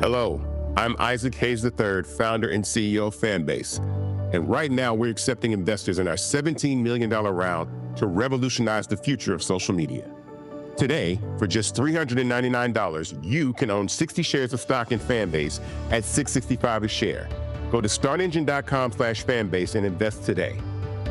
Hello, I'm Isaac Hayes III, founder and CEO of Fanbase. And right now we're accepting investors in our $17 million round to revolutionize the future of social media. Today, for just $399, you can own 60 shares of stock in Fanbase at $6.65 a share. Go to startengine.com/fanbase and invest today.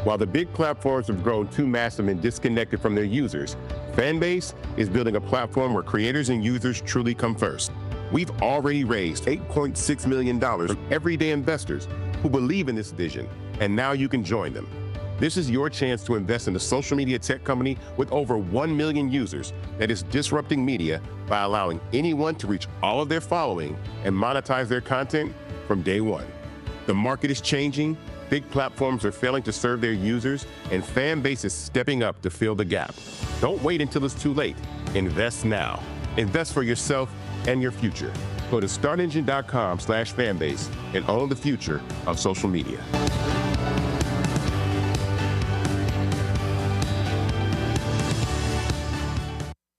While the big platforms have grown too massive and disconnected from their users, Fanbase is building a platform where creators and users truly come first. We've already raised $8.6 million from everyday investors who believe in this vision, and now you can join them. This is your chance to invest in a social media tech company with over 1 million users that is disrupting media by allowing anyone to reach all of their following and monetize their content from day one. The market is changing, big platforms are failing to serve their users, and Fanbase is stepping up to fill the gap. Don't wait until it's too late. Invest now. Invest for yourself and your future. Go to startengine.com/fanbase and own the future of social media.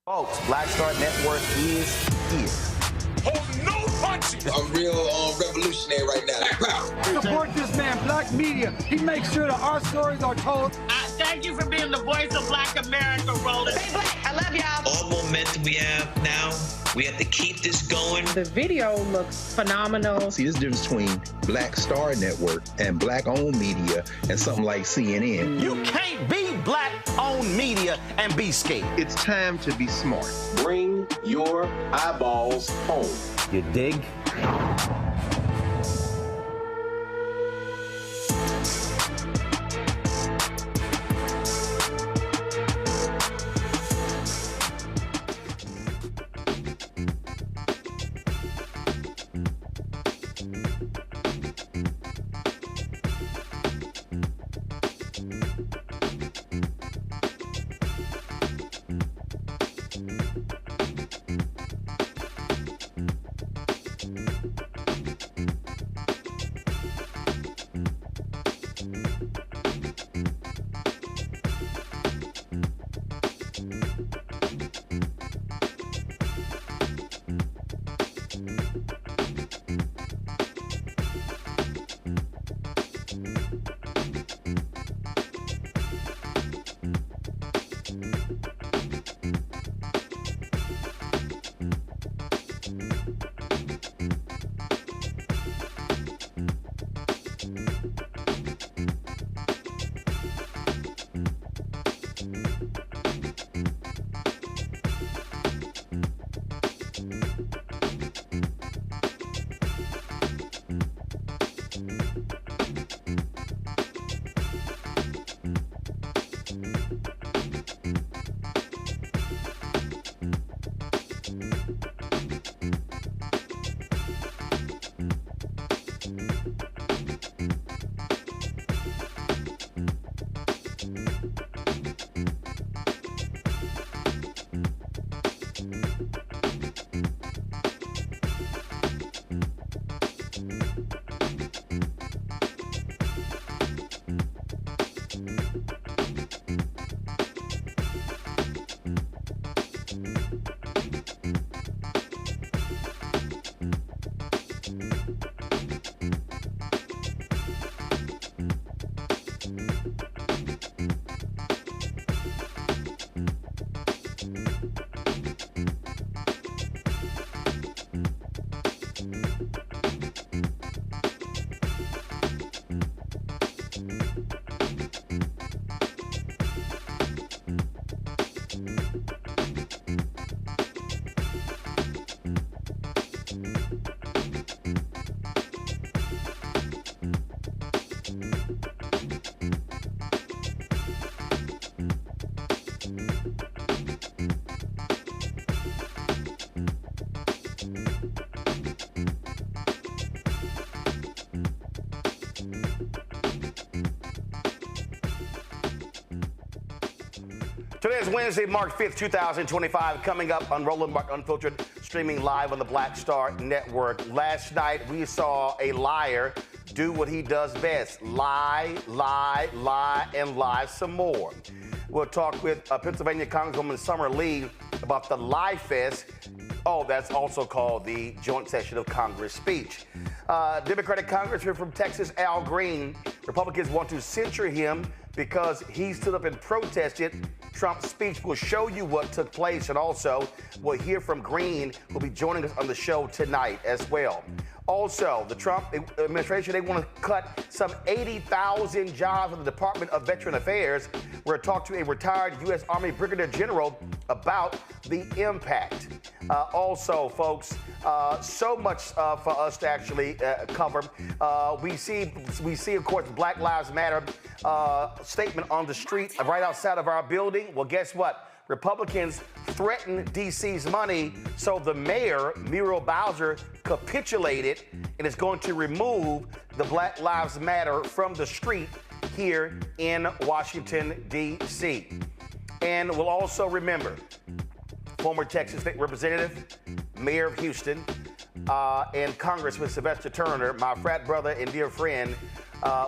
Folks, Black Star Network is here. Hold no punches. I'm real revolutionary right now. Support this man, Black Media. He makes sure that our stories are told. Thank you for being the voice of Black America, Roland. Stay black. I love y'all. All momentum we have now, we have to keep this going. The video looks phenomenal. See, this difference between Black Star Network and Black-owned media and something like CNN. You can't be Black-owned media and be scared. It's time to be smart. Bring your eyeballs home. You dig? Today is Wednesday, March 5th, 2025. Coming up on Roland Martin Unfiltered, streaming live on the Black Star Network. Last night, we saw a liar do what he does best. Lie, lie, lie, and lie some more. We'll talk with Pennsylvania Congresswoman Summer Lee about the Lie Fest. Oh, that's also called the Joint Session of Congress speech. Democratic Congressman from Texas, Al Green, Republicans want to censure him because he stood up and protested Trump's speech. We'll show you what took place, and also we'll hear from Green, who'll be joining us on the show tonight as well. Also, the Trump administration, they want to cut some 80,000 jobs in the Department of Veteran Affairs. We're going to talk to a retired U.S. Army Brigadier General about the impact. Also, folks, so much for us to actually cover. We see, of course, Black Lives Matter statement on the street right outside of our building. Well, guess what? Republicans threatened D.C.'s money, so the mayor, Muriel Bowser, capitulated and is going to remove the Black Lives Matter from the street here in Washington, D.C. And we'll also remember former Texas State Representative, Mayor of Houston, and Congressman Sylvester Turner, my frat brother and dear friend,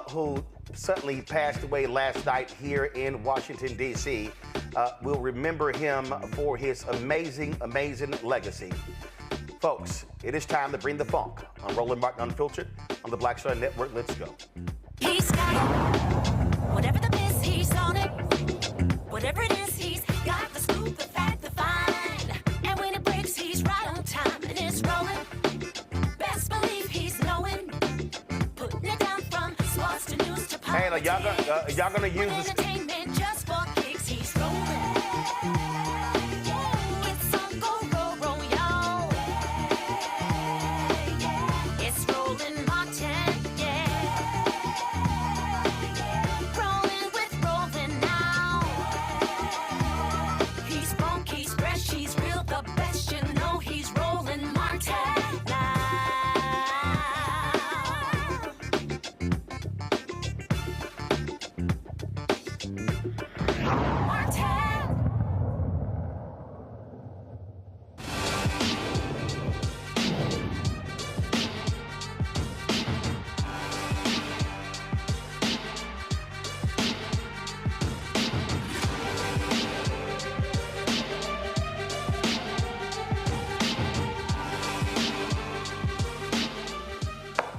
who suddenly passed away last night here in Washington, D.C. We'll remember him for his amazing, amazing legacy. Folks, it is time to bring the funk on Roland Martin Unfiltered on the Black Star Network. Let's go. He's got it. Whatever the miss, he's on it. Whatever it is, he's got the scoop, the fact, the find. And when it breaks, he's right on time and it's rolling. Best believe he's knowing. Putting it down from sports to news to politics. Hey, y'all gonna use this? Entertainment just for kicks, he's rolling. It's on go, roll, roll, y'all. It's rolling Martin, yeah. Rolling with rolling now. He's funk, he's fresh, he's real, the best, you know he's rolling Martin now.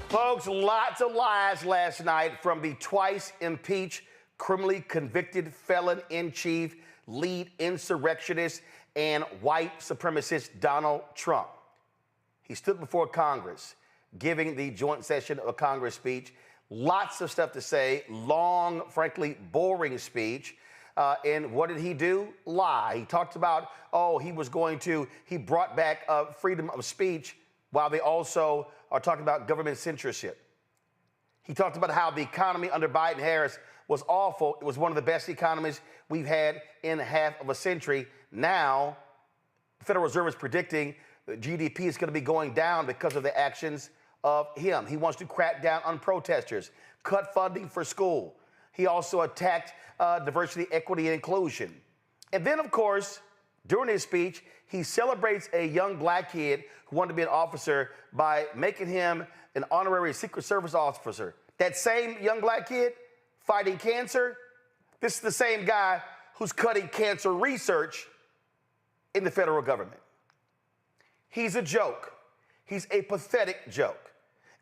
Folks, lots of lies last night from the twice impeached, criminally convicted felon-in-chief, lead insurrectionist, and white supremacist Donald Trump. He stood before Congress, giving the joint session of a Congress speech. Lots of stuff to say, long, frankly, boring speech. And what did he do? Lie. He talked about, he brought back freedom of speech while they also are talking about government censorship. He talked about how the economy under Biden-Harris was awful. It was one of the best economies we've had in half of a century. Now, the Federal Reserve is predicting that GDP is going to be going down because of the actions of him. He wants to crack down on protesters, cut funding for school. He also attacked diversity, equity, and inclusion. And then, of course, during his speech, he celebrates a young black kid who wanted to be an officer by making him an honorary Secret Service officer. That same young black kid fighting cancer, this is the same guy who's cutting cancer research in the federal government. He's a joke. He's a pathetic joke.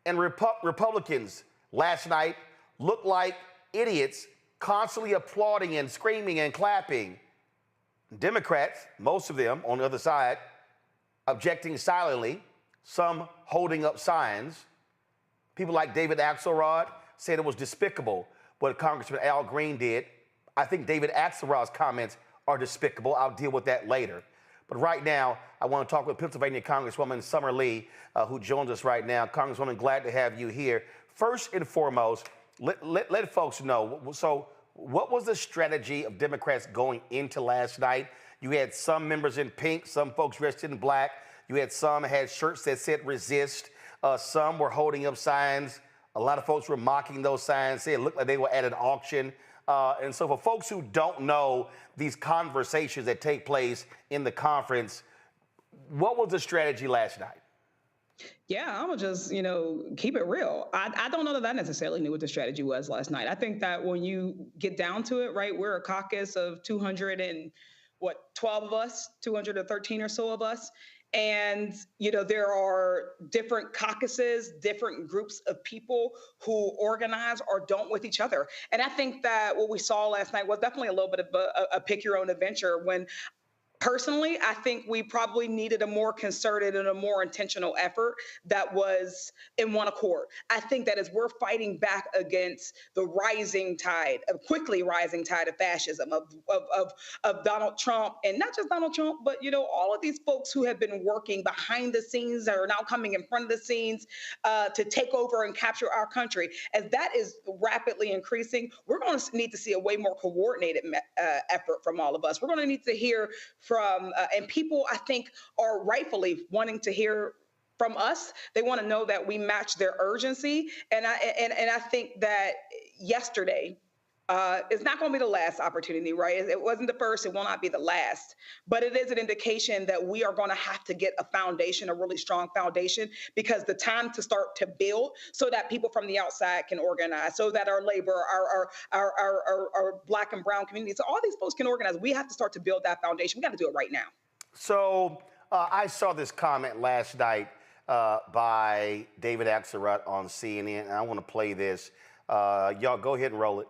And Republicans last night looked like idiots, constantly applauding and screaming and clapping. Democrats, most of them on the other side, objecting silently, some holding up signs. People like David Axelrod said it was despicable what Congressman Al Green did. I think David Axelrod's comments are despicable. I'll deal with that later. But right now, I want to talk with Pennsylvania Congresswoman Summer Lee, who joins us right now. Congresswoman, glad to have you here. First and foremost, let folks know. So, what was the strategy of Democrats going into last night? You had some members in pink, some folks dressed in black. You had some had shirts that said resist. Some were holding up signs. A lot of folks were mocking those signs, saying it looked like they were at an auction. And so for folks who don't know these conversations that take place in the conference, what was the strategy last night? Yeah, I'm gonna just, keep it real. I don't know that I necessarily knew what the strategy was last night. I think that when you get down to it, right, we're a caucus of 212 of us, 213 or so of us. And, there are different caucuses, different groups of people who organize or don't with each other. And I think that what we saw last night was definitely a little bit of a pick your own adventure when, personally, I think we probably needed a more concerted and a more intentional effort that was in one accord. I think that as we're fighting back against the quickly rising tide of fascism, of Donald Trump, and not just Donald Trump, but, all of these folks who have been working behind the scenes that are now coming in front of the scenes to take over and capture our country. As that is rapidly increasing, we're going to need to see a way more coordinated effort from all of us. We're going to need to hear from, and people, I think, are rightfully wanting to hear from us. They want to know that we match their urgency. And I think that yesterday is not going to be the last opportunity, right? It wasn't the first, it will not be the last, but it is an indication that we are going to have to get a foundation, a really strong foundation, because the time to start to build so that people from the outside can organize, so that our labor, our Black and brown communities, so all these folks can organize. We have to start to build that foundation. We got to do it right now. So I saw this comment last night by David Axelrod on CNN, and I want to play this. Y'all go ahead and roll it.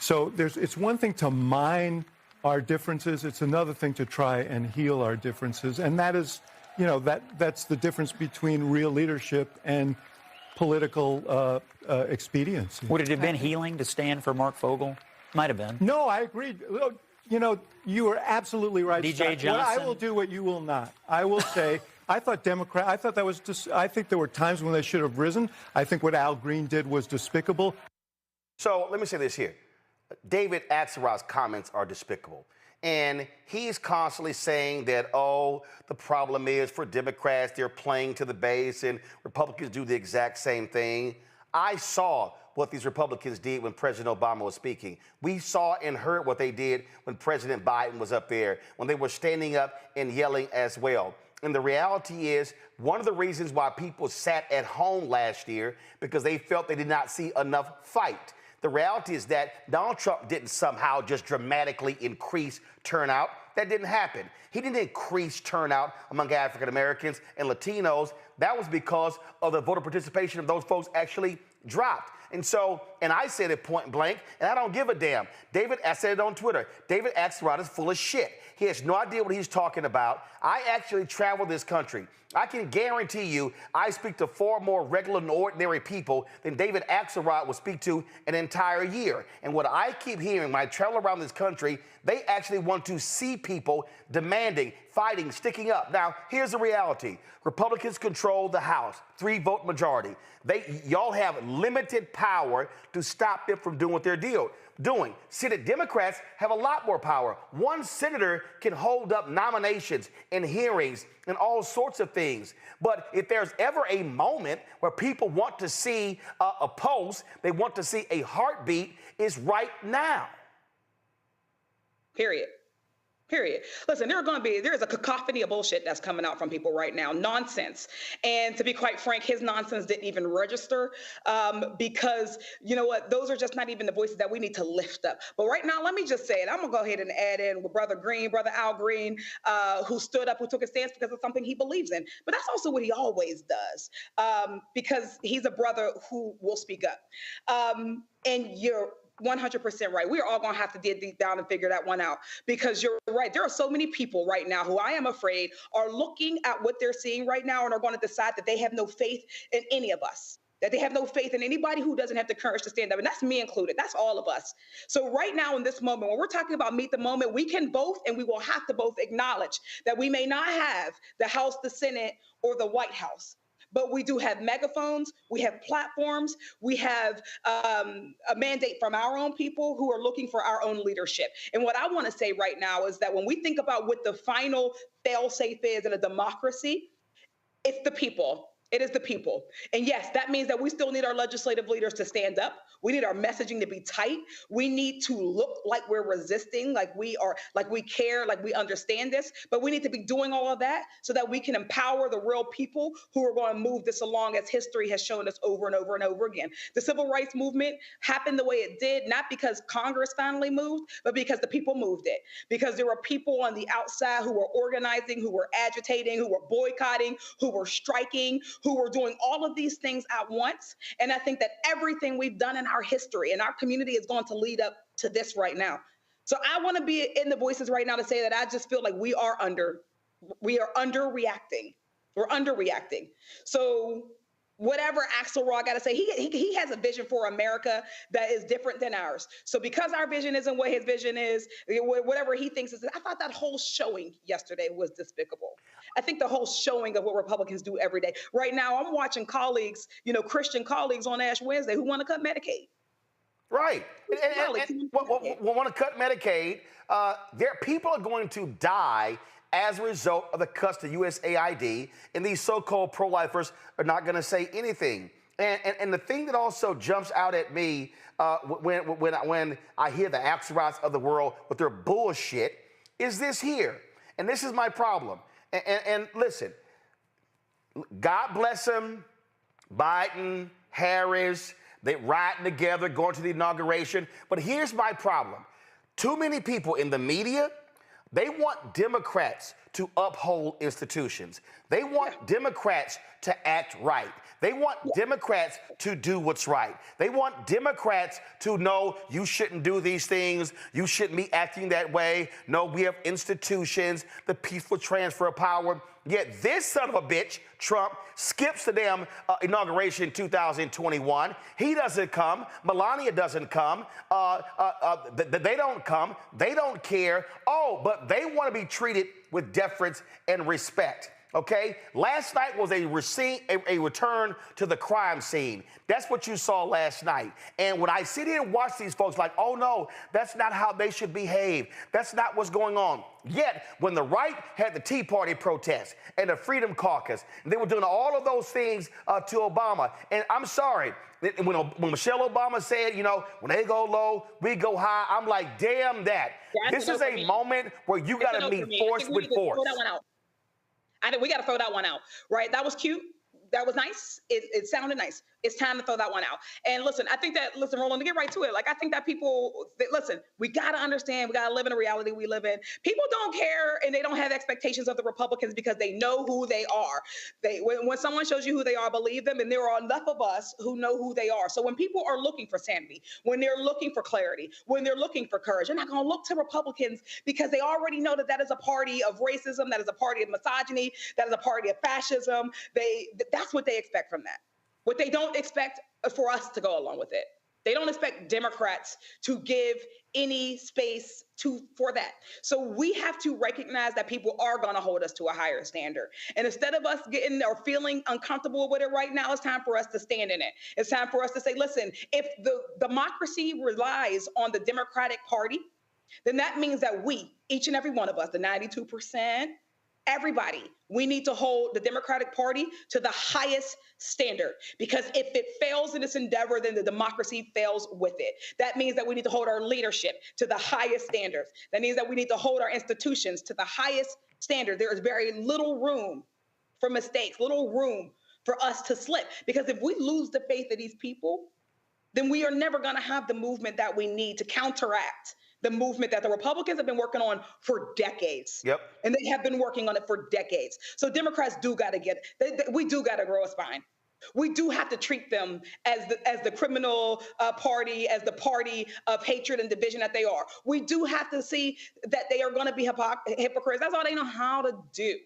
So it's one thing to mine our differences. It's another thing to try and heal our differences. And that is, that's the difference between real leadership and political expediency. Would it have been healing to stand for Mark Fogel? Might have been. No, I agree. You are absolutely right. DJ Johnson. I will do what you will not. I will say, I think there were times when they should have risen. I think what Al Green did was despicable. So let me say this here. David Axelrod's comments are despicable. And he's constantly saying that, the problem is for Democrats, they're playing to the base and Republicans do the exact same thing. I saw what these Republicans did when President Obama was speaking. We saw and heard what they did when President Biden was up there, when they were standing up and yelling as well. And the reality is, one of the reasons why people sat at home last year, because they felt they did not see enough fight. The reality is that Donald Trump didn't somehow just dramatically increase turnout. That didn't happen. He didn't increase turnout among African Americans and Latinos. That was because of the voter participation of those folks actually dropped. And I said it point blank, and I don't give a damn. I said it on Twitter. David Axelrod is full of shit. He has no idea what he's talking about. I actually travel this country. I can guarantee you I speak to far more regular and ordinary people than David Axelrod will speak to an entire year. And what I keep hearing when I travel around this country, they actually want to see people demanding, fighting, sticking up. Now, here's the reality. Republicans control the House, 3-vote majority. Y'all have limited power to stop them from doing what they're doing. Senate Democrats have a lot more power. One senator can hold up nominations and hearings and all sorts of things. But if there's ever a moment where people want to see a pulse, they want to see a heartbeat, it's right now. Period. Listen, there's a cacophony of bullshit that's coming out from people right now. Nonsense. And to be quite frank, his nonsense didn't even register because, you know what, those are just not even the voices that we need to lift up. But right now, let me just say it. I'm going to go ahead and add in with Brother Al Green, who stood up, who took a stance because of something he believes in. But that's also what he always does because he's a brother who will speak up. And you're 100% right. We are all going to have to dig deep down and figure that one out because you're right. There are so many people right now who I am afraid are looking at what they're seeing right now and are going to decide that they have no faith in any of us, that they have no faith in anybody who doesn't have the courage to stand up. And that's me included. That's all of us. So right now in this moment, when we're talking about meet the moment, we can both and we will have to both acknowledge that we may not have the House, the Senate, or the White House. But we do have megaphones, we have platforms, we have a mandate from our own people who are looking for our own leadership. And what I want to say right now is that when we think about what the final fail-safe is in a democracy, it's the people. It is the people. And yes, that means that we still need our legislative leaders to stand up. We need our messaging to be tight. We need to look like we're resisting, like we are, like we care, like we understand this. But we need to be doing all of that so that we can empower the real people who are going to move this along, as history has shown us over and over and over again. The civil rights movement happened the way it did, not because Congress finally moved, but because the people moved it. Because there were people on the outside who were organizing, who were agitating, who were boycotting, who were striking, who were doing all of these things at once. And I think that everything we've done in our history and our community is going to lead up to this right now. So I want to be in the voices right now to say that I just feel like we are underreacting. We're underreacting. So whatever Axelrod got to say, he has a vision for America that is different than ours. So because our vision isn't what his vision is, whatever he thinks is, I thought that whole showing yesterday was despicable. I think the whole showing of what Republicans do every day. Right now, I'm watching colleagues, Christian colleagues on Ash Wednesday who want to cut Medicaid. Right. And want to cut Medicaid. People are going to die as a result of the cuts to USAID, and these so-called pro-lifers are not going to say anything. And the thing that also jumps out at me when I hear the Axelrods of the world with their bullshit is this here. And this is my problem. And listen, God bless them, Biden, Harris, they riding together, going to the inauguration. But here's my problem. Too many people in the media, they want Democrats to uphold institutions. They want Democrats to act right. They want Democrats to do what's right. They want Democrats to know you shouldn't do these things. You shouldn't be acting that way. No, we have institutions, the peaceful transfer of power. Yet this son of a bitch, Trump, skips the damn inauguration in 2021. He doesn't come. Melania doesn't come. They don't come. They don't care. Oh, but they want to be treated with deference and respect. Okay? Last night was a return to the crime scene. That's what you saw last night. And when I sit here and watch these folks like, oh no, that's not how they should behave. That's not what's going on. Yet, when the right had the Tea Party protests and the Freedom Caucus, and they were doing all of those things to Obama. And I'm sorry, when Michelle Obama said, when they go low, we go high, I'm like, damn that. This is a moment where you got to meet force with force. We got to throw that one out, right? That was cute. That was nice. It sounded nice. It's time to throw that one out. And listen, I think that, Roland, to get right to it, I think that people, we got to understand, we got to live in a reality we live in. People don't care and they don't have expectations of the Republicans because they know who they are. When someone shows you who they are, believe them, and there are enough of us who know who they are. So when people are looking for sanity, when they're looking for clarity, when they're looking for courage, they're not going to look to Republicans because they already know that is a party of racism, that is a party of misogyny, that is a party of fascism. That's what they expect from that. What they don't expect for us to go along with it. They don't expect Democrats to give any space for that. So we have to recognize that people are going to hold us to a higher standard. And instead of us getting or feeling uncomfortable with it right now, it's time for us to stand in it. It's time for us to say, listen, if the democracy relies on the Democratic Party, then that means that we, each and every one of us, the 92%, everybody, we need to hold the Democratic Party to the highest standard, because if it fails in its endeavor, then the democracy fails with it. That means that we need to hold our leadership to the highest standards. That means that we need to hold our institutions to the highest standard. There is very little room for mistakes, little room for us to slip, because if we lose the faith of these people, then we are never going to have the movement that we need to counteract the movement that the Republicans have been working on for decades. Yep. And they have been working on it for decades. So Democrats do got to we do got to grow a spine. We do have to treat them as the criminal party, as the party of hatred and division that they are. We do have to see that they are going to be hypocrites. That's all they know how to do.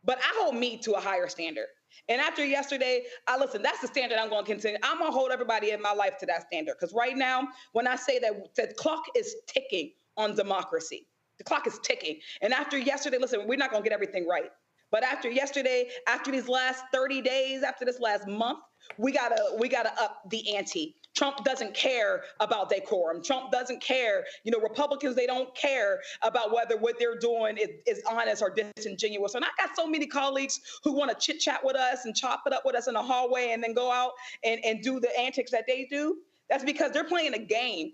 But I hold me to a higher standard. And after yesterday, that's the standard I'm going to continue. I'm going to hold everybody in my life to that standard. Because right now, when I say that the clock is ticking on democracy, the clock is ticking. And after yesterday, we're not going to get everything right. But after yesterday, after these last 30 days, after this last month, we gotta up the ante. Trump doesn't care about decorum. Trump doesn't care. You know, Republicans, they don't care about whether what they're doing is honest or disingenuous. And I got so many colleagues who want to chit chat with us and chop it up with us in the hallway and then go out and do the antics that they do. That's because they're playing a game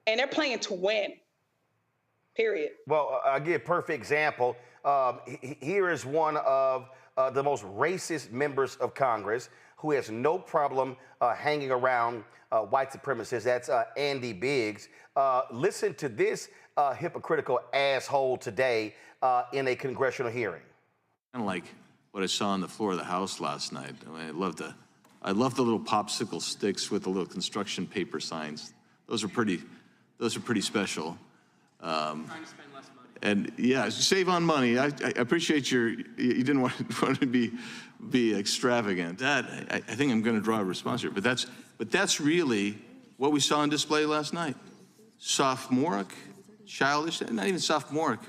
and they're playing to win. Period. Well, I'll give a perfect example. Here is one of the most racist members of Congress who has no problem hanging around white supremacists. That's Andy Biggs. Listen to this hypocritical asshole today in a congressional hearing. Kind of like what I saw on the floor of the House last night. I mean, I love the little popsicle sticks with the little construction paper signs. Those are pretty special. Trying to spend less money. And yeah, save on money. I appreciate you didn't want to be extravagant. That I think I'm going to draw a response here. But that's really what we saw on display last night. Sophomoric, childish, not even sophomoric.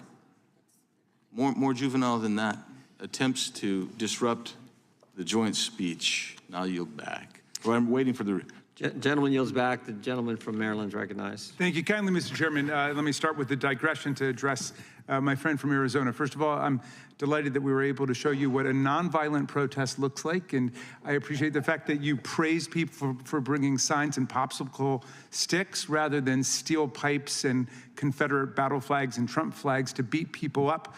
More juvenile than that. Attempts to disrupt the joint speech. And I'll yield back. Well, I'm waiting for the. Gentleman yields back. The gentleman from Maryland is recognized. Thank you kindly, Mr. Chairman. Let me start with the digression to address my friend from Arizona. First of all, I'm delighted that we were able to show you what a nonviolent protest looks like, and I appreciate the fact that you praise people for bringing signs and popsicle sticks rather than steel pipes and Confederate battle flags and Trump flags to beat people up.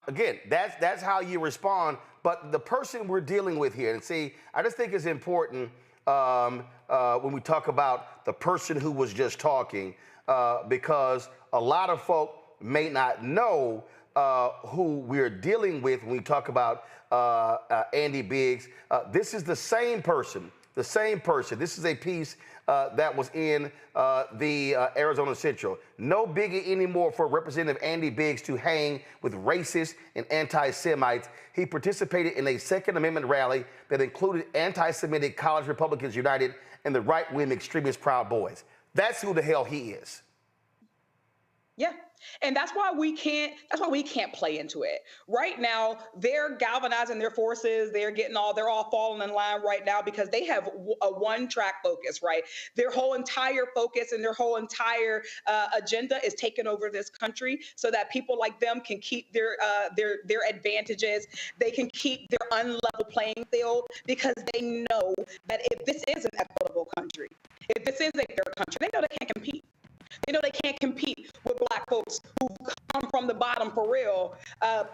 Again, that's how you respond, but the person we're dealing with here, and see, I just think it's important when we talk about the person who was just talking, because a lot of folk may not know who we're dealing with when we talk about Andy Biggs. This is the same person. This is a piece that was in the Arizona Central. No biggie anymore for Representative Andy Biggs to hang with racists and anti-Semites. He participated in a Second Amendment rally that included anti-Semitic College Republicans United and the right-wing extremist Proud Boys. That's who the hell he is. Yeah. And that's why we can't play into it. Right now, they're galvanizing their forces. They're all falling in line right now because they have a one-track focus, right? Their whole entire focus and their whole entire agenda is taking over this country so that people like them can keep their advantages. They can keep their unlevel playing field because they know that if this is an equitable country, if this is a fair country, they know they can't compete. They know they can't compete with black folks who come from the bottom for real,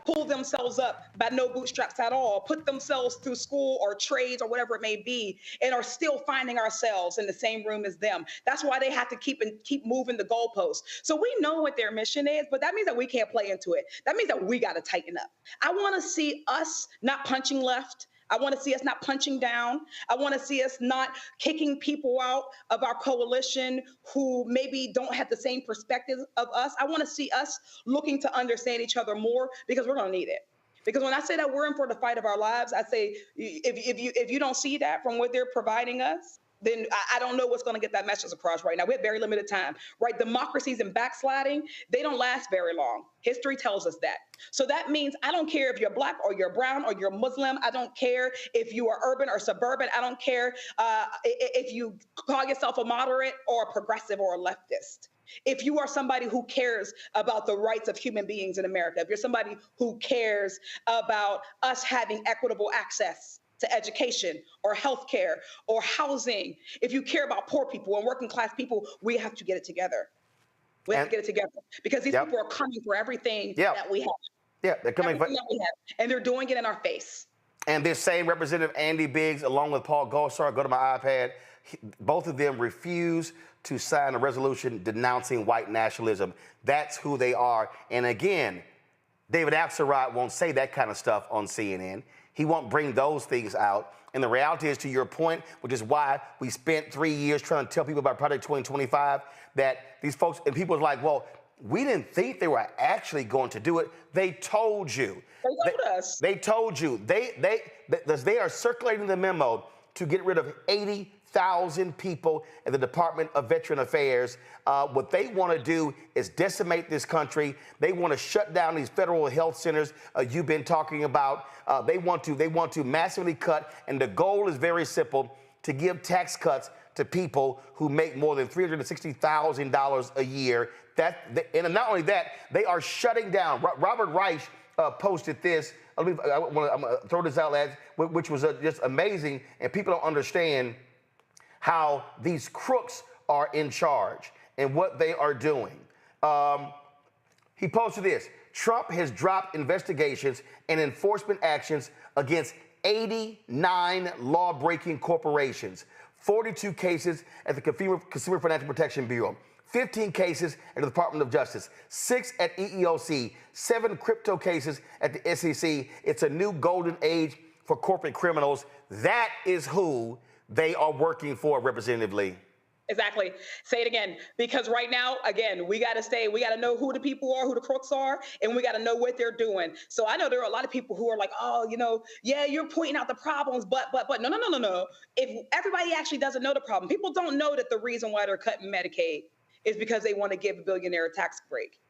pull themselves up by no bootstraps at all, put themselves through school or trades or whatever it may be, and are still finding ourselves in the same room as them. That's why they have to keep moving the goalposts. So we know what their mission is, but that means that we can't play into it. That means that we got to tighten up. I want to see us not punching left. I want to see us not punching down. I want to see us not kicking people out of our coalition who maybe don't have the same perspective of us. I want to see us looking to understand each other more because we're going to need it. Because when I say that we're in for the fight of our lives, I say if you don't see that from what they're providing us, then I don't know what's going to get that message across right now. We have very limited time, right? Democracies and backsliding, they don't last very long. History tells us that. So that means I don't care if you're black or you're brown or you're Muslim. I don't care if you are urban or suburban. I don't care if you call yourself a moderate or a progressive or a leftist. If you are somebody who cares about the rights of human beings in America, if you're somebody who cares about us having equitable access to education or healthcare or housing, if you care about poor people and working class people, we have to get it together. We have to get it together because these people are coming for everything that we have. Yeah, they're coming for everything that we have, and they're doing it in our face. And this same Representative Andy Biggs, along with Paul Gosar, go to my iPad, both of them refuse to sign a resolution denouncing white nationalism. That's who they are. And again, David Axelrod won't say that kind of stuff on CNN. He won't bring those things out. And the reality is, to your point, which is why we spent 3 years trying to tell people about Project 2025, that these folks, and people are like, well, we didn't think they were actually going to do it. They told you. They told us. They told you. They are circulating the memo to get rid of 80,000 people in the Department of Veteran Affairs. What they want to do is decimate this country. They want to shut down these federal health centers you've been talking about. They want to massively cut, and the goal is very simple: to give tax cuts to people who make more than $360,000 a year. And not only that, they are shutting down. Robert Reich posted this. I'm gonna throw this out, lads, which was just amazing, and people don't understand how these crooks are in charge and what they are doing. He posted this: Trump has dropped investigations and enforcement actions against 89 law-breaking corporations, 42 cases at the Consumer Financial Protection Bureau, 15 cases at the Department of Justice, 6 at EEOC, 7 crypto cases at the SEC. It's a new golden age for corporate criminals. That is who they are working for, Representative Lee. Exactly. Say it again. Because right now, again, we got to know who the people are, who the crooks are, and we got to know what they're doing. So I know there are a lot of people who are like, oh, yeah, you're pointing out the problems, but no. If everybody actually doesn't know the problem, people don't know that the reason why they're cutting Medicaid is because they want to give a billionaire a tax break.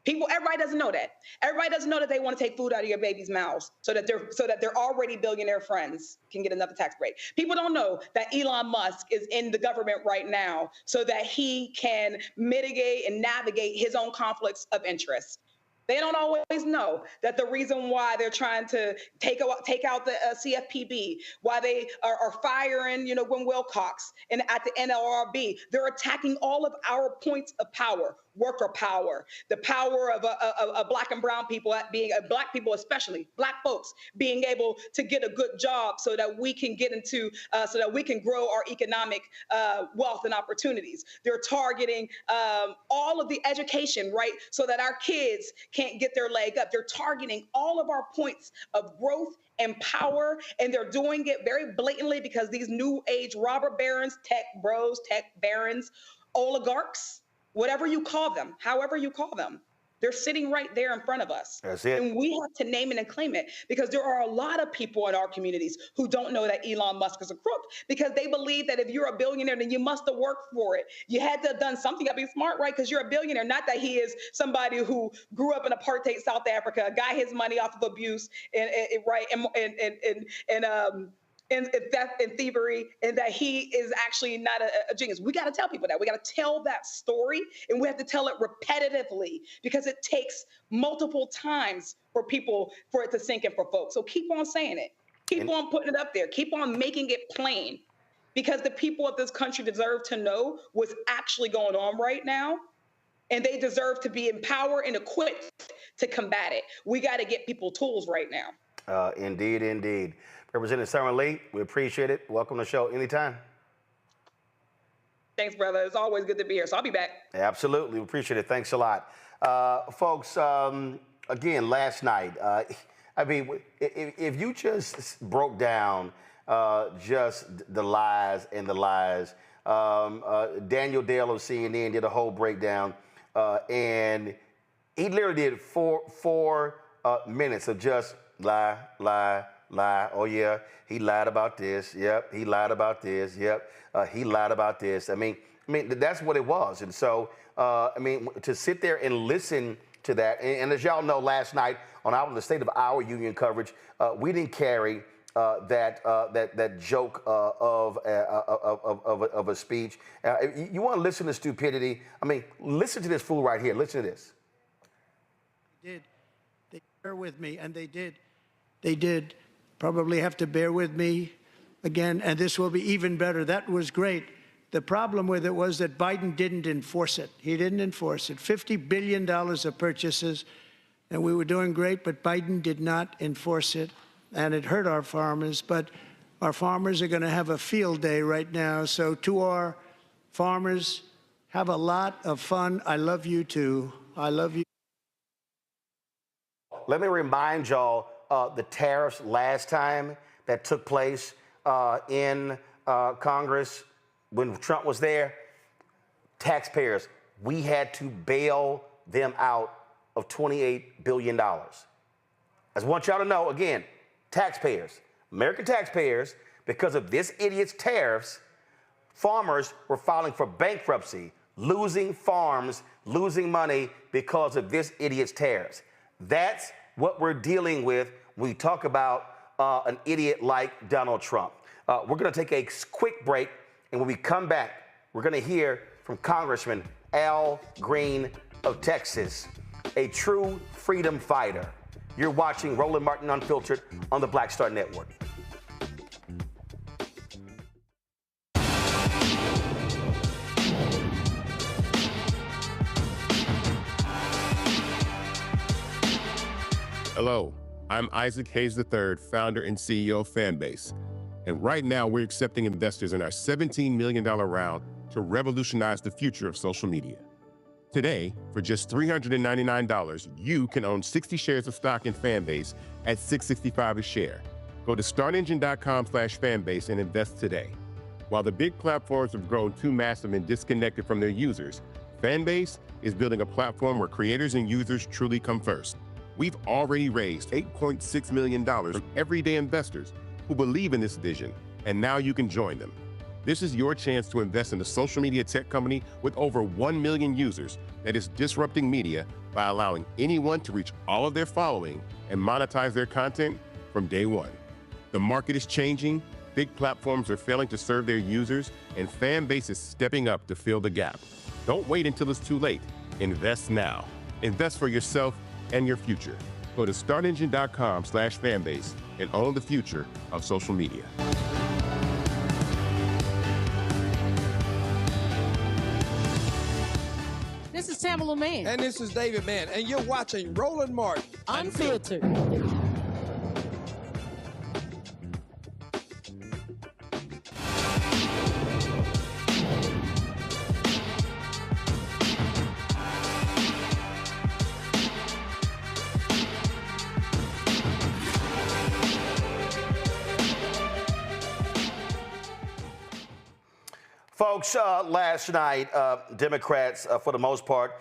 Everybody doesn't know that. Everybody doesn't know that they want to take food out of your baby's mouths so that their already billionaire friends can get another tax break. People don't know that Elon Musk is in the government right now so that he can mitigate and navigate his own conflicts of interest. They don't always know that the reason why they're trying to take out the CFPB, why they are firing, Gwen Wilcox and at the NLRB, they're attacking all of our points of power, worker power, the power of Black and brown people, Black people especially, Black folks being able to get a good job so that we can get into, so that we can grow our economic wealth and opportunities. They're targeting all of the education, right, so that our kids can't get their leg up. They're targeting all of our points of growth and power, and they're doing it very blatantly because these new age robber barons, tech bros, tech barons, oligarchs, whatever you call them, however you call them, they're sitting right there in front of us. That's it. And we have to name it and claim it, because there are a lot of people in our communities who don't know that Elon Musk is a crook, because they believe that if you're a billionaire, then you must have worked for it. You had to have done something. You gotta be smart, right? Because you're a billionaire, not that he is somebody who grew up in apartheid South Africa, got his money off of abuse and theft and thievery, and that he is actually not a genius. We got to tell people that. We got to tell that story, and we have to tell it repetitively, because it takes multiple times for it to sink in for folks. So keep on saying it. Keep on putting it up there. Keep on making it plain, because the people of this country deserve to know what's actually going on right now, and they deserve to be empowered and equipped to combat it. We got to get people tools right now. Indeed, indeed. Representative Sarah Lee, we appreciate it. Welcome to the show anytime. Thanks, brother. It's always good to be here, so I'll be back. Absolutely. We appreciate it. Thanks a lot. Folks, again, last night, if you just broke down just the lies and the lies, Daniel Dale of CNN did a whole breakdown, and he literally did four minutes of just lie. Oh, yeah, he lied about this. Yep, he lied about this. Yep, he lied about this. I mean, that's what it was. And so, to sit there and listen to that, and as y'all know, last night on the State of Our Union coverage, we didn't carry that joke of a speech. You want to listen to stupidity? Listen to this fool right here. Listen to this. They bear with me, and they did probably have to bear with me again, and this will be even better. That was great. The problem with it was that Biden didn't enforce it. He didn't enforce it. $50 billion of purchases, and we were doing great, but Biden did not enforce it, and it hurt our farmers. But our farmers are going to have a field day right now. So to our farmers, have a lot of fun. I love you, too. I love you. Let me remind y'all the tariffs last time that took place in Congress when Trump was there. Taxpayers, we had to bail them out of $28 billion. I just want y'all to know, again, taxpayers, American taxpayers, Because of this idiot's tariffs, farmers were filing for bankruptcy, losing farms, losing money because of this idiot's tariffs. That's what we're dealing with when we talk about an idiot like Donald Trump. We're going to take a quick break, and when we come back, we're going to hear from Congressman Al Green of Texas, a true freedom fighter. You're watching Roland Martin Unfiltered on the Black Star Network. Hello, I'm Isaac Hayes III, founder and CEO of Fanbase. And right now, we're accepting investors in our $17 million round to revolutionize the future of social media. Today, for just $399, you can own 60 shares of stock in Fanbase at $6.65 a share. Go to startengine.com/fanbase and invest today. While the big platforms have grown too massive and disconnected from their users, Fanbase is building a platform where creators and users truly come first. We've already raised $8.6 million from everyday investors who believe in this vision, and now you can join them. This is your chance to invest in a social media tech company with over 1 million users that is disrupting media by allowing anyone to reach all of their following and monetize their content from day one. The market is changing, big platforms are failing to serve their users, and Fanbase is stepping up to fill the gap. Don't wait until it's too late. Invest now. Invest for yourself and your future. Go to startengine.com/fanbase and own the future of social media. This is Tamala Mann. And this is David Mann. And you're watching Roland Martin Unfiltered. Folks, last night, Democrats, for the most part,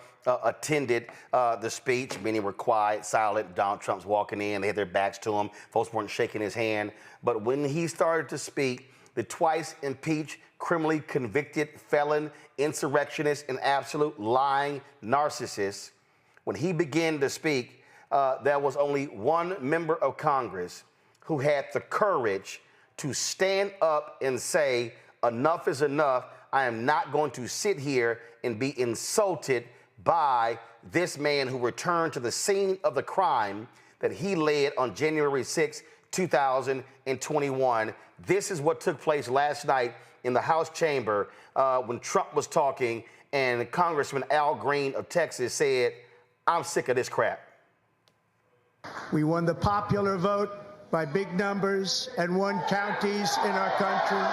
attended the speech. Many were quiet, silent. Donald Trump's walking in. They had their backs to him. Folks weren't shaking his hand. But when he started to speak, the twice impeached, criminally convicted felon, insurrectionist, and absolute lying narcissist, when he began to speak, there was only one member of Congress who had the courage to stand up and say, enough is enough. I am not going to sit here and be insulted by this man who returned to the scene of the crime that he led on January 6, 2021. This is what took place last night in the House chamber when Trump was talking, and Congressman Al Green of Texas said, I'm sick of this crap. We won the popular vote by big numbers and won counties in our country.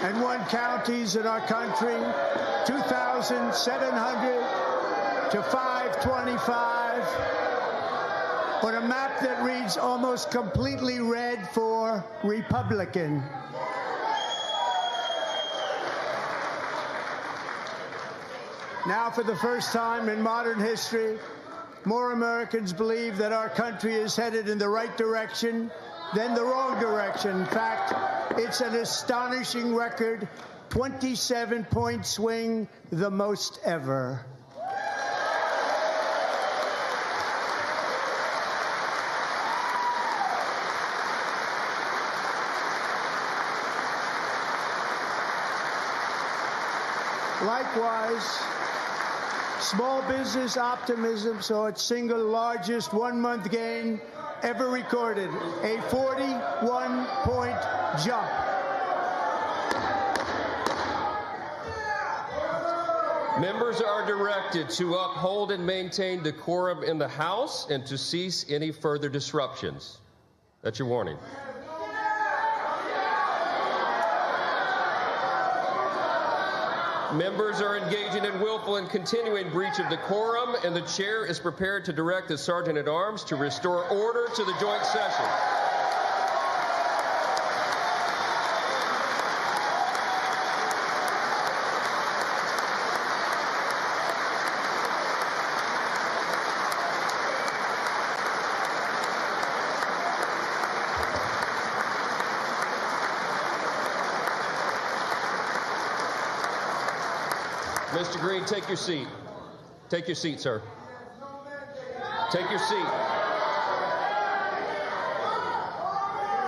And won counties in our country, 2,700 to 525, on a map that reads almost completely red for Republican. Now, for the first time in modern history, more Americans believe that our country is headed in the right direction than the wrong direction. In fact, it's an astonishing record, 27-point swing, the most ever. Likewise, small business optimism saw its single largest one-month gain ever recorded, a 41-point jump. Members are directed to uphold and maintain decorum in the House and to cease any further disruptions. That's your warning. Members are engaging in willful and continuing breach of decorum, and the chair is prepared to direct the Sergeant-at-Arms to restore order to the joint session. Mr. Green, take your seat. Take your seat, sir. Take your seat.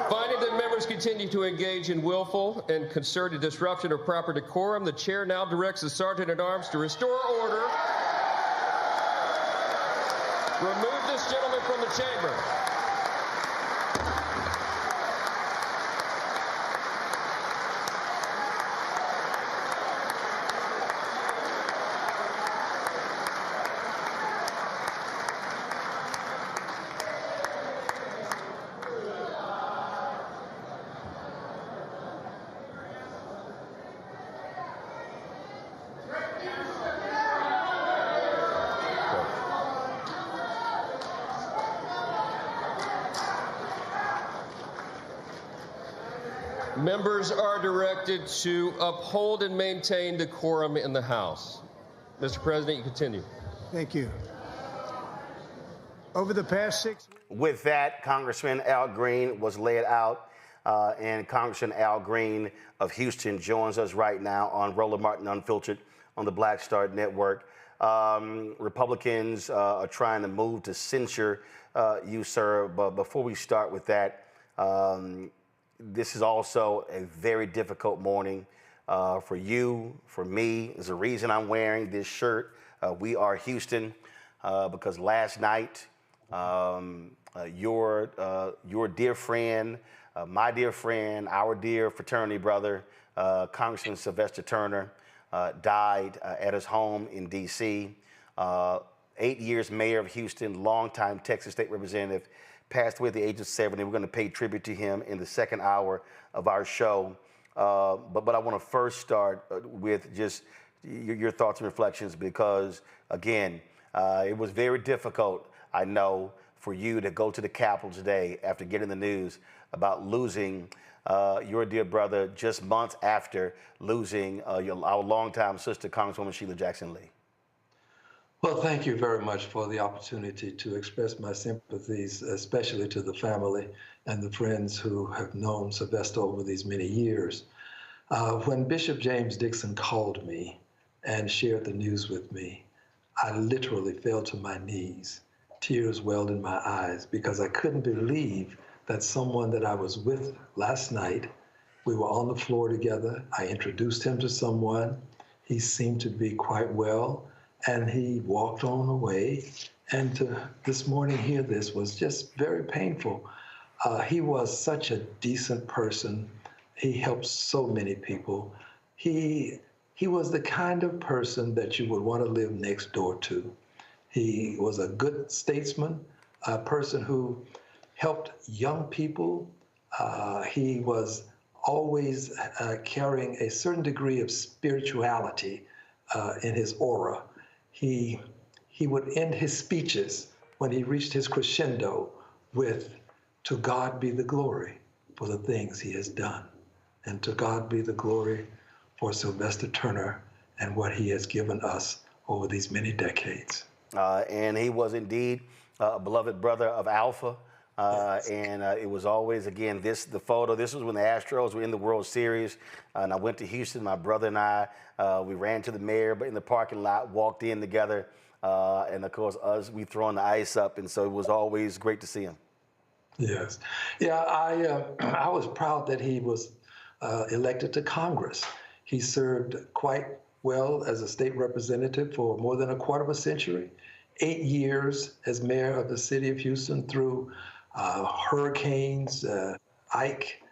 Finding that members continue to engage in willful and concerted disruption of proper decorum, the chair now directs the Sergeant-at-Arms to restore order. Remove this gentleman from the chamber. Members are directed to uphold and maintain decorum in the House. Mr. President, you continue. Thank you. Over the past 6 weeks. With that, Congressman Al Green was laid out, and Congressman Al Green of Houston joins us right now on Roland Martin Unfiltered on the Black Star Network. Republicans are trying to move to censure you, sir, but before we start with that, this is also a very difficult morning for you, for me. There's a reason I'm wearing this shirt. We are Houston because last night, your dear friend, my dear friend, our dear fraternity brother, Congressman Sylvester Turner, died at his home in D.C. 8 years mayor of Houston, longtime Texas state representative, passed away at the age of 70. We're going to pay tribute to him in the second hour of our show. But I want to first start with just your thoughts and reflections because, again, it was very difficult, I know, for you to go to the Capitol today after getting the news about losing your dear brother just months after losing our longtime sister, Congresswoman Sheila Jackson Lee. Well, thank you very much for the opportunity to express my sympathies, especially to the family and the friends who have known Sylvester over these many years. When Bishop James Dixon called me and shared the news with me, I literally fell to my knees. Tears welled in my eyes because I couldn't believe that someone that I was with last night, we were on the floor together. I introduced him to someone. He seemed to be quite well. And he walked on away. And to this morning hear this was just very painful. He was such a decent person. He helped so many people. He was the kind of person that you would want to live next door to. He was a good statesman, a person who helped young people. He was always carrying a certain degree of spirituality in his aura. He would end his speeches when he reached his crescendo with, "To God be the glory for the things he has done. And to God be the glory for Sylvester Turner and what he has given us over these many decades." And he was indeed a beloved brother of Alpha. And it was always, again, the photo. This was when the Astros were in the World Series. And I went to Houston, my brother and I. We ran to the mayor, but in the parking lot, walked in together. And of course, we throwing the ice up. And so it was always great to see him. Yes. Yeah, I was proud that he was elected to Congress. He served quite well as a state representative for more than a quarter of a century. 8 years as mayor of the city of Houston through hurricanes, Ike,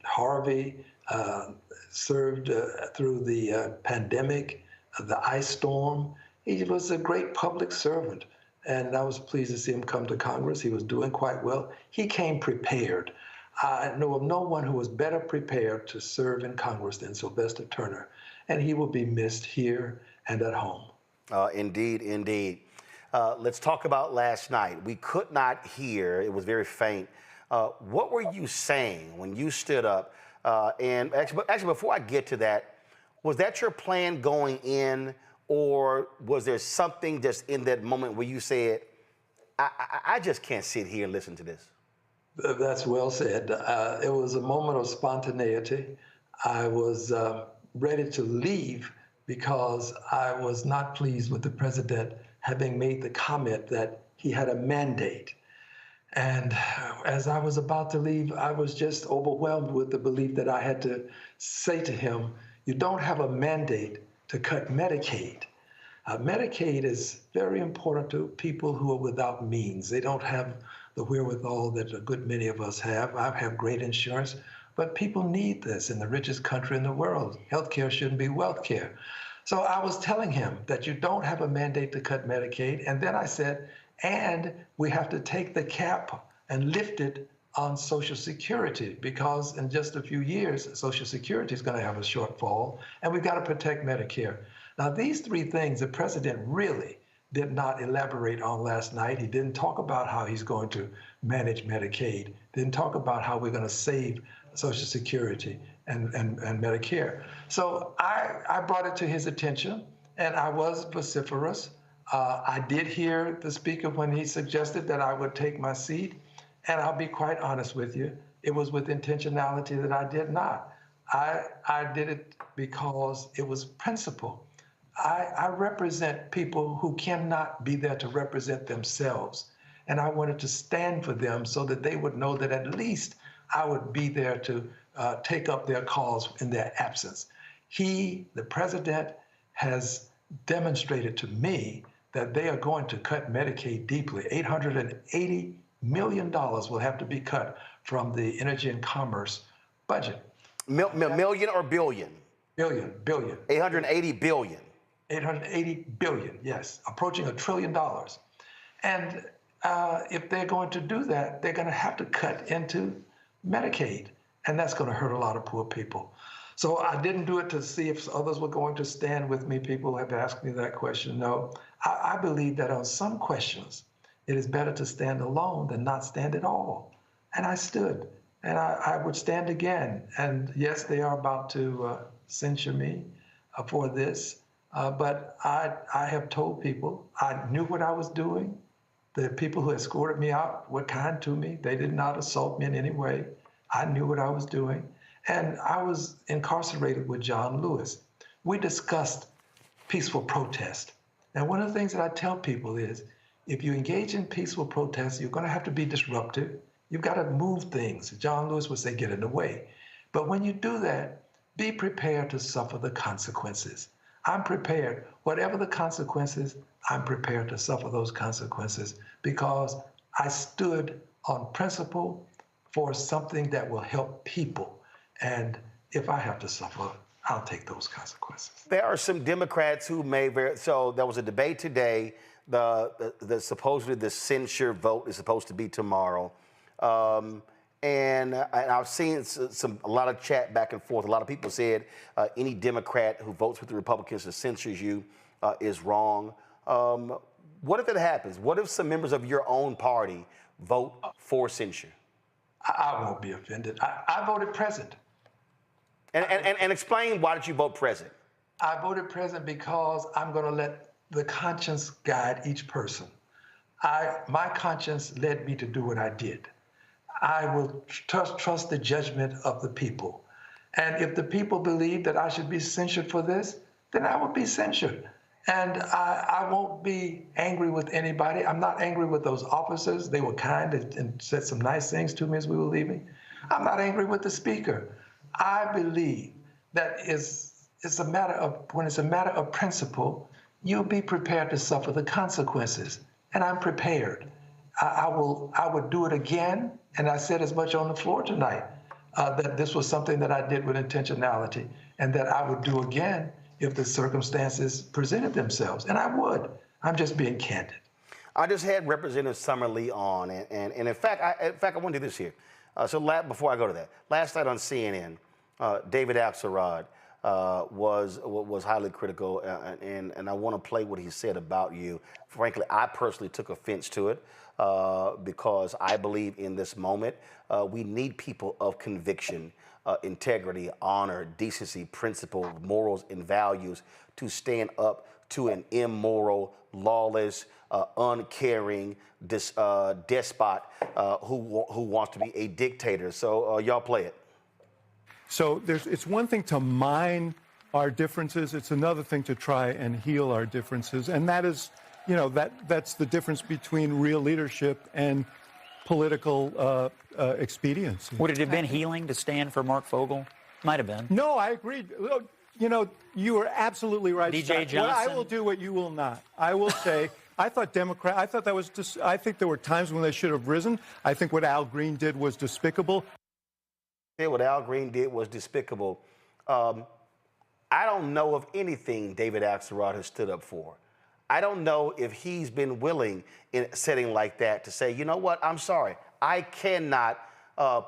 Harvey, served through the pandemic, the ice storm. He was a great public servant, and I was pleased to see him come to Congress. He was doing quite well. He came prepared. I know of no one who was better prepared to serve in Congress than Sylvester Turner. and he will be missed here and at home. Indeed, indeed. Let's talk about last night. We could not hear, it was very faint. What were you saying when you stood up? And actually, before I get to that, was that your plan going in, or was there something just in that moment where you said, I just can't sit here and listen to this? That's well said. It was a moment of spontaneity. I was ready to leave because I was not pleased with the president having made the comment that he had a mandate. And as I was about to leave, I was just overwhelmed with the belief that I had to say to him, you don't have a mandate to cut Medicaid. Medicaid is very important to people who are without means. They don't have the wherewithal that a good many of us have. I have great insurance, but people need this in the richest country in the world. Healthcare shouldn't be wealth care. So I was telling him that you don't have a mandate to cut Medicaid. And then I said, and we have to take the cap and lift it on Social Security, because in just a few years, Social Security is going to have a shortfall, and we've got to protect Medicare. Now, these three things the president really did not elaborate on last night. He didn't talk about how he's going to manage Medicaid, didn't talk about how we're going to save Social Security and Medicare. So I brought it to his attention, and I was vociferous. I did hear the speaker when he suggested that I would take my seat, and I'll be quite honest with you, it was with intentionality that I did not. I did it because it was principle. I represent people who cannot be there to represent themselves, and I wanted to stand for them so that they would know that at least I would be there to take up their cause in their absence. He, the president, has demonstrated to me that they are going to cut Medicaid deeply. $880 million will have to be cut from the Energy and Commerce budget. Million or billion? Billion. 880 billion. 880 billion, yes, approaching $1 trillion. And if they're going to do that, they're going to have to cut into Medicaid, and that's going to hurt a lot of poor people. So I didn't do it to see if others were going to stand with me. People have asked me that question. No, I believe that on some questions, it is better to stand alone than not stand at all. And I stood, and I would stand again. And yes, they are about to censure me for this, but I have told people I knew what I was doing. The people who escorted me out were kind to me. They did not assault me in any way. I knew what I was doing. And I was incarcerated with John Lewis. We discussed peaceful protest. And one of the things that I tell people is, if you engage in peaceful protest, you're going to have to be disruptive. You've got to move things. John Lewis would say, get in the way. But when you do that, be prepared to suffer the consequences. I'm prepared. Whatever the consequences, I'm prepared to suffer those consequences because I stood on principle for something that will help people. And if I have to suffer, I'll take those consequences. There are some Democrats who may so there was a debate today. Supposedly the censure vote is supposed to be tomorrow. And I've seen a lot of chat back and forth. A lot of people said any Democrat who votes with the Republicans and censures you is wrong. What if it happens? What if some members of your own party vote for censure? I won't be offended. I voted present. And explain, why did you vote present? I voted present because I'm going to let the conscience guide each person. My conscience led me to do what I did. I will trust the judgment of the people. And if the people believe that I should be censured for this, then I will be censured. And I won't be angry with anybody. I'm not angry with those officers. They were kind and said some nice things to me as we were leaving. I'm not angry with the speaker. I believe that it's a matter of, when it's a matter of principle, you'll be prepared to suffer the consequences. And I'm prepared. I would do it again. And I said as much on the floor tonight, that this was something that I did with intentionality and that I would do again if the circumstances presented themselves. And I would. I'm just being candid. I just had Representative Summerlee on, and in fact, I want to do this here. Before I go to that, last night on CNN, David Axelrod was highly critical, and I want to play what he said about you. Frankly, I personally took offense to it because I believe in this moment we need people of conviction, integrity, honor, decency, principle, morals, and values to stand up to an immoral, lawless, uncaring despot who wants to be a dictator. So y'all play it. So it's one thing to mine our differences. It's another thing to try and heal our differences. And that is, that's the difference between real leadership and political expediency. Would it have been healing to stand for Mark Fogel? Might have been. No, I agree. You are absolutely right. DJ Johnson. Well, I will do what you will not. I will say, I think there were times when they should have risen. I think what Al Green did was despicable. What Al Green did was despicable. I don't know of anything David Axelrod has stood up for. I don't know if he's been willing in a setting like that to say, you know what, I'm sorry, I cannot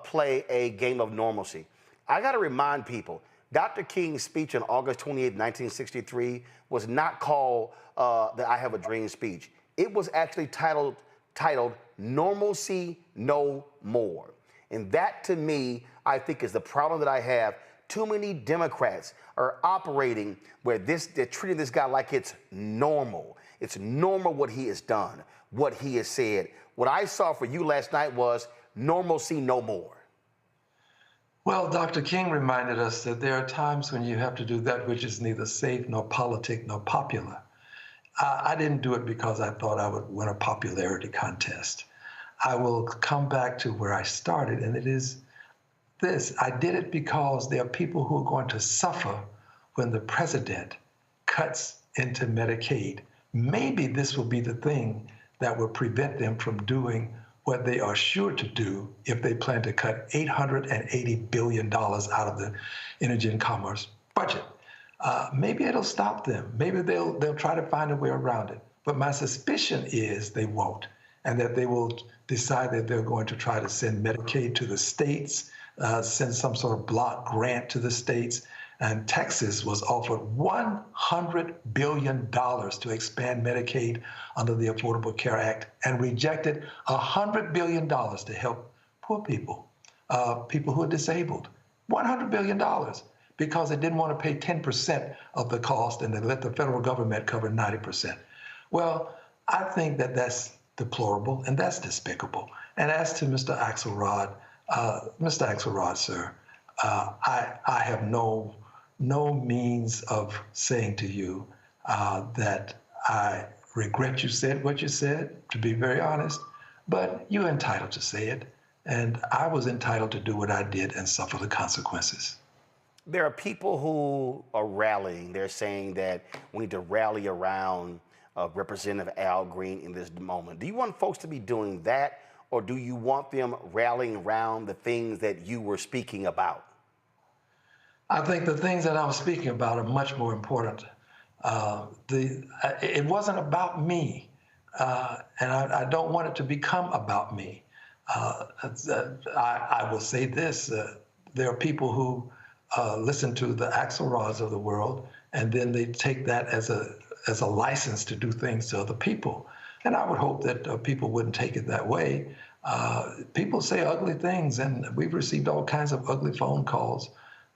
play a game of normalcy. I got to remind people, Dr. King's speech on August 28, 1963 was not called the I Have a Dream speech. It was actually titled Normalcy No More. And that, to me, I think is the problem that I have. Too many Democrats are operating where they're treating this guy like it's normal. It's normal what he has done, what he has said. What I saw for you last night was normalcy no more. Well, Dr. King reminded us that there are times when you have to do that which is neither safe nor politic nor popular. I didn't do it because I thought I would win a popularity contest. I will come back to where I started, and it is this. I did it because there are people who are going to suffer when the president cuts into Medicaid. Maybe this will be the thing that will prevent them from doing what they are sure to do if they plan to cut $880 billion out of the energy and commerce budget. Maybe it'll stop them. Maybe they'll try to find a way around it. But my suspicion is they won't, and that they will decide that they're going to try to send Medicaid to the states, send some sort of block grant to the states. And Texas was offered $100 billion to expand Medicaid under the Affordable Care Act and rejected $100 billion to help poor people, people who are disabled. $100 billion because they didn't want to pay 10% of the cost and they let the federal government cover 90%. Well, I think that that's deplorable and that's despicable. And as to Mr. Axelrod, sir, I have no means of saying to you that I regret you said what you said, to be very honest, but you're entitled to say it, and I was entitled to do what I did and suffer the consequences. There are people who are rallying. They're saying that we need to rally around Representative Al Green in this moment. Do you want folks to be doing that, or do you want them rallying around the things that you were speaking about? I think the things that I was speaking about are much more important. It wasn't about me, and I don't want it to become about me. I will say this, there are people who listen to the Axelrods of the world, and then they take that as a license to do things to other people. And I would hope that people wouldn't take it that way. People say ugly things, and we've received all kinds of ugly phone calls.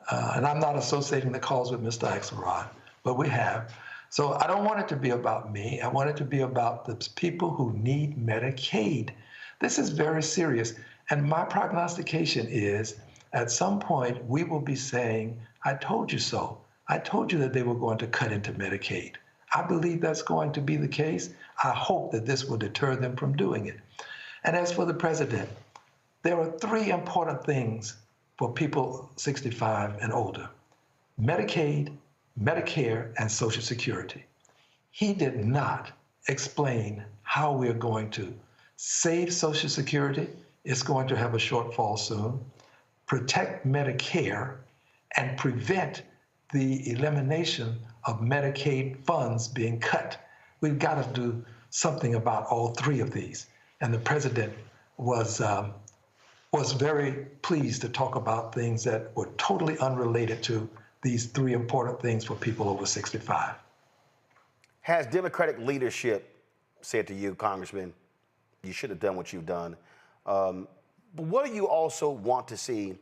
And I'm not associating the calls with Mr. Axelrod, but we have. So I don't want it to be about me. I want it to be about the people who need Medicaid. This is very serious. And my prognostication is at some point we will be saying, I told you so. I told you that they were going to cut into Medicaid. I believe that's going to be the case. I hope that this will deter them from doing it. And as for the president, there are three important things for people 65 and older: Medicaid, Medicare, and Social Security. He did not explain how we are going to save Social Security. It's going to have a shortfall soon, protect Medicare, and prevent the elimination of Medicaid funds being cut. We've got to do something about all three of these. And the president was very pleased to talk about things that were totally unrelated to these three important things for people over 65. Has Democratic leadership said to you, Congressman, you should have done what you've done? But what do you also want to see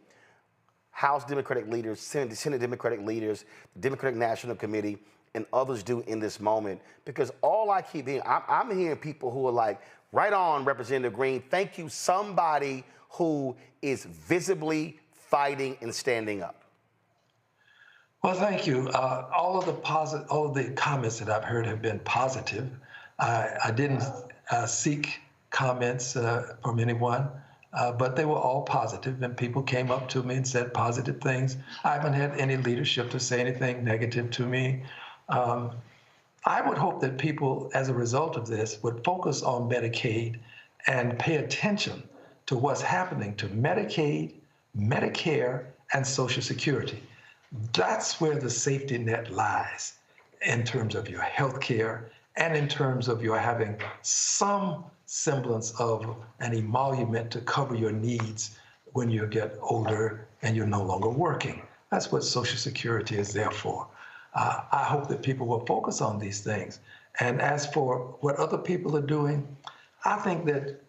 House Democratic leaders, Senate Democratic leaders, the Democratic National Committee, and others do in this moment? Because all I keep hearing, I'm hearing people who are like, right on, Representative Green, thank you, somebody who is visibly fighting and standing up. Well, thank you. All of the comments that I've heard have been positive. I didn't seek comments from anyone, but they were all positive, and people came up to me and said positive things. I haven't had any leadership to say anything negative to me. I would hope that people, as a result of this, would focus on Medicaid and pay attention to what's happening to Medicaid, Medicare, and Social Security. That's where the safety net lies in terms of your health care and in terms of your having some semblance of an emolument to cover your needs when you get older and you're no longer working. That's what Social Security is there for. I hope that people will focus on these things. And as for what other people are doing, I think that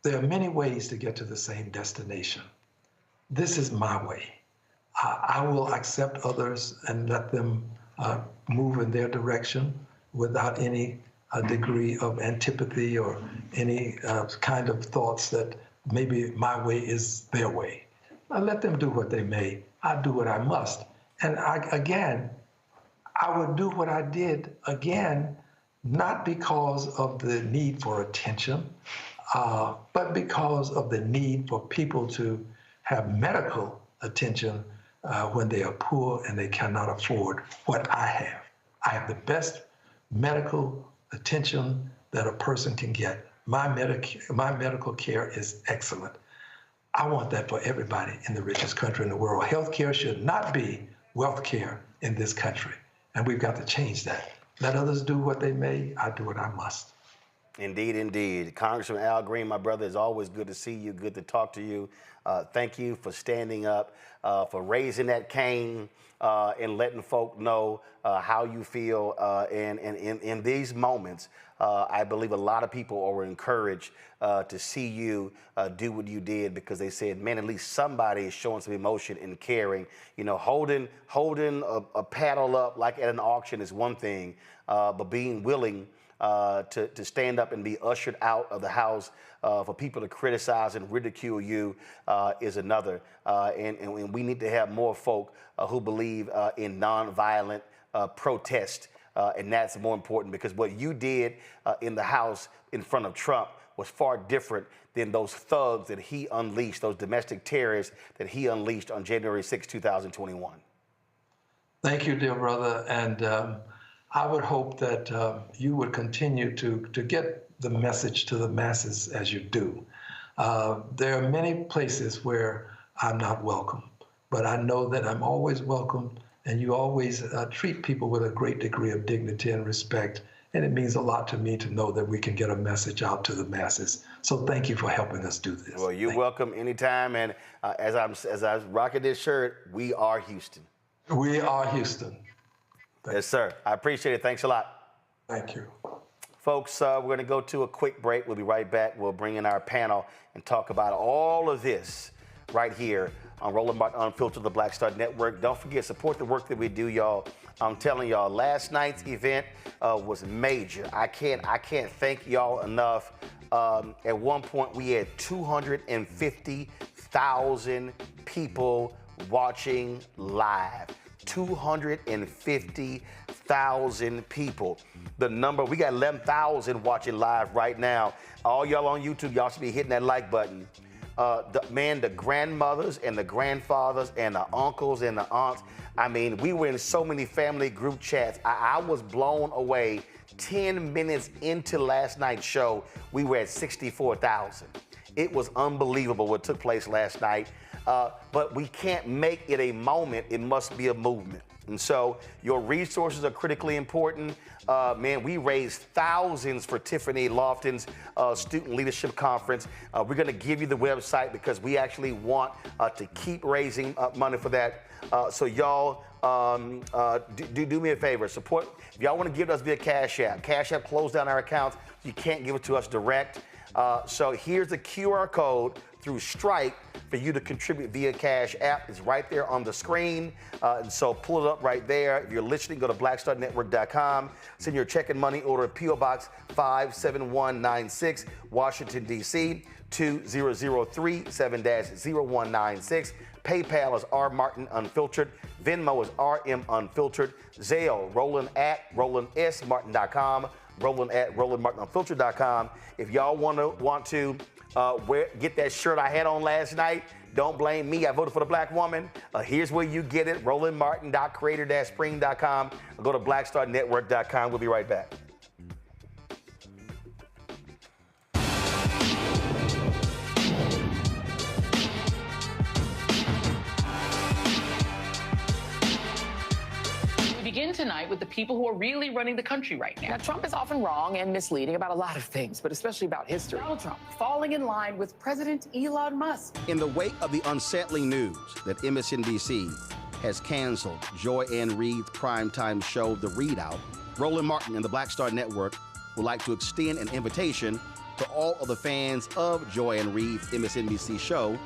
there are many ways to get to the same destination. This is my way. I will accept others and let them move in their direction without any degree of antipathy or any kind of thoughts that maybe my way is their way. I let them do what they may. I do what I must. And I would do what I did again, not because of the need for attention, but because of the need for people to have medical attention when they are poor and they cannot afford what I have. I have the best medical attention that a person can get. My medical care is excellent. I want that for everybody in the richest country in the world. Healthcare should not be wealth care in this country, and we've got to change that. Let others do what they may. I do what I must. Indeed, indeed. Congressman Al Green, my brother, it's always good to see you, good to talk to you. Thank you for standing up, for raising that cane, and letting folk know how you feel. And in these moments, I believe a lot of people are encouraged to see you do what you did, because they said, man, at least somebody is showing some emotion and caring. You know, holding a paddle up like at an auction is one thing, but being willing to stand up and be ushered out of the House for people to criticize and ridicule you is another. And we need to have more folk who believe in nonviolent protest. And that's more important, because what you did in the House in front of Trump was far different than those thugs that he unleashed, those domestic terrorists that he unleashed on January 6, 2021. Thank you, dear brother. And I would hope that you would continue to get the message to the masses as you do. There are many places where I'm not welcome, but I know that I'm always welcome, and you always treat people with a great degree of dignity and respect. And it means a lot to me to know that we can get a message out to the masses. So thank you for helping us do this. Well, you're welcome anytime. And as I'm rocking this shirt, we are Houston. We are Houston. Yes, sir. I appreciate it. Thanks a lot. Thank you. Folks, we're going to go to a quick break. We'll be right back. We'll bring in our panel and talk about all of this right here on Roland Martin Unfiltered, the Black Star Network. Don't forget, support the work that we do, y'all. I'm telling y'all, last night's event was major. I can't thank y'all enough. At one point, we had 250,000 people watching live. 250,000 people. The number, we got 11,000 watching live right now. All y'all on YouTube, y'all should be hitting that like button. The grandmothers and the grandfathers and the uncles and the aunts. I mean, we were in so many family group chats. I was blown away. 10 minutes into last night's show, we were at 64,000. It was unbelievable what took place last night. But we can't make it a moment. It must be a movement. And so your resources are critically important. Man, we raised thousands for Tiffany Lofton's Student Leadership Conference. We're going to give you the website because we actually want to keep raising money for that. So y'all, do me a favor. Support. If y'all want to give us via Cash App. Cash App closed down our accounts. You can't give it to us direct. So here's the QR code through Stripe for you to contribute via Cash App. It's right there on the screen. And so pull it up right there. If you're listening, go to blackstarnetwork.com. Send your check and money order at P.O. Box 57196, Washington, D.C. 20037 7-0196. PayPal is R Martin Unfiltered. Venmo is RM Unfiltered. Zelle, Roland at RolandSMartin.com. Roland at RolandMartinUnfiltered.com. If y'all want to get that shirt I had on last night, don't blame me. I voted for the black woman. Here's where you get it. RolandMartin.creator-spring.com. Go to blackstarnetwork.com. We'll be right back. Begin tonight with the people who are really running the country right now. Now, Trump is often wrong and misleading about a lot of things, but especially about history. Donald Trump falling in line with President Elon Musk. In the wake of the unsettling news that MSNBC has canceled Joy Ann Reid's primetime show, The Readout, Roland Martin and the Black Star Network would like to extend an invitation to all of the fans of Joy Ann Reid's MSNBC show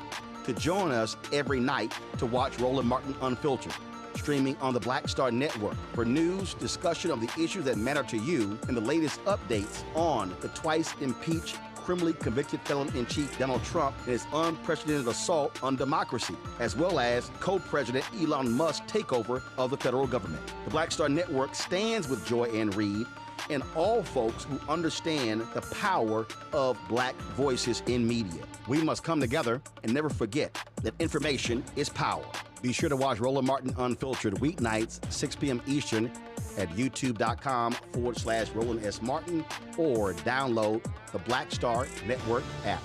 to join us every night to watch Roland Martin Unfiltered, streaming on the Black Star Network for news, discussion of the issues that matter to you, and the latest updates on the twice impeached, criminally convicted felon-in-chief Donald Trump and his unprecedented assault on democracy, as well as co-president Elon Musk's takeover of the federal government. The Black Star Network stands with Joy Ann Reid and all folks who understand the power of black voices in media. We must come together and never forget that information is power. Be sure to watch Roland Martin Unfiltered weeknights, 6 p.m. Eastern at youtube.com/Roland S. Martin or download the Black Star Network app.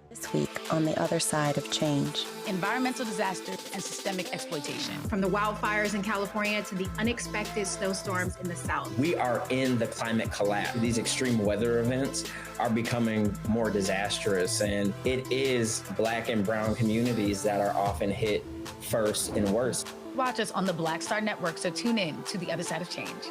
This week on the other side of change. Environmental disaster and systemic exploitation. From the wildfires in California to the unexpected snowstorms in the South. We are in the climate collapse. These extreme weather events are becoming more disastrous, and it is Black and brown communities that are often hit first and worst. Watch us on the Black Star Network, so tune in to the other side of change.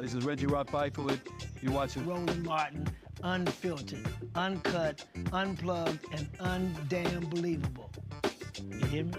This is Reggie Roth-Byfield. You're watching Roland Martin Unfiltered, uncut, unplugged, and undamn believable. You hear me?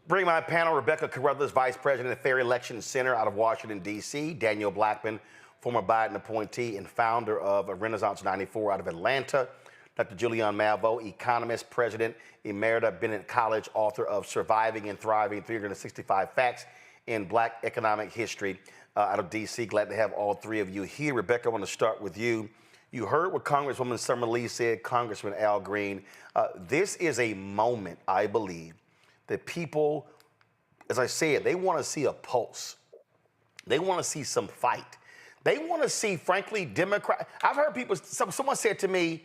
Bring my panel, Rebecca Carruthers, Vice President of Fair Election Center out of Washington, D.C., Daniel Blackman, former Biden appointee and founder of Renaissance 94 out of Atlanta, Dr. Julian Malveaux, economist, president, Emerita Bennett College, author of Surviving and Thriving, 365 Facts in Black Economic History out of D.C. Glad to have all three of you here. Rebecca, I want to start with you. You heard what Congresswoman Summer Lee said, Congressman Al Green. This is a moment, I believe, that people, as I said, they want to see a pulse. They want to see some fight. They want to see, frankly, Democrats. I've heard people, someone said to me,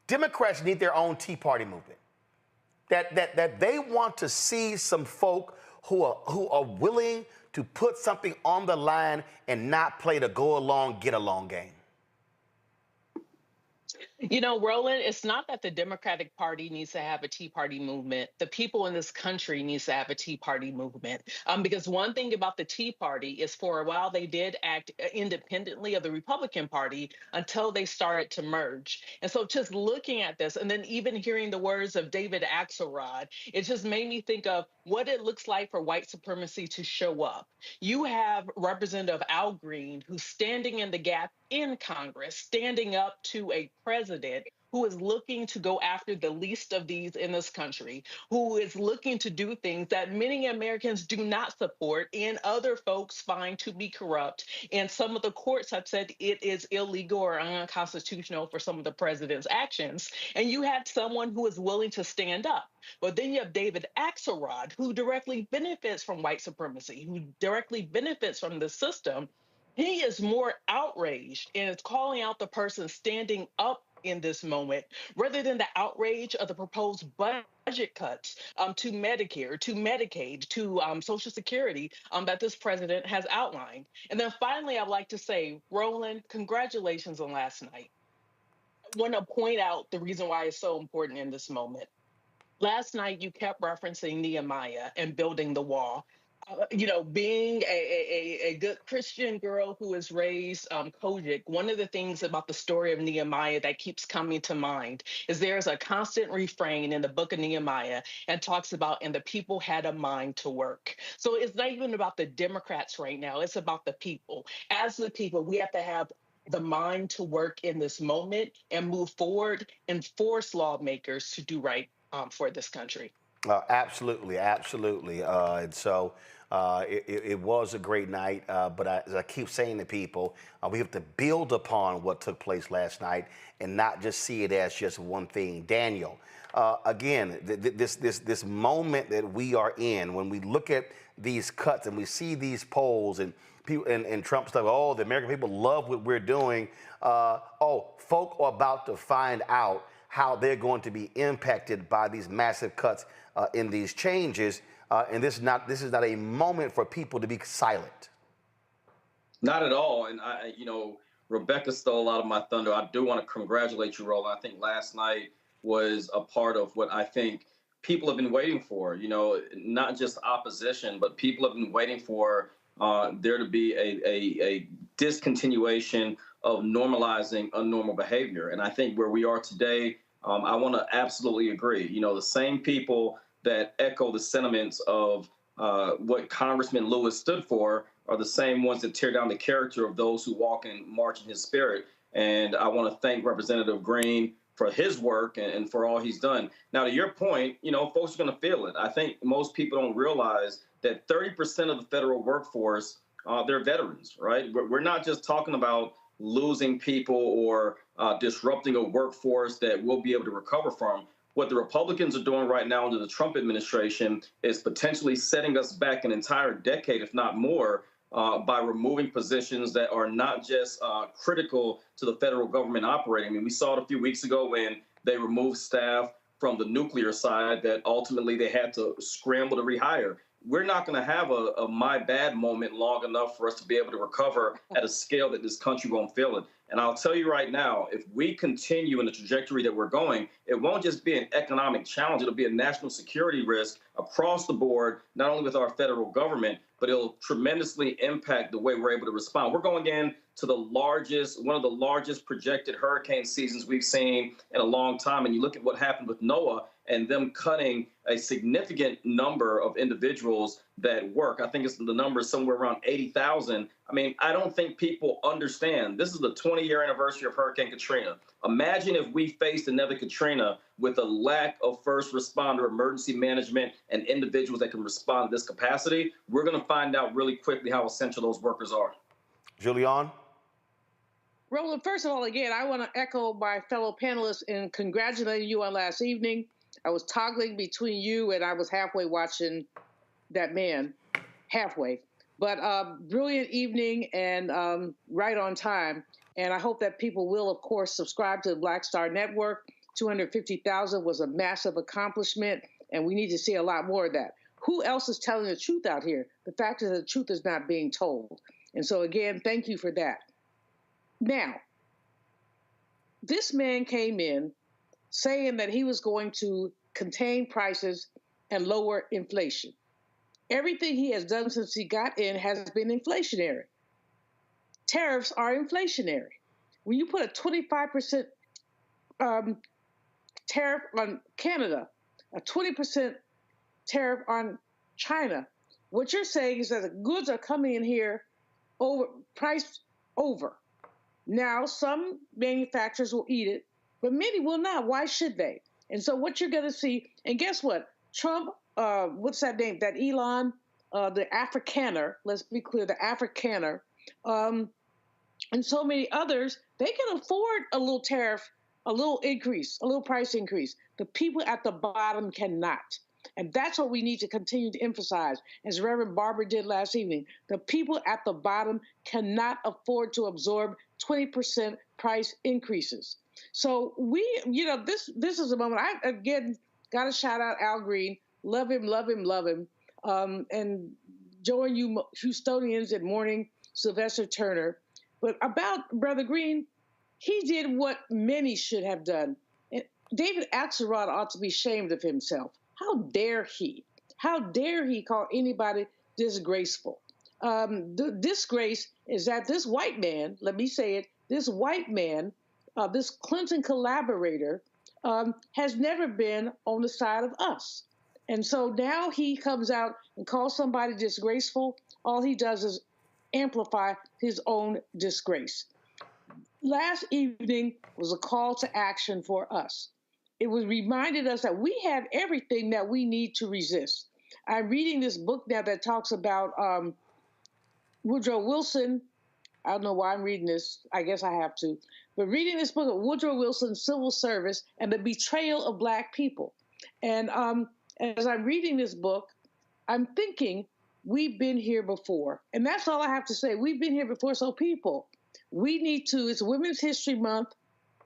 Democrats need their own Tea Party movement. That they want to see some folk who are willing to put something on the line and not play the go along, get along game. You know, Roland, it's not that the Democratic Party needs to have a Tea Party movement. The people in this country needs to have a Tea Party movement. Because one thing about the Tea Party is for a while they did act independently of the Republican Party until they started to merge. And so just looking at this and then even hearing the words of David Axelrod, it just made me think of what it looks like for white supremacy to show up. You have Representative Al Green, who's standing in the gap in Congress, standing up to a president who is looking to go after the least of these in this country, who is looking to do things that many Americans do not support and other folks find to be corrupt. And some of the courts have said it is illegal or unconstitutional for some of the president's actions. And you have someone who is willing to stand up. But then you have David Axelrod, who directly benefits from white supremacy, who directly benefits from the system. He is more outraged and is calling out the person standing up in this moment rather than the outrage of the proposed budget cuts to Medicare, to Medicaid, to Social Security that this president has outlined. And then finally, I'd like to say, Roland, congratulations on last night. I want to point out the reason why it's so important in this moment. Last night, you kept referencing Nehemiah and building the wall. Being a good Christian girl who was raised Kojic, one of the things about the story of Nehemiah that keeps coming to mind is there's a constant refrain in the book of Nehemiah and talks about, and the people had a mind to work. So it's not even about the Democrats right now. It's about the people. As the people, we have to have the mind to work in this moment and move forward and force lawmakers to do right for this country. Absolutely. And so it was a great night. But as I keep saying to people, we have to build upon what took place last night and not just see it as just one thing. Daniel, again, this moment that we are in, when we look at these cuts and we see these polls and people and Trump stuff, oh, the American people love what we're doing. Folk are about to find out how they're going to be impacted by these massive cuts in these changes. And this is not a moment for people to be silent. Not at all. And Rebecca stole a lot of my thunder. I do want to congratulate you, Roland. I think last night was a part of what I think people have been waiting for, not just opposition, but people have been waiting for there to be a discontinuation of normalizing unnormal behavior. And I think where we are today, I want to absolutely agree. The same people that echo the sentiments of what Congressman Lewis stood for are the same ones that tear down the character of those who walk and march in his spirit. And I want to thank Representative Green for his work and for all he's done. Now, to your point, folks are going to feel it. I think most people don't realize that 30% of the federal workforce, they're veterans, right? We're not just talking about losing people or disrupting a workforce that we'll be able to recover from. What the Republicans are doing right now under the Trump administration is potentially setting us back an entire decade, if not more, by removing positions that are not just critical to the federal government operating. I mean, we saw it a few weeks ago when they removed staff from the nuclear side that ultimately they had to scramble to rehire. We're not going to have a my bad moment long enough for us to be able to recover at a scale that this country won't feel it. And I'll tell you right now, if we continue in the trajectory that we're going, it won't just be an economic challenge. It'll be a national security risk across the board, not only with our federal government, but it'll tremendously impact the way we're able to respond. We're going in to one of the largest projected hurricane seasons we've seen in a long time. And you look at what happened with Noah and them cutting a significant number of individuals that work. I think the number is somewhere around 80,000. I mean, I don't think people understand. This is the 20-year anniversary of Hurricane Katrina. Imagine if we faced another Katrina with a lack of first responder emergency management and individuals that can respond to this capacity. We're going to find out really quickly how essential those workers are. Julianne? Roland, first of all, again, I want to echo my fellow panelists in congratulating you on last evening. I was toggling between you and I was halfway watching that man, halfway. But brilliant evening and right on time. And I hope that people will, of course, subscribe to the Black Star Network. 250,000 was a massive accomplishment, and we need to see a lot more of that. Who else is telling the truth out here? The fact is the truth is not being told. And so, again, thank you for that. Now, this man came in saying that he was going to contain prices and lower inflation. Everything he has done since he got in has been inflationary. Tariffs are inflationary. When you put a 25% tariff on Canada, a 20% tariff on China, what you're saying is that the goods are coming in here priced over. Now, some manufacturers will eat it, but many will not. Why should they? And so what you're going to see, and guess what? Trump, what's that name? That Elon, the Afrikaner, let's be clear, the Afrikaner, and so many others, they can afford a little tariff, a little increase, a little price increase. The people at the bottom cannot. And that's what we need to continue to emphasize, as Reverend Barber did last evening. The people at the bottom cannot afford to absorb 20% price increases. So this is a moment. I, again, got to shout out Al Green. Love him, love him, love him. And join you Houstonians in mourning Sylvester Turner. But about Brother Green, he did what many should have done. And David Axelrod ought to be ashamed of himself. How dare he? How dare he call anybody disgraceful? The disgrace is that this white man, let me say it, this white man, this Clinton collaborator, has never been on the side of us. And so now he comes out and calls somebody disgraceful. All he does is amplify his own disgrace. Last evening was a call to action for us. It was reminded us that we have everything that we need to resist. I'm reading this book now that talks about Woodrow Wilson. I don't know why I'm reading this. I guess I have to. But reading this book of Woodrow Wilson's civil service and the betrayal of Black people. And as I'm reading this book, I'm thinking we've been here before. And that's all I have to say. We've been here before. So people, we need to, it's Women's History Month.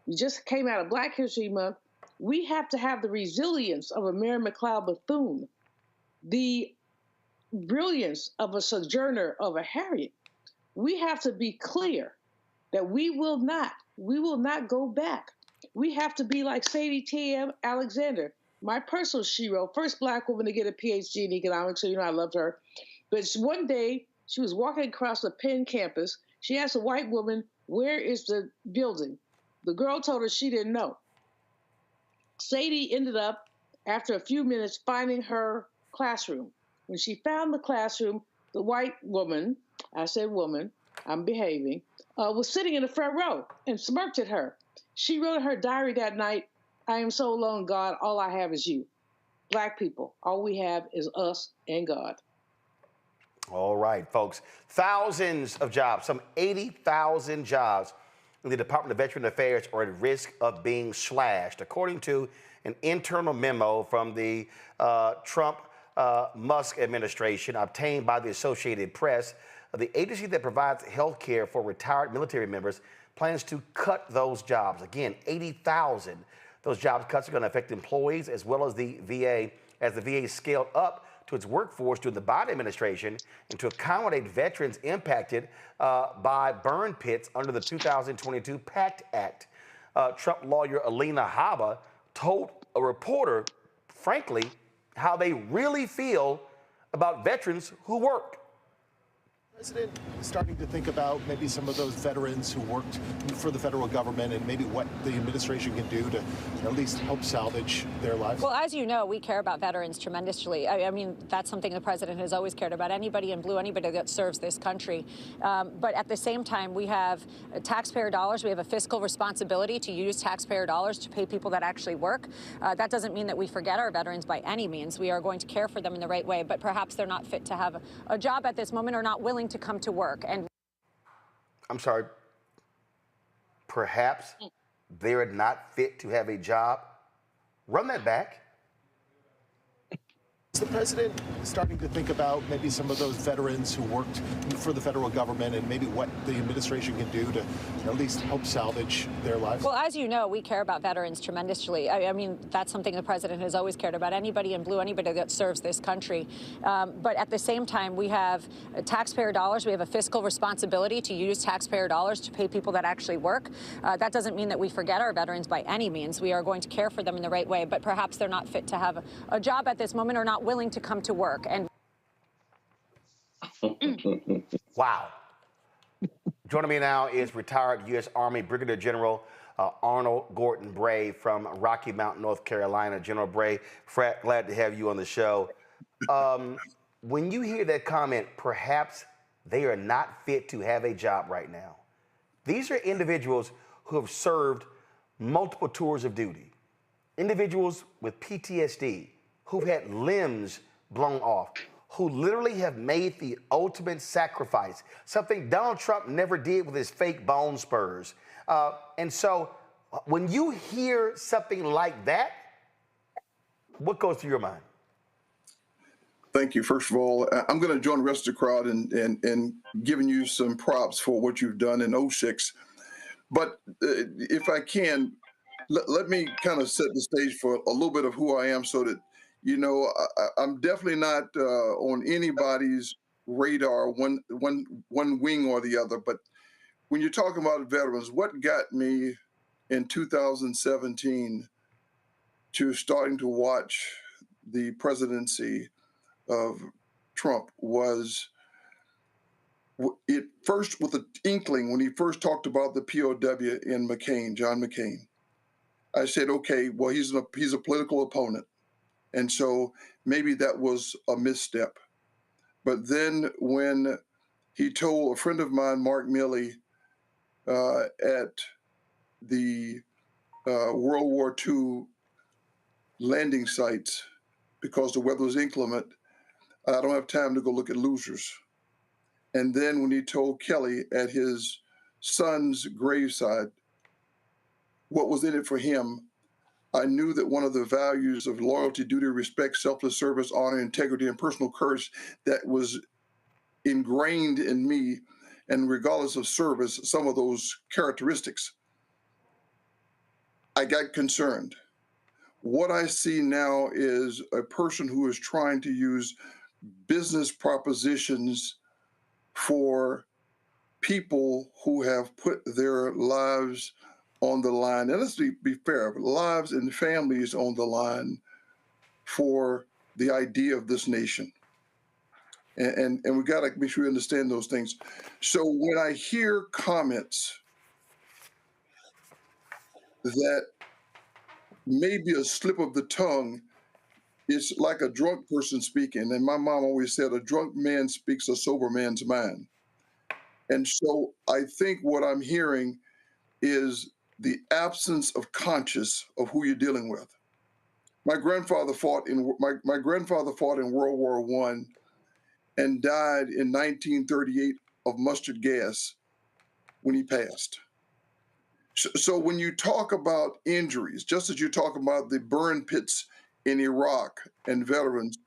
We just came out of Black History Month. We have to have the resilience of a Mary McLeod Bethune, the brilliance of a Sojourner, of a Harriet. We have to be clear that we will not go back. We have to be like Sadie T.M. Alexander, my personal shero, first Black woman to get a PhD in economics, so I loved her. But one day, she was walking across the Penn campus. She asked a white woman, "Where is the building?" The girl told her she didn't know. Sadie ended up, after a few minutes, finding her classroom. When she found the classroom, the white woman, I said woman, I'm behaving, was sitting in the front row and smirked at her. She wrote in her diary that night, "I am so alone, God, all I have is you." Black people, all we have is us and God. All right, folks. Thousands of jobs, some 80,000 jobs in the Department of Veteran Affairs are at risk of being slashed, according to an internal memo from the Trump-Musk administration obtained by the Associated Press. The agency that provides health care for retired military members plans to cut those jobs. Again, 80,000. Those job cuts are going to affect employees as well as the VA, as the VA scaled up to its workforce during the Biden administration and to accommodate veterans impacted by burn pits under the 2022 PACT Act. Trump lawyer Alina Habba told a reporter, frankly, how they really feel about veterans who work. The president is starting to think about maybe some of those veterans who worked for the federal government and maybe what the administration can do to at least help salvage their lives. Well, as you know, we care about veterans tremendously. I mean, that's something the president has always cared about. Anybody in blue, anybody that serves this country. But at the same time, we have taxpayer dollars. We have a fiscal responsibility to use taxpayer dollars to pay people that actually work. That doesn't mean that we forget our veterans by any means. We are going to care for them in the right way, but perhaps they're not fit to have a job at this moment or not willing to come to work. And I'm sorry, perhaps they're not fit to have a job. Run that back. Is the president starting to think about maybe some of those veterans who worked for the federal government and maybe what the administration can do to at least help salvage their lives? Well, as you know, we care about veterans tremendously. I mean, that's something the president has always cared about. Anybody in blue, anybody that serves this country. But at the same time, we have taxpayer dollars. We have a fiscal responsibility to use taxpayer dollars to pay people that actually work. That doesn't mean that we forget our veterans by any means. We are going to care for them in the right way, but perhaps they're not fit to have a job at this moment or not willing to come to work. And wow. Joining me now is retired U.S. Army Brigadier General Arnold Gordon Bray from Rocky Mount, North Carolina. General Bray, glad to have you on the show. When you hear that comment, perhaps they are not fit to have a job right now. These are individuals who have served multiple tours of duty, individuals with PTSD who've had limbs blown off, who literally have made the ultimate sacrifice, something Donald Trump never did with his fake bone spurs. And so when you hear something like that, what goes through your mind? Thank you. First of all, I'm going to join the rest of the crowd in giving you some props for what you've done in 06. But if I can, let me kind of set the stage for a little bit of who I am so that, you know, I'm definitely not on anybody's radar, one wing or the other. But when you're talking about veterans, what got me in 2017 to starting to watch the presidency of Trump was it first with the inkling when he first talked about the POW in McCain, John McCain. I said, okay, well, he's a political opponent. And so maybe that was a misstep. But then when he told a friend of mine, Mark Milley, at the World War II landing sites, because the weather was inclement, I don't have time to go look at losers. And then when he told Kelly at his son's graveside what was in it for him, I knew that one of the values of loyalty, duty, respect, selfless service, honor, integrity, and personal courage that was ingrained in me, and regardless of service, some of those characteristics, I got concerned. What I see now is a person who is trying to use business propositions for people who have put their lives on the line, and let's be fair, lives and families on the line for the idea of this nation. And we got to make sure we understand those things. So when I hear comments that may be a slip of the tongue, it's like a drunk person speaking. And my mom always said, a drunk man speaks a sober man's mind. And so I think what I'm hearing is the absence of conscience of who you're dealing with. My grandfather fought in World War I and died in 1938 of mustard gas when he passed. So when you talk about injuries, just as you talk about the burn pits in Iraq and veterans,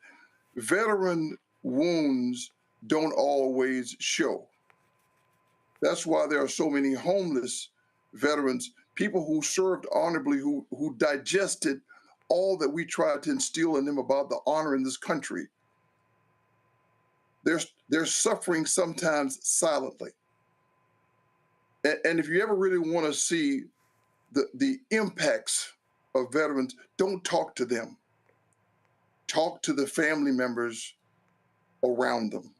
veteran wounds don't always show. That's why there are so many homeless veterans, people who served honorably, who digested all that we tried to instill in them about the honor in this country. They're suffering sometimes silently. And if you ever really want to see the impacts of veterans, don't talk to them. Talk to the family members around them.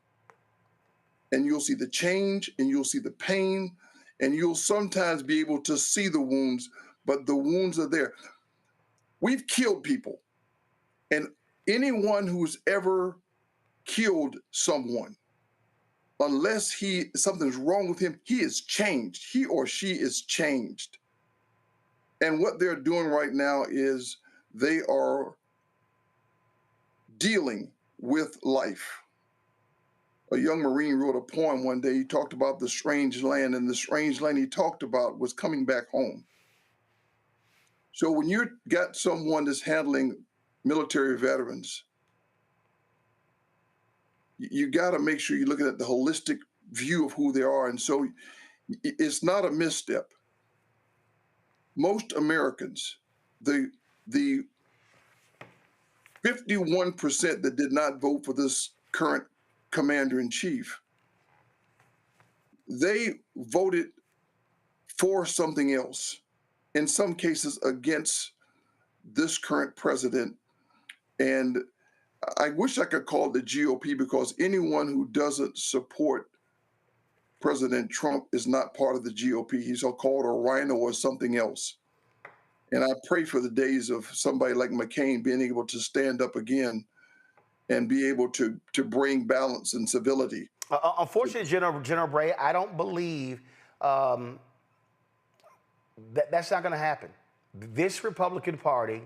And you'll see the change, and you'll see the pain, and you'll sometimes be able to see the wounds, but the wounds are there. We've killed people, and anyone who's ever killed someone, unless something's wrong with him, he is changed. He or she is changed. And what they're doing right now is they are dealing with life. A young Marine wrote a poem one day. He talked about the strange land, and the strange land he talked about was coming back home. So when you got someone that's handling military veterans, you got to make sure you're looking at the holistic view of who they are. And so it's not a misstep. Most Americans, the 51% that did not vote for this current commander-in-chief, they voted for something else, in some cases against this current president. And I wish I could call it the GOP, because anyone who doesn't support President Trump is not part of the GOP. He's called a rhino or something else. And I pray for the days of somebody like McCain being able to stand up again and be able to bring balance and civility. Unfortunately, General Bray, I don't believe that's not going to happen. This Republican Party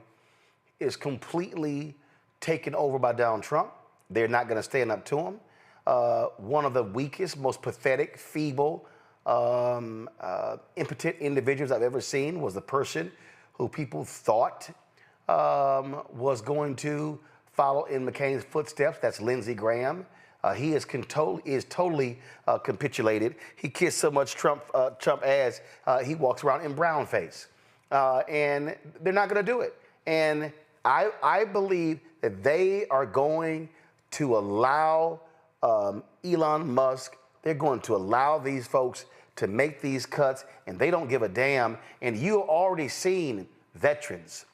is completely taken over by Donald Trump. They're not going to stand up to him. One of the weakest, most pathetic, feeble, impotent individuals I've ever seen was the person who people thought was going to follow in McCain's footsteps. That's Lindsey Graham. He is totally capitulated. He kissed so much Trump ass, he walks around in brown face. And they're not going to do it. And I believe that they are going to allow Elon Musk, they're going to allow these folks to make these cuts, and they don't give a damn. And you've already seen veterans,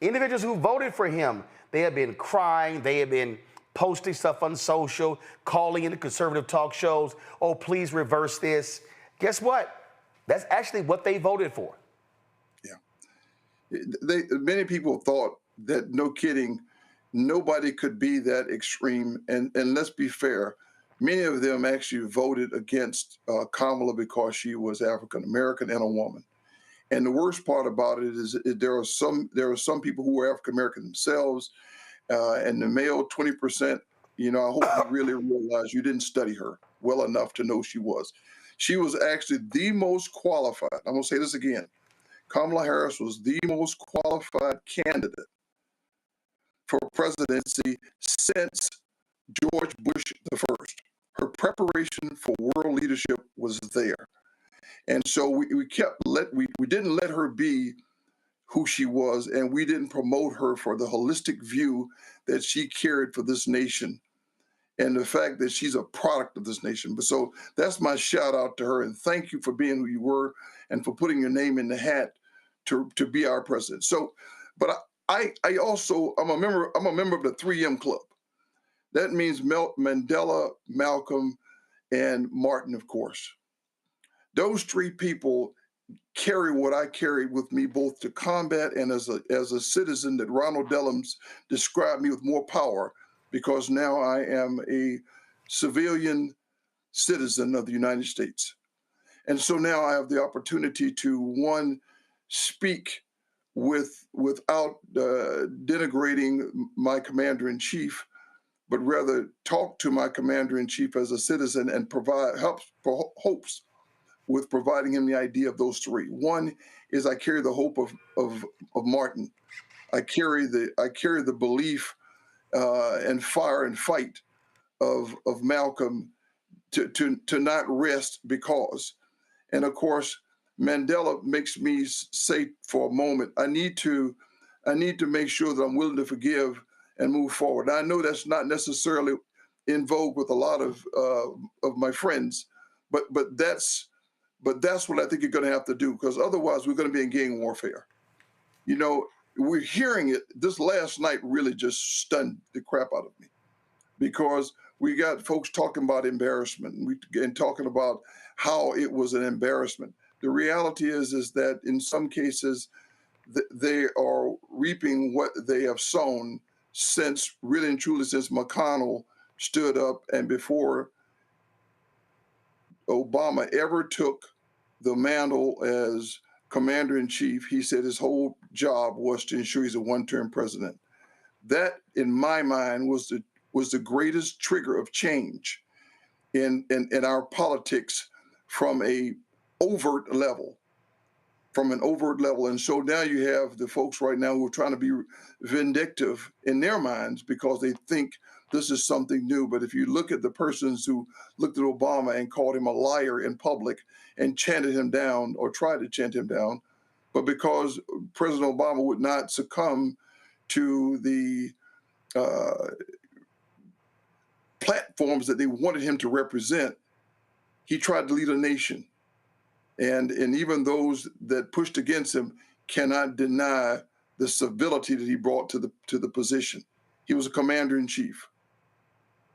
individuals who voted for him. They have been crying. They have been posting stuff on social, calling into conservative talk shows. Oh, please reverse this. Guess what? That's actually what they voted for. Yeah. Many people thought that, no kidding, nobody could be that extreme. And let's be fair, many of them actually voted against Kamala because she was African American and a woman. And the worst part about it is there are some people who were African American themselves, and the male 20%. I hope you really realize you didn't study her well enough to know she was. She was actually the most qualified. I'm going to say this again. Kamala Harris was the most qualified candidate for presidency since George Bush the first. Her preparation for world leadership was there. And so we didn't let her be who she was, and we didn't promote her for the holistic view that she carried for this nation and the fact that she's a product of this nation. But so that's my shout out to her, and thank you for being who you were and for putting your name in the hat to be our president. So, but I'm a member of the 3M Club. That means Mandela, Malcolm, and Martin, of course. Those three people carry what I carry with me, both to combat and as a citizen that Ronald Dellums described me with more power, because now I am a civilian citizen of the United States. And so now I have the opportunity to, one, speak without denigrating my commander-in-chief, but rather talk to my commander-in-chief as a citizen and provide hopes with providing him the idea of those three. One is I carry the hope of Martin. I carry the belief and fire and fight of Malcolm to not rest because. And of course, Mandela makes me say for a moment, I need to make sure that I'm willing to forgive and move forward. Now, I know that's not necessarily in vogue with a lot of my friends, but that's what I think you're going to have to do, because otherwise we're going to be in gang warfare. We're hearing it. This last night really just stunned the crap out of me, because we got folks talking about embarrassment and talking about how it was an embarrassment. The reality is that in some cases they are reaping what they have sown since McConnell stood up, and before Obama ever took the mantle as commander-in-chief, he said his whole job was to ensure he's a one-term president. That, in my mind, was the greatest trigger of change in our politics from an overt level. And so now you have the folks right now who are trying to be vindictive in their minds because they think this is something new. But if you look at the persons who looked at Obama and called him a liar in public and chanted him down or tried to chant him down, but because President Obama would not succumb to the platforms that they wanted him to represent, he tried to lead a nation. And even those that pushed against him cannot deny the civility that he brought to the position. He was a commander-in-chief.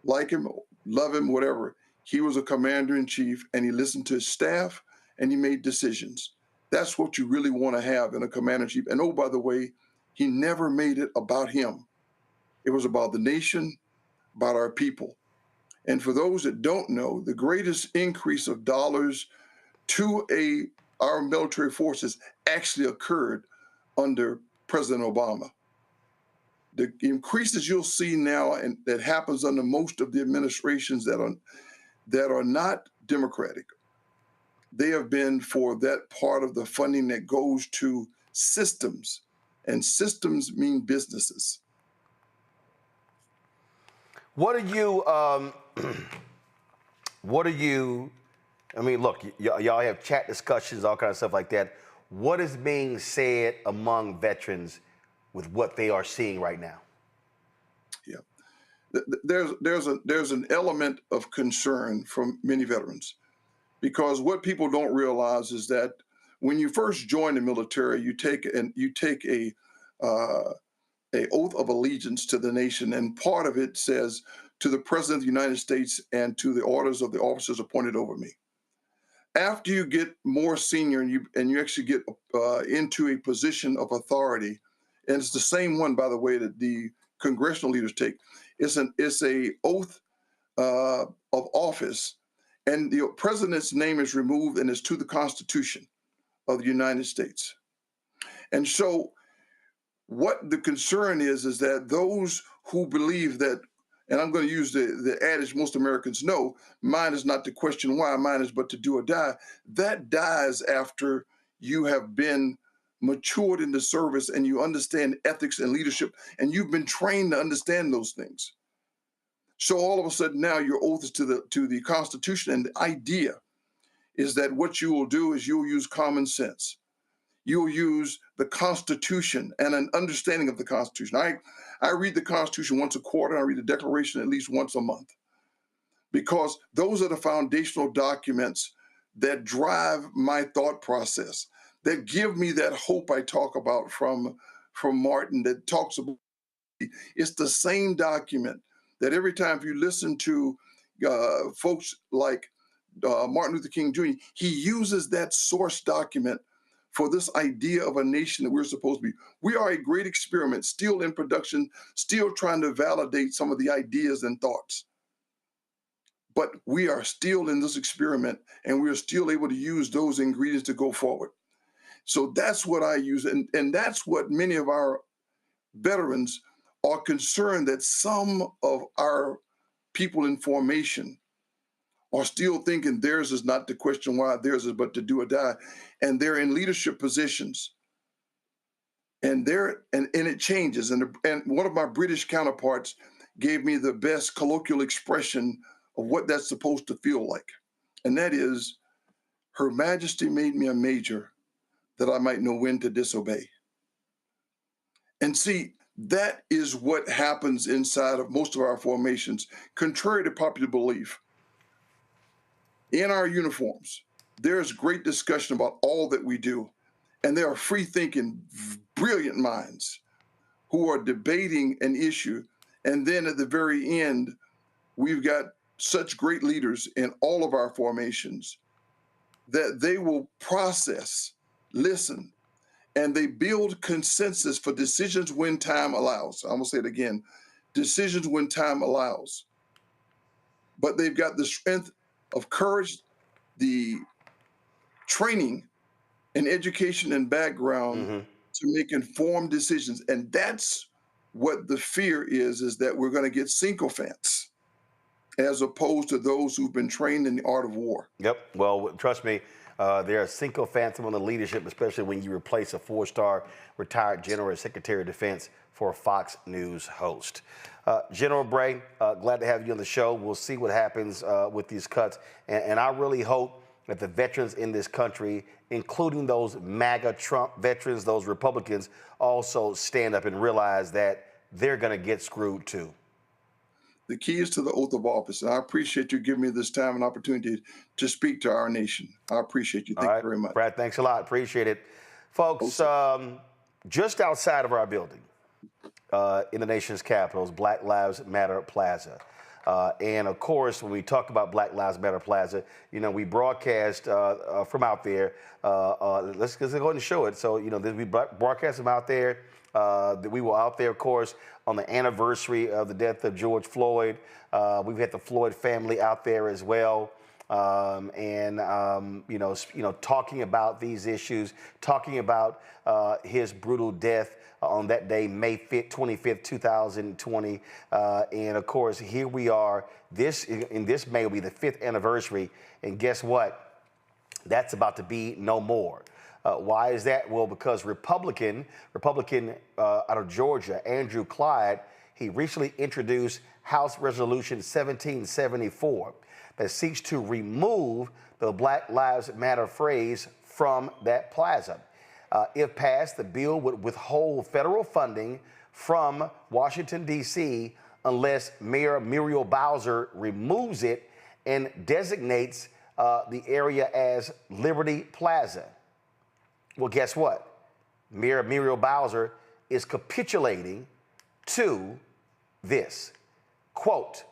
Like him, love him, whatever. He was a commander-in-chief, and he listened to his staff, and he made decisions. That's what you really want to have in a commander-in-chief. And oh, by the way, he never made it about him. It was about the nation, about our people. And for those that don't know, the greatest increase of dollars to our military forces actually occurred under President Obama. The increases you'll see now, and that happens under most of the administrations that are not Democratic, they have been for that part of the funding that goes to systems, and systems mean businesses. What are you, I mean, look, y'all have chat discussions, all kinds of stuff like that. What is being said among veterans with what they are seeing right now? Yeah, there's an element of concern from many veterans, because what people don't realize is that when you first join the military, you take a oath of allegiance to the nation, and part of it says, to the President of the United States and to the orders of the officers appointed over me. After you get more senior and you actually get into a position of authority, and it's the same one, by the way, that the congressional leaders take. It's a oath of office, and the president's name is removed, and it's to the Constitution of the United States. And so, what the concern is that those who believe that, and I'm going to use the adage most Americans know, mine is not to question why, mine is but to do or die. That dies after you have been matured in the service and you understand ethics and leadership, and you've been trained to understand those things. So all of a sudden now your oath is to the Constitution, and the idea is that what you will do is you'll use common sense. You'll use the Constitution and an understanding of the Constitution. I read the Constitution once a quarter. I read the Declaration at least once a month, because those are the foundational documents that drive my thought process, that give me that hope I talk about from Martin, that talks about, it's the same document that every time if you listen to folks like Martin Luther King Jr., he uses that source document for this idea of a nation that we're supposed to be. We are a great experiment, still in production, still trying to validate some of the ideas and thoughts. But we are still in this experiment, and we are still able to use those ingredients to go forward. So that's what I use, and that's what many of our veterans are concerned, that some of our people in formation are still thinking theirs is not to question why, theirs is but to do or die. And they're in leadership positions. And it changes. And one of my British counterparts gave me the best colloquial expression of what that's supposed to feel like. And that is, Her Majesty made me a major that I might know when to disobey. And see, that is what happens inside of most of our formations, contrary to popular belief. In our uniforms, there's great discussion about all that we do. And there are free-thinking, brilliant minds who are debating an issue. And then at the very end, we've got such great leaders in all of our formations that they will process, listen, and they build consensus for decisions when time allows. I'm going to say it again, decisions when time allows. But they've got the strength of courage, the training and education and background to make informed decisions. And that's what the fear is that we're going to get sycophants as opposed to those who've been trained in the art of war. Yep. Well, trust me, there are sycophants among the leadership, especially when you replace a 4-star retired general as Secretary of Defense for a Fox News host. General Bray, glad to have you on the show. We'll see what happens with these cuts. And I really hope that the veterans in this country, including those MAGA Trump veterans, those Republicans, also stand up and realize that they're going to get screwed too. The key is to the oath of office. And I appreciate you giving me this time and opportunity to speak to our nation. I appreciate you. Thank you very much. Brad, thanks a lot. Appreciate it. Folks, just outside of our building, in the nation's capital, is Black Lives Matter Plaza. And of course, when we talk about Black Lives Matter Plaza, you know, we broadcast from out there. Let's go ahead and show it. So, you know, we broadcast from out there. We were out there, of course, on the anniversary of the death of George Floyd. We've had the Floyd family out there as well. talking about these issues, talking about his brutal death on that day, May 25th, 2020. And of course, here we are. This May will be the 5th anniversary. And guess what? That's about to be no more. Why is that? Well, because Republican out of Georgia, Andrew Clyde, he recently introduced House Resolution 1774 that seeks to remove the Black Lives Matter phrase from that plaza. If passed, the bill would withhold federal funding from Washington, D.C. unless Mayor Muriel Bowser removes it and designates the area as Liberty Plaza. Well, guess what? Mayor Muriel Bowser is capitulating to this. Quote,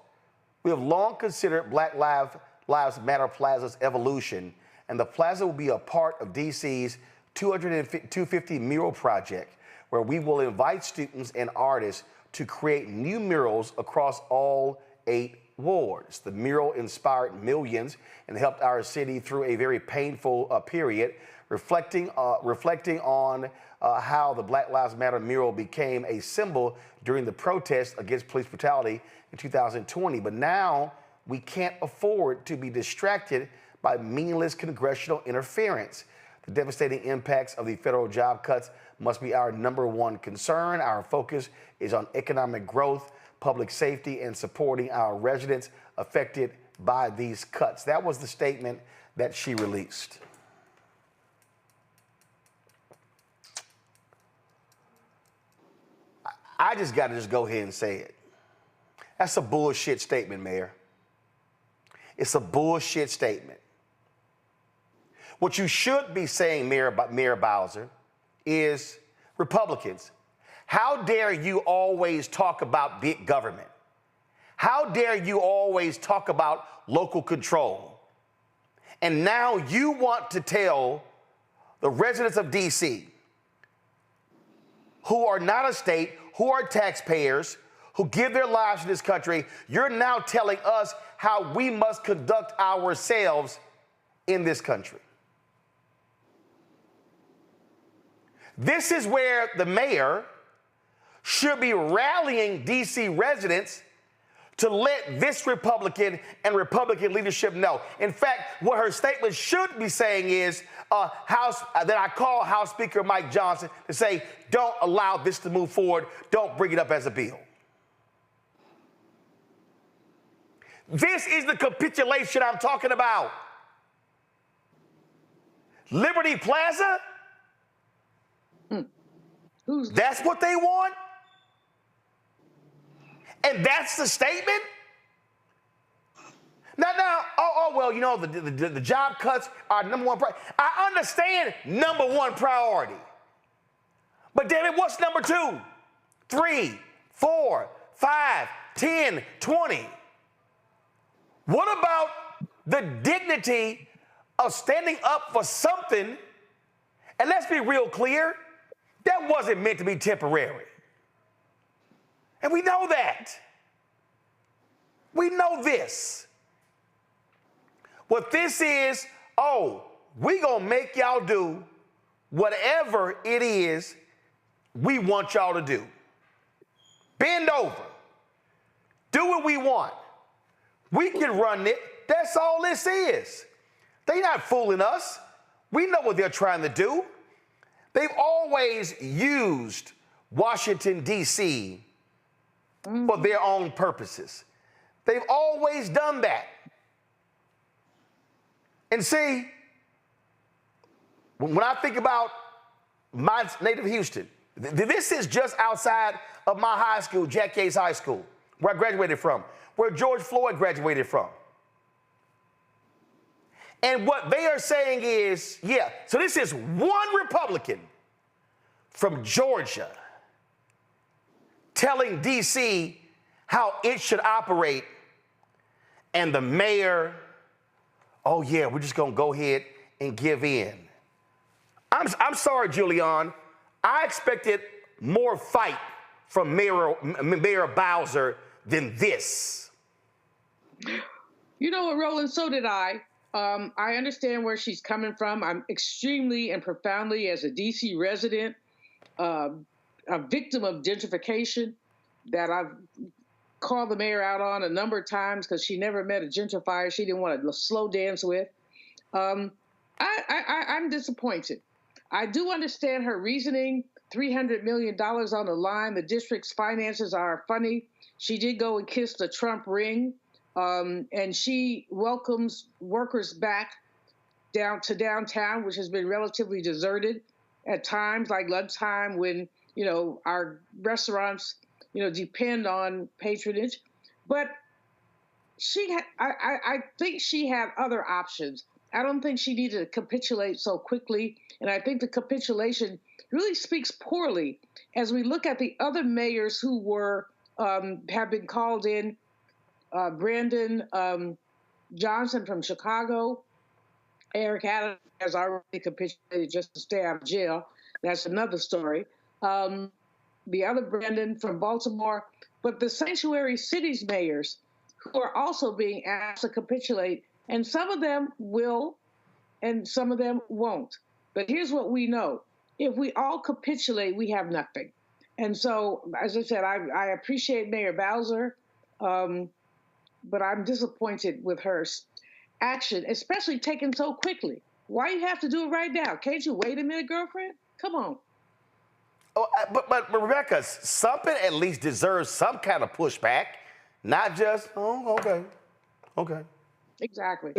"We have long considered Black Lives Matter Plaza's evolution, and the plaza will be a part of D.C.'s 250 mural project, where we will invite students and artists to create new murals across all 8 wards. The mural inspired millions and helped our city through a very painful period, reflecting on how the Black Lives Matter mural became a symbol during the protests against police brutality in 2020. But now we can't afford to be distracted by meaningless congressional interference. The devastating impacts of the federal job cuts must be our #1 concern. Our focus is on economic growth, public safety, and supporting our residents affected by these cuts." That was the statement that she released. I just got to go ahead and say it. That's a bullshit statement, Mayor. It's a bullshit statement. What you should be saying, Mayor Bowser, is Republicans, how dare you always talk about big government? How dare you always talk about local control? And now you want to tell the residents of D.C., who are not a state, who are taxpayers, who give their lives to this country, you're now telling us how we must conduct ourselves in this country. This is where the mayor should be rallying D.C. residents to let this Republican and Republican leadership know. In fact, what her statement should be saying is that I call House Speaker Mike Johnson to say, don't allow this to move forward. Don't bring it up as a bill. This is the capitulation I'm talking about. Liberty Plaza? That's what they want? And that's the statement? Now, well, you know, the job cuts are #1 priority. I understand #1 priority. But damn it, what's #2, 3, 4, 5, 10, 20? What about the dignity of standing up for something? And let's be real clear, that wasn't meant to be temporary. And we know that. We know this. What this is, we gonna make y'all do whatever it is we want y'all to do. Bend over. Do what we want. We can run it. That's all this is. They're not fooling us. We know what they're trying to do. They've always used Washington, D.C. for their own purposes. They've always done that. And see, when I think about my native Houston, this is just outside of my high school, Jack Yates High School, where I graduated from, where George Floyd graduated from. And what they are saying is, so this is one Republican from Georgia telling D.C. how it should operate, and the mayor, we're just going to go ahead and give in. I'm sorry, Julian. I expected more fight from Mayor Bowser than this. You know what, Roland? So did I. I understand where she's coming from. I'm extremely and profoundly, as a D.C. resident, a victim of gentrification that I've called the mayor out on a number of times because she never met a gentrifier she didn't want to slow dance with. I'm disappointed. I do understand her reasoning. $300 million on the line. The district's finances are funny. She did go and kiss the Trump ring, and she welcomes workers back down to downtown, which has been relatively deserted at times, like lunchtime when, our restaurants, depend on patronage. But I think she had other options. I don't think she needed to capitulate so quickly. And I think the capitulation really speaks poorly as we look at the other mayors who have been called in. Brandon Johnson from Chicago, Eric Adams has already capitulated just to stay out of jail. That's another story. The other Brandon from Baltimore, but the sanctuary cities mayors who are also being asked to capitulate, and some of them will and some of them won't. But here's what we know. If we all capitulate, we have nothing. And so, as I said, I appreciate Mayor Bowser, but I'm disappointed with her action, especially taken so quickly. Why you have to do it right now? Can't you wait a minute, girlfriend? Come on. Oh, but Rebecca, something at least deserves some kind of pushback, not just, okay. Exactly.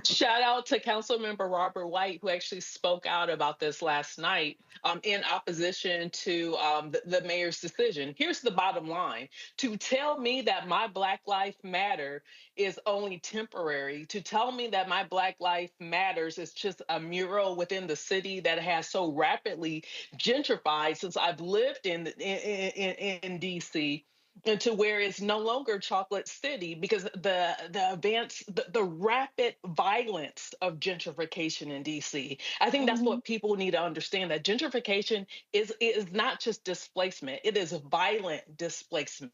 Shout out to Councilmember Robert White, who actually spoke out about this last night in opposition to the mayor's decision. Here's the bottom line. To tell me that my Black Lives Matter is only temporary, to tell me that my Black Lives Matters is just a mural within the city that has so rapidly gentrified since I've lived in D.C., and to where it's no longer Chocolate City because the rapid violence of gentrification in DC. I think that's what people need to understand, that gentrification is not just displacement, it is violent displacement.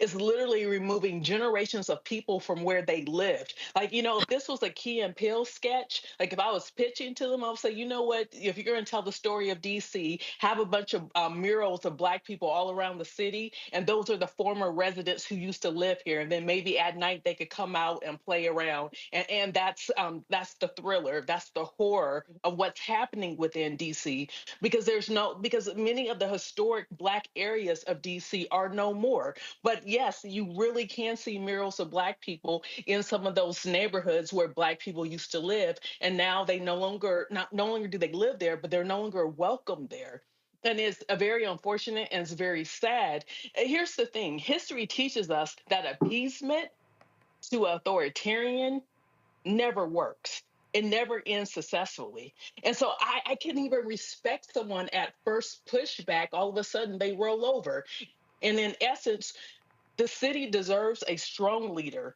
It's literally removing generations of people from where they lived. Like, if this was a Key and Peele sketch, like if I was pitching to them, I would say, you know what, if you're going to tell the story of DC, have a bunch of murals of Black people all around the city. And those are the former residents who used to live here. And then maybe at night they could come out and play around. And that's the thriller. That's the horror of what's happening within DC, because many of the historic Black areas of DC are no more. But yes, you really can see murals of Black people in some of those neighborhoods where Black people used to live. And now they no longer do they live there, but they're no longer welcome there. And it's very unfortunate and it's very sad. Here's the thing. History teaches us that appeasement to authoritarian never works. It never ends successfully. And so I can't even respect someone at first pushback. All of a sudden they roll over. And in essence, the city deserves a strong leader,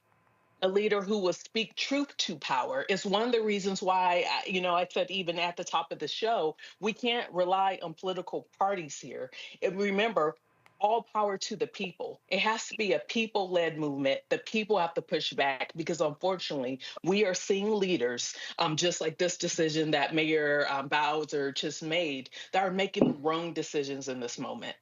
a leader who will speak truth to power. It's one of the reasons why, I said even at the top of the show, we can't rely on political parties here. And remember, all power to the people. It has to be a people-led movement. The people have to push back because, unfortunately, we are seeing leaders, just like this decision that Mayor Bowser just made, that are making the wrong decisions in this moment.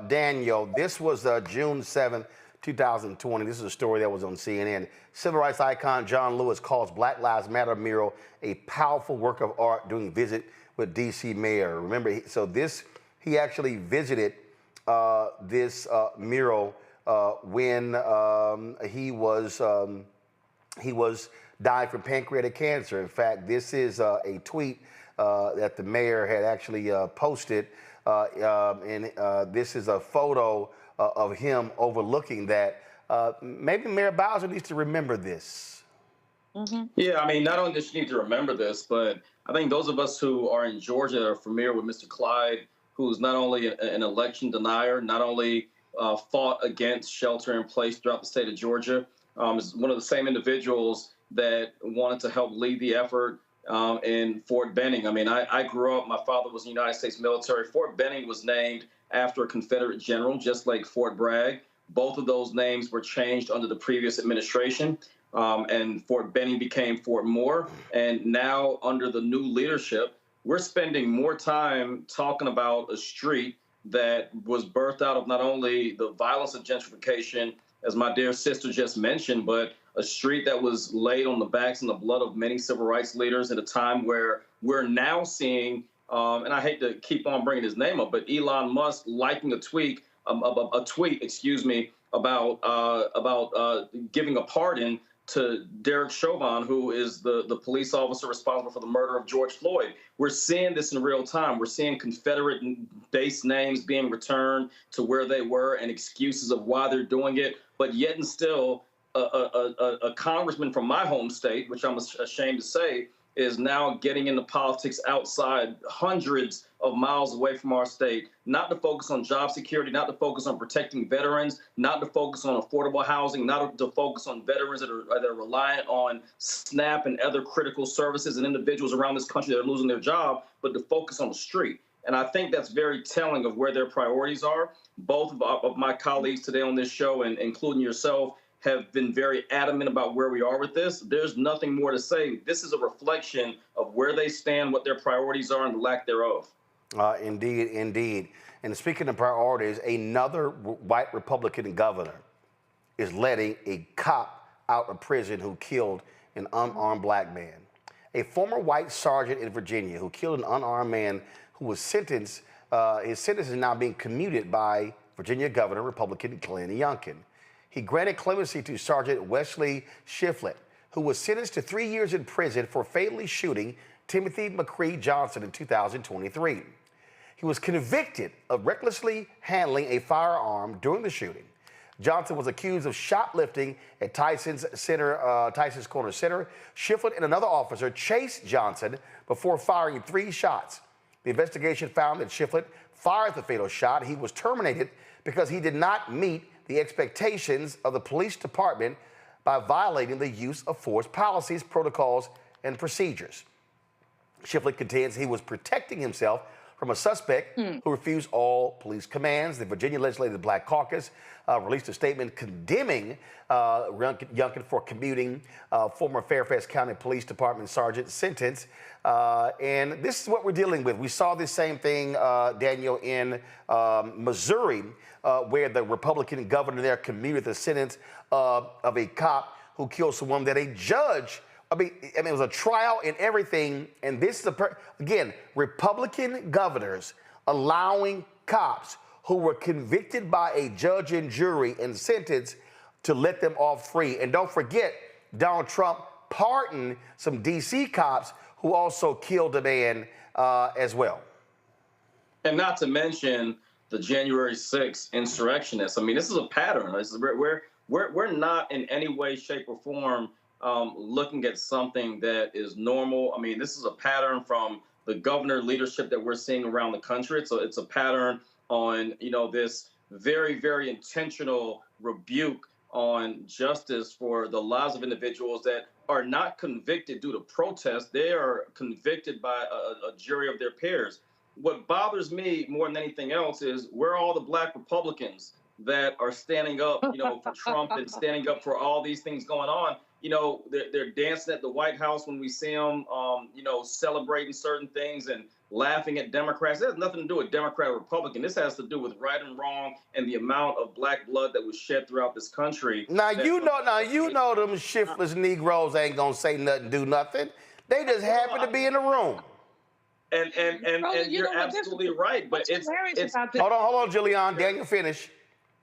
Daniel, this was June 7th, 2020. This is a story that was on CNN. Civil rights icon John Lewis calls Black Lives Matter mural a powerful work of art during visit with D.C. Mayor. Remember, he actually visited this mural when he was dying from pancreatic cancer. In fact, this is a tweet that the mayor had actually posted, and this is a photo of him overlooking that. Maybe Mayor Bowser needs to remember this. Mm-hmm. Yeah, I mean, not only does she need to remember this, but I think those of us who are in Georgia are familiar with Mr. Clyde, who's not only an election denier, not only fought against shelter in place throughout the state of Georgia, is one of the same individuals that wanted to help lead the effort in Fort Benning. I mean, I grew up, my father was in the United States military. Fort Benning was named after a Confederate general, just like Fort Bragg. Both of those names were changed under the previous administration, and Fort Benning became Fort Moore. And now under the new leadership, we're spending more time talking about a street that was birthed out of not only the violence of gentrification, as my dear sister just mentioned, but a street that was laid on the backs and the blood of many civil rights leaders at a time where we're now seeing, and I hate to keep on bringing his name up, but Elon Musk liking a tweet, about giving a pardon to Derek Chauvin, who is the police officer responsible for the murder of George Floyd. We're seeing this in real time. We're seeing Confederate-based names being returned to where they were and excuses of why they're doing it. But yet and still, a congressman from my home state, which I'm ashamed to say, is now getting into politics outside hundreds of miles away from our state, not to focus on job security, not to focus on protecting veterans, not to focus on affordable housing, not to focus on veterans that are reliant on SNAP and other critical services and individuals around this country that are losing their job, but to focus on the street. And I think that's very telling of where their priorities are. Both of my colleagues today on this show, and including yourself, have been very adamant about where we are with this. There's nothing more to say. This is a reflection of where they stand, what their priorities are, and the lack thereof. Indeed, indeed. And speaking of priorities, another white Republican governor is letting a cop out of prison who killed an unarmed black man. A former white sergeant in Virginia who killed an unarmed man who was sentenced, his sentence is now being commuted by Virginia Governor Republican Glenn Youngkin. He granted clemency to Sergeant Wesley Shiflett, who was sentenced to 3 years in prison for fatally shooting Timothy McCree Johnson in 2023. He was convicted of recklessly handling a firearm during the shooting. Johnson was accused of shoplifting at Tyson's Corner Center. Shiflett and another officer chased Johnson before firing 3 shots. The investigation found that Shiflett fired the fatal shot. He was terminated because he did not meet the expectations of the police department by violating the use of force policies, protocols, and procedures. Shiflett contends he was protecting himself from a suspect who refused all police commands. The Virginia Legislative Black Caucus released a statement condemning Youngkin for commuting former Fairfax County Police Department Sergeant sentence. And this is what we're dealing with. We saw this same thing, Daniel, in Missouri, where the Republican governor there commuted the sentence of a cop who killed someone that a judge, it was a trial and everything. And this is, again, Republican governors allowing cops who were convicted by a judge and jury and sentenced to let them off free. And don't forget, Donald Trump pardoned some D.C. cops who also killed a man as well. And not to mention the January 6th insurrectionists. I mean, this is a pattern. We're not in any way, shape, or form looking at something that is normal. I mean, this is a pattern from the governor leadership that we're seeing around the country. It's a pattern on, this very, very intentional rebuke on justice for the lives of individuals that are not convicted due to protest. They are convicted by a jury of their peers. What bothers me more than anything else is where are all the black Republicans that are standing up, for Trump and standing up for all these things going on. They're dancing at the White House when we see them, celebrating certain things and laughing at Democrats. It has nothing to do with Democrat or Republican. This has to do with right and wrong and the amount of black blood that was shed throughout this country. Now you know them shiftless Negroes ain't gonna say nothing, do nothing. They just happen to be in the room. And you're absolutely right. But it's hold on, Julian. Daniel, finish.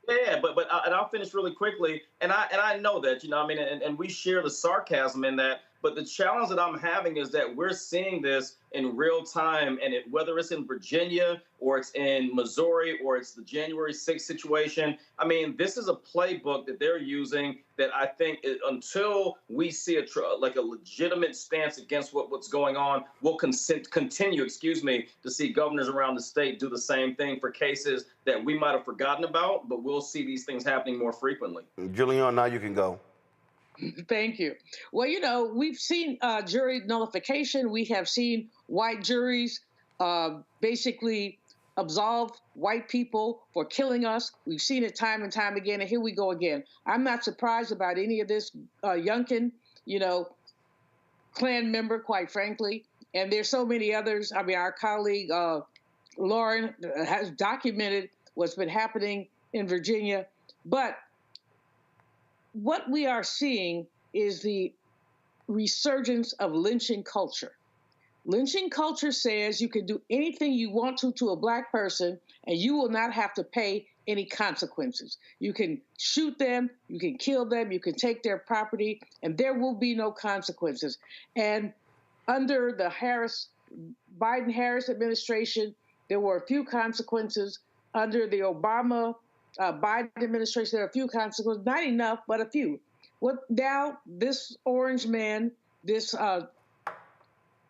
Yeah, but I'll finish really quickly. And I know that, and we share the sarcasm in that. But the challenge that I'm having is that we're seeing this in real time, and whether it's in Virginia or it's in Missouri or it's the January 6th situation, I mean, this is a playbook that they're using that I think until we see a legitimate stance against what's going on, we'll continue to see governors around the state do the same thing for cases that we might have forgotten about, but we'll see these things happening more frequently. Julian, now you can go. Thank you. Well, we've seen jury nullification. We have seen white juries basically absolve white people for killing us. We've seen it time and time again, and here we go again. I'm not surprised about any of this Youngkin, Klan member, quite frankly. And there's so many others. I mean, our colleague Lauren has documented what's been happening in Virginia. But what we are seeing is the resurgence of lynching culture. Lynching culture says you can do anything you want to a Black person, and you will not have to pay any consequences. You can shoot them, you can kill them, you can take their property, and there will be no consequences. And under the Biden-Harris administration, there were a few consequences. Under the Obama-Biden administration, there are a few consequences, not enough, but a few. Now this orange man, this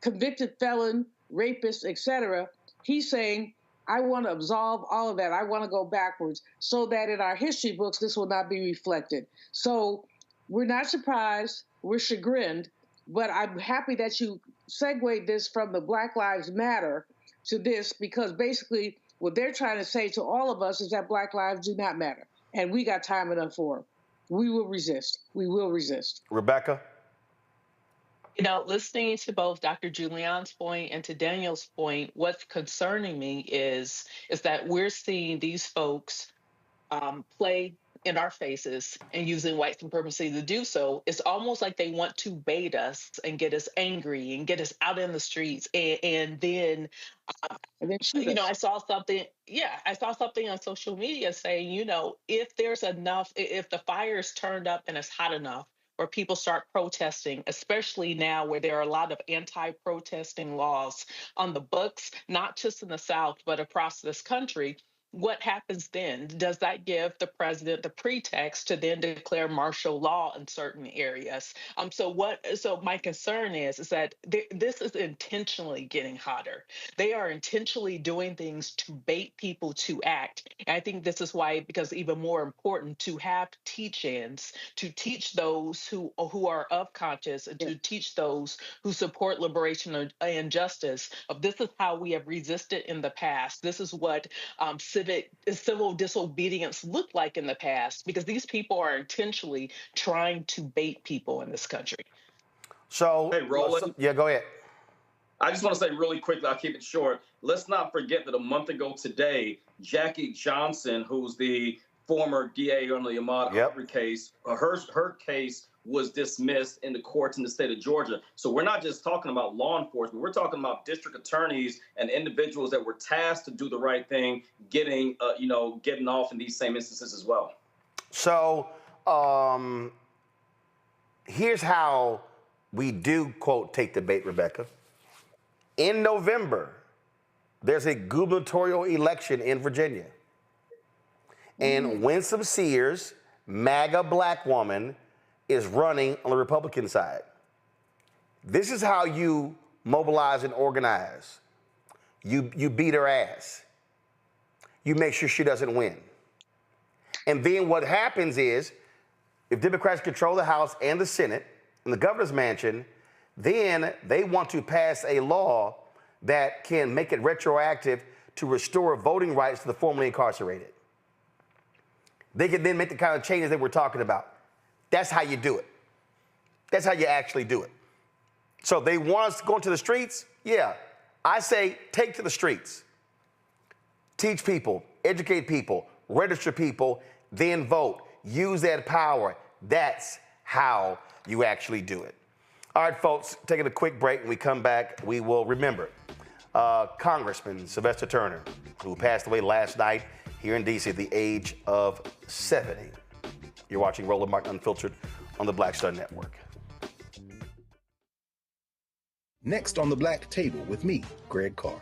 convicted felon, rapist, etc., he's saying, I want to absolve all of that. I want to go backwards so that in our history books, this will not be reflected. So we're not surprised, we're chagrined, but I'm happy that you segued this from the Black Lives Matter to this, because basically what they're trying to say to all of us is that Black lives do not matter. And we got time enough for them. We will resist. We will resist. Rebecca? Listening to both Dr. Julian's point and to Daniel's point, what's concerning me is that we're seeing these folks play in our faces and using white supremacy to do so. It's almost like they want to bait us and get us angry and get us out in the streets. And then I saw something. Yeah, I saw something on social media saying, if there's enough, if the fire is turned up and it's hot enough, where people start protesting, especially now where there are a lot of anti-protesting laws on the books, not just in the South, but across this country. What happens then? Does that give the president the pretext to then declare martial law in certain areas? So my concern is that this is intentionally getting hotter. They are intentionally doing things to bait people to act. And I think this is why it becomes even more important to have teach-ins, to teach those who are of conscience and to teach those who support liberation and justice. This is how we have resisted in the past. This is what civil disobedience looked like in the past, because these people are intentionally trying to bait people in this country. So, hey, Roland. Yeah, go ahead. I just want to say really quickly, I'll keep it short. Let's not forget that a month ago today, Jackie Johnson, who's the former DA on the Ahmaud Arbery case, her case was dismissed in the courts in the state of Georgia. So we're not just talking about law enforcement. We're talking about district attorneys and individuals that were tasked to do the right thing, getting off in these same instances as well. So here's how we do, quote, take the bait, Rebecca. In November, there's a gubernatorial election in Virginia. And Winsome Sears, MAGA Black woman, is running on the Republican side. This is how you mobilize and organize. You beat her ass. You make sure she doesn't win. And then what happens is, if Democrats control the House and the Senate and the governor's mansion, then they want to pass a law that can make it retroactive to restore voting rights to the formerly incarcerated. They can then make the kind of changes that we're talking about. That's how you do it. That's how you actually do it. So they want us to go into the streets? Yeah. I say take to the streets. Teach people, educate people, register people, then vote. Use that power. That's how you actually do it. All right, folks, taking a quick break. When we come back, we will remember Congressman Sylvester Turner, who passed away last night here in D.C. at the age of 70. You're watching Roland Martin Unfiltered on the Black Star Network. Next on the Black Table with me, Greg Carr.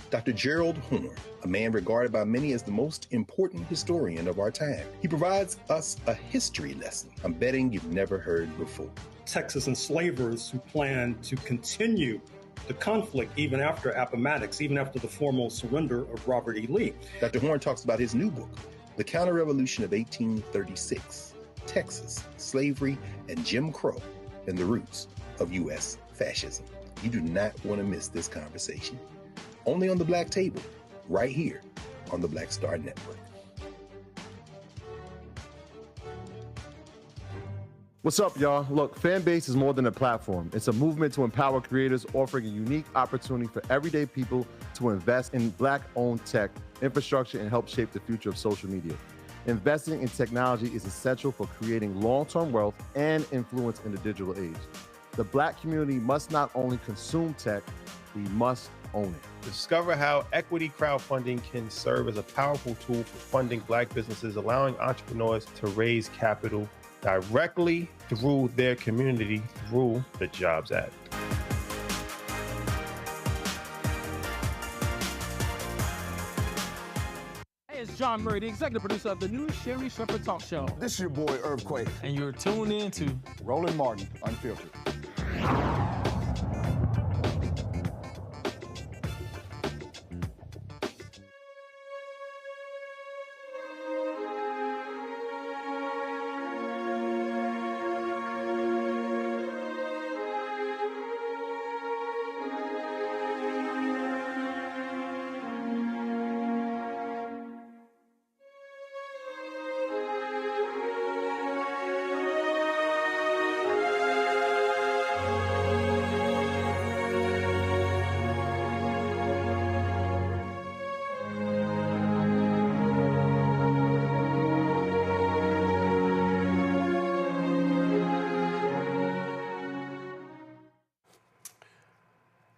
Dr. Gerald Horne, a man regarded by many as the most important historian of our time. He provides us a history lesson I'm betting you've never heard before. Texas enslavers who plan to continue the conflict even after Appomattox, even after the formal surrender of Robert E. Lee. Dr. Horne talks about his new book, The Counter-Revolution of 1836. Texas, Slavery, and Jim Crow, and the Roots of U.S. Fascism. You do not want to miss this conversation. Only on the Black Table, right here on the Black Star Network. What's up, y'all? Look, Fanbase is more than a platform. It's a movement to empower creators, offering a unique opportunity for everyday people to invest in Black-owned tech, infrastructure, and help shape the future of social media. Investing in technology is essential for creating long-term wealth and influence in the digital age. The Black community must not only consume tech, we must own it. Discover how equity crowdfunding can serve as a powerful tool for funding Black businesses, allowing entrepreneurs to raise capital directly through their community through the Jobs Act. Hey, it's John Murray, the executive producer of the new Sherry Shepherd Talk Show. This is your boy, Earthquake. And you're tuned in to Roland Martin, Unfiltered.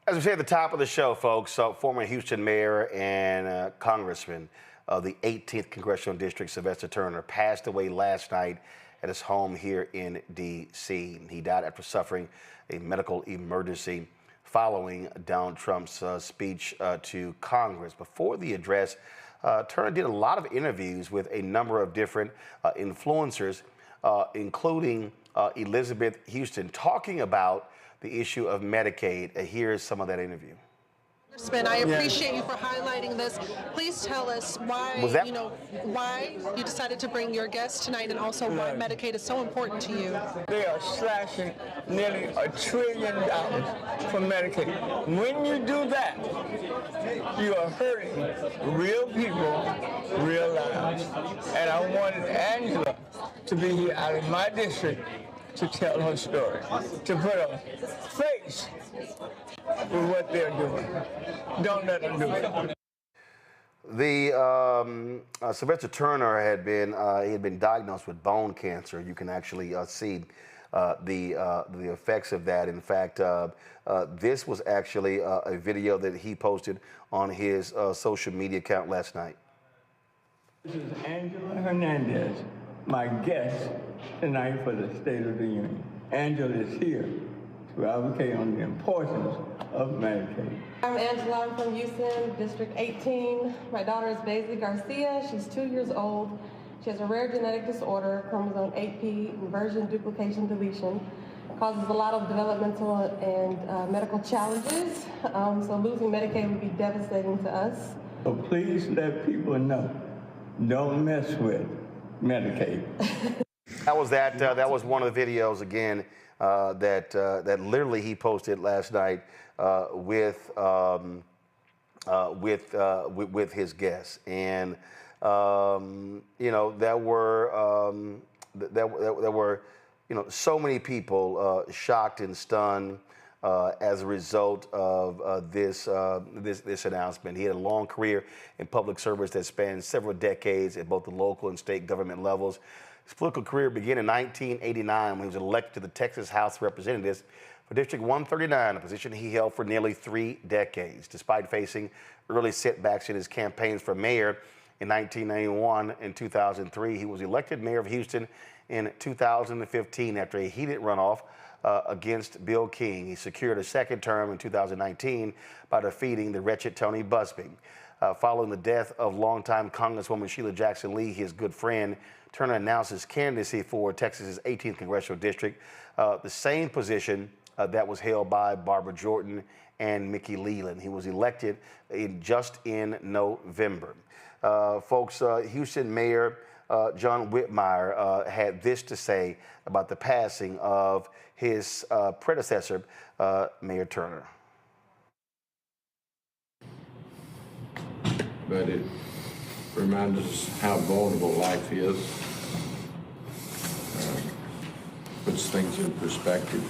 As we say at the top of the show, folks, former Houston mayor and congressman of the 18th Congressional District, Sylvester Turner, passed away last night at his home here in D.C. He died after suffering a medical emergency following Donald Trump's speech to Congress. Before the address, Turner did a lot of interviews with a number of different influencers, including Elizabeth Houston, talking about the issue of Medicaid. Here's some of that interview. I appreciate you for highlighting this. Please tell us why, why you decided to bring your guest tonight, and also why Medicaid is so important to you. They are slashing nearly $1 trillion from Medicaid. When you do that, you are hurting real people, real lives. And I wanted Angela to be here out of my district to tell her story, to put a face with what they're doing. Don't let them do it. The Sylvester Turner he had been diagnosed with bone cancer. You can actually see the effects of that. In fact, this was actually a video that he posted on his social media account last night. This is Angela Hernandez, my guest tonight for the State of the Union. Angela is here to advocate on the importance of Medicaid. I'm Angela, I'm from Houston, District 18. My daughter is Baisley Garcia. She's 2 years old. She has a rare genetic disorder, chromosome 8p, inversion duplication deletion. Causes a lot of developmental and medical challenges. So losing Medicaid would be devastating to us. So please let people know, don't mess with Medicaid. That was one of the videos again that literally he posted last night with his guests, and there were so many people shocked and stunned as a result of this announcement. He had a long career in public service that spanned several decades at both the local and state government levels. His political career began in 1989 when he was elected to the Texas House of Representatives for District 139, a position he held for nearly 3 decades. Despite facing early setbacks in his campaigns for mayor in 1991 and 2003, he was elected mayor of Houston in 2015 after a heated runoff against Bill King. He secured a second term in 2019 by defeating the wretched Tony Busby. Following the death of longtime Congresswoman Sheila Jackson Lee, his good friend, Turner announced his candidacy for Texas's 18th Congressional District, the same position that was held by Barbara Jordan and Mickey Leland. He was elected just in November. Folks, Houston Mayor John Whitmire had this to say about the passing of his predecessor, Mayor Turner. But reminds us how vulnerable life is. Puts things in perspective.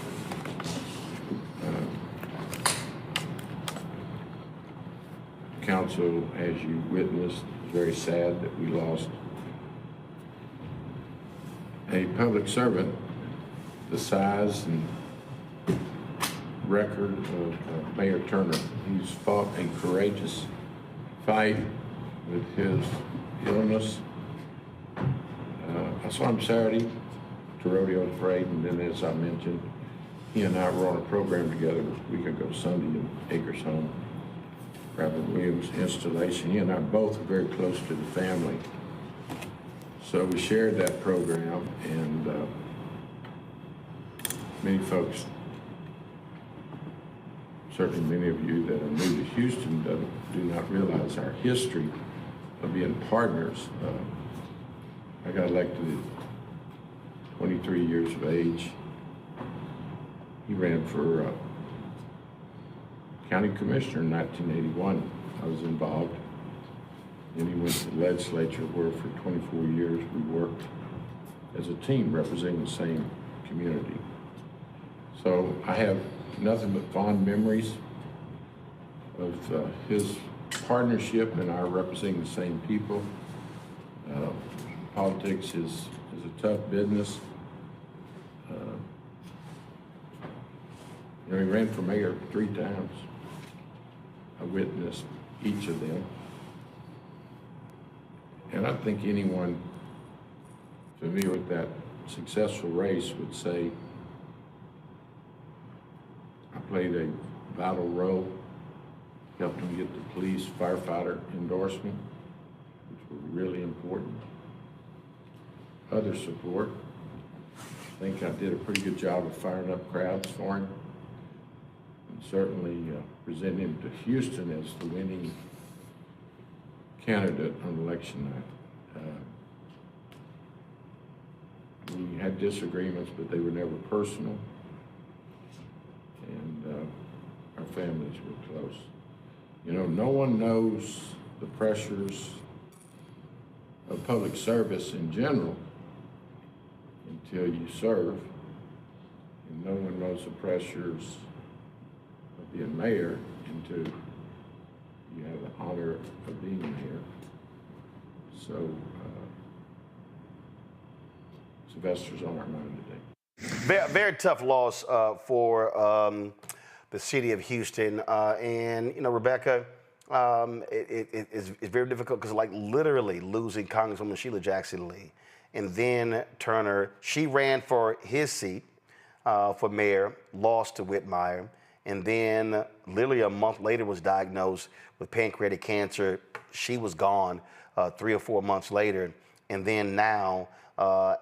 Council, as you witnessed, is very sad that we lost a public servant the size and record of Mayor Turner. He's fought a courageous fight with his illness. I saw him Saturday to Rodeo Parade, and then, as I mentioned, he and I were on a program together a week ago Sunday in Acres Home, Robert Williams' installation. He and I both are very close to the family. So we shared that program, and many folks, certainly many of you that are new to Houston, do not realize our history of being partners. I got elected at 23 years of age. He ran for county commissioner in 1981. I was involved. Then he went to the legislature where for 24 years we worked as a team representing the same community. So I have nothing but fond memories of his partnership and our representing the same people. Politics is a tough business. He ran for mayor 3 times. I witnessed each of them. And I think anyone familiar with that successful race would say I played a vital role, helped him get the police firefighter endorsement, which was really important. Other support. I think I did a pretty good job of firing up crowds for him. And certainly presenting him to Houston as the winning candidate on election night. We had disagreements, but they were never personal. And our families were close. You know, no one knows the pressures of public service in general until you serve. And no one knows the pressures of being mayor until you have the honor of being mayor. So Sylvester's on our mind today. Very, very tough loss for the city of Houston. And, you know, Rebecca, it's very difficult because, like, literally losing Congresswoman Sheila Jackson Lee. And then Turner, she ran for his seat for mayor, lost to Whitmire. And then literally a month later was diagnosed with pancreatic cancer. She was gone 3 or 4 months later. And then now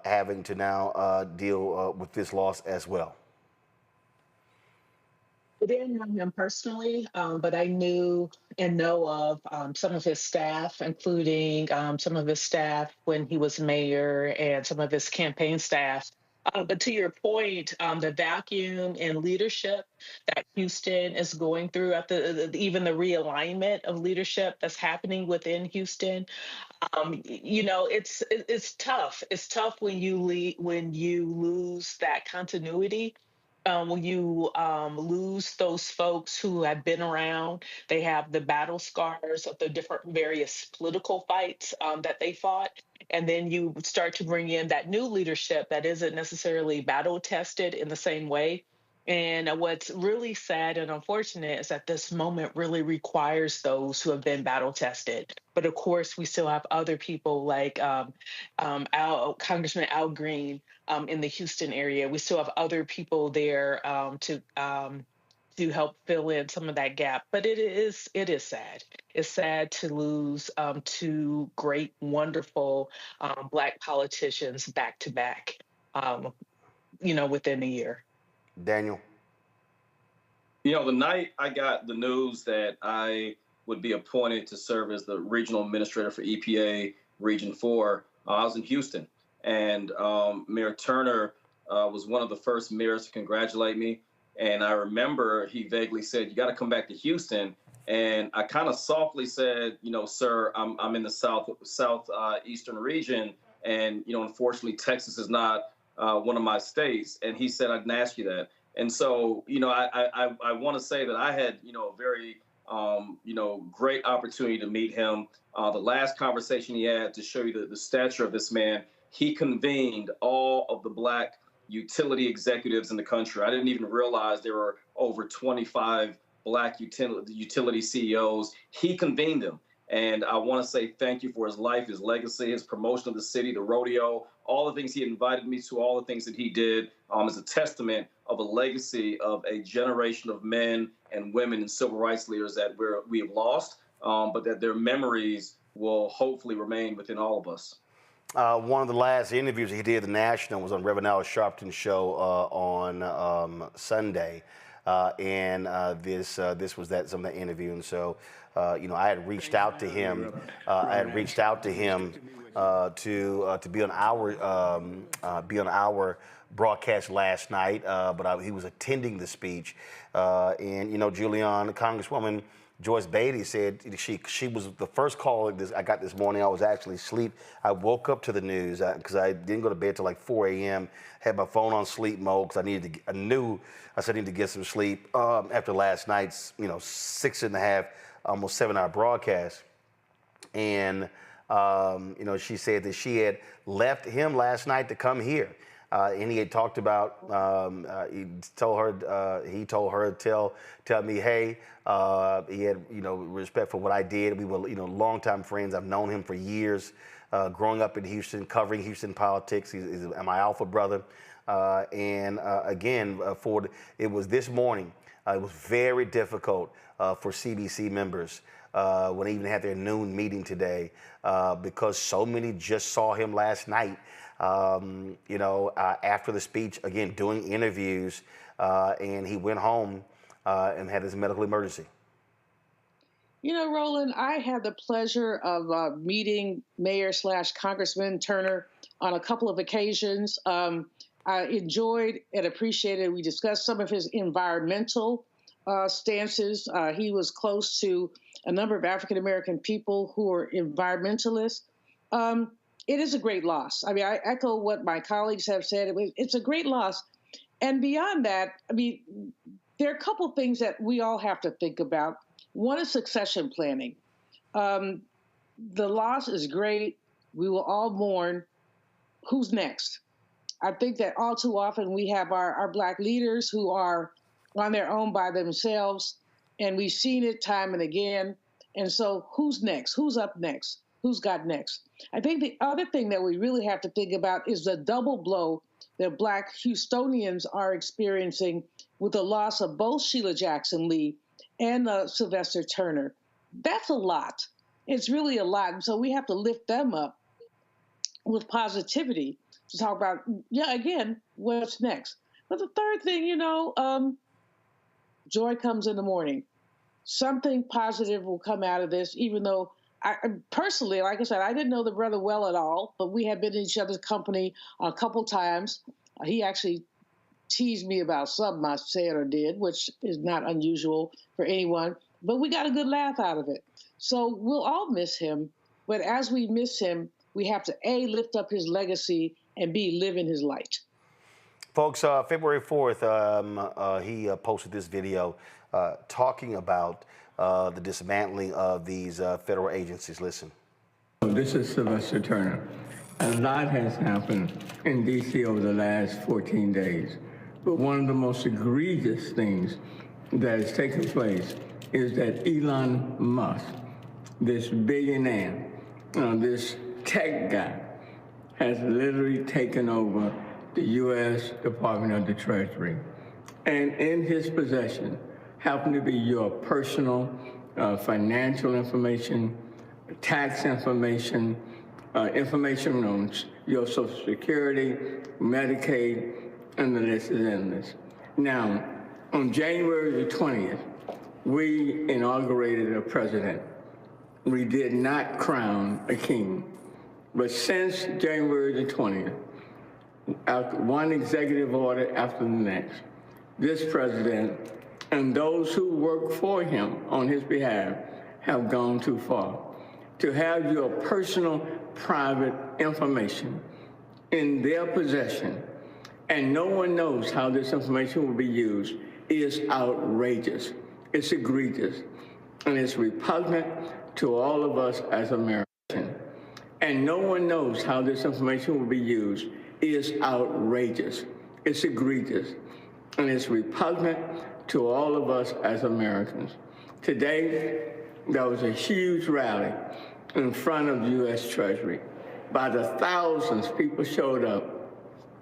having to now deal with this loss as well. I didn't know him personally, but I knew and know of some of his staff, including some of his staff when he was mayor and some of his campaign staff. But to your point, the vacuum in leadership that Houston is going through, at even the realignment of leadership that's happening within Houston, you know, it's tough. It's tough when you lose that continuity. When you lose those folks who have been around, they have the battle scars of the different various political fights that they fought. And then you start to bring in that new leadership that isn't necessarily battle tested in the same way. And what's really sad and unfortunate is that this moment really requires those who have been battle tested. But of course, we still have other people like Congressman Al Green in the Houston area. We still have other people there to help fill in some of that gap. But it is sad. It's sad to lose 2 great, wonderful Black politicians back to back, you know, within a year. Daniel. You know, the night I got the news that I would be appointed to serve as the regional administrator for EPA Region 4, I was in Houston. And Mayor Turner was one of the first mayors to congratulate me. And I remember he vaguely said, "You got to come back to Houston And I kind of softly said, sir, I'm in the southeastern region, and unfortunately Texas is not one of my states. And he said I didn't ask you that. And so I want to say that I had a very great opportunity to meet him. The last conversation he had, to show you the stature of this man, he convened all of the Black utility executives in the country. I didn't even realize there were over 25 Black utility CEOs. He convened them. And I want to say thank you for his life, his legacy, his promotion of the city, the rodeo, all the things he invited me to, all the things that he did is a testament of a legacy of a generation of men and women and civil rights leaders that we have lost, but that their memories will hopefully remain within all of us. One of the last interviews he did at the National was on Reverend Al Sharpton's show on Sunday. This was some of the interview, and so I had reached out to him. To be on our broadcast last night, but he was attending the speech, and Julian, Congresswoman Joyce Beatty said she was the first call I got this morning. I was actually asleep. I woke up to the news because I didn't go to bed till like 4 a.m. Had my phone on sleep mode because I knew I said I need to get some sleep after last night's 6.5, almost 7-hour broadcast. And she said that she had left him last night to come here. And he had talked about, he told her to tell me, hey, he had, respect for what I did. We were, longtime friends. I've known him for years, growing up in Houston, covering Houston politics. He's my alpha brother. Again, it was this morning, it was very difficult for CBC members when they even had their noon meeting today because so many just saw him last night. After the speech, again, doing interviews, and he went home and had his medical emergency. Roland, I had the pleasure of meeting Mayor/Congressman Turner on a couple of occasions. I enjoyed and appreciated, we discussed some of his environmental stances. He was close to a number of African-American people who are environmentalists. It is a great loss. I mean, I echo what my colleagues have said. It's a great loss. And beyond that, there are a couple things that we all have to think about. One is succession planning. The loss is great. We will all mourn. Who's next? I think that all too often we have our Black leaders who are on their own by themselves, and we've seen it time and again. And so who's next? Who's up next? Who's got next? I think the other thing that we really have to think about is the double blow that Black Houstonians are experiencing with the loss of both Sheila Jackson Lee and Sylvester Turner. That's a lot. It's really a lot. And so we have to lift them up with positivity to talk about, again, what's next. But the third thing, joy comes in the morning. Something positive will come out of this, even though I personally, like I said, I didn't know the brother well at all, but we had been in each other's company a couple times. He actually teased me about something I said or did, which is not unusual for anyone, but we got a good laugh out of it. So we'll all miss him, but as we miss him, we have to A, lift up his legacy, and B, live in his light. Folks, February 4th, he posted this video talking about the dismantling of these federal agencies. Listen. This is Sylvester Turner. A lot has happened in D.C. over the last 14 days, but one of the most egregious things that has taken place is that Elon Musk, this billionaire, this tech guy, has literally taken over the U.S. Department of the Treasury. And in his possession happen to be your personal financial information, tax information, information on your Social Security, Medicaid, and the list is endless. Now, on January the 20th, we inaugurated a president. We did not crown a king. But since January the 20th, after one executive order after the next, this president and those who work for him on his behalf have gone too far. To have your personal, private information in their possession, and no one knows how this information will be used, is outrageous. It's egregious, and it's repugnant to all of us as Americans. And no one knows how this information will be used is outrageous. It's egregious, and it's repugnant to all of us as Americans. Today, there was a huge rally in front of the U.S. Treasury. By the thousands, people showed up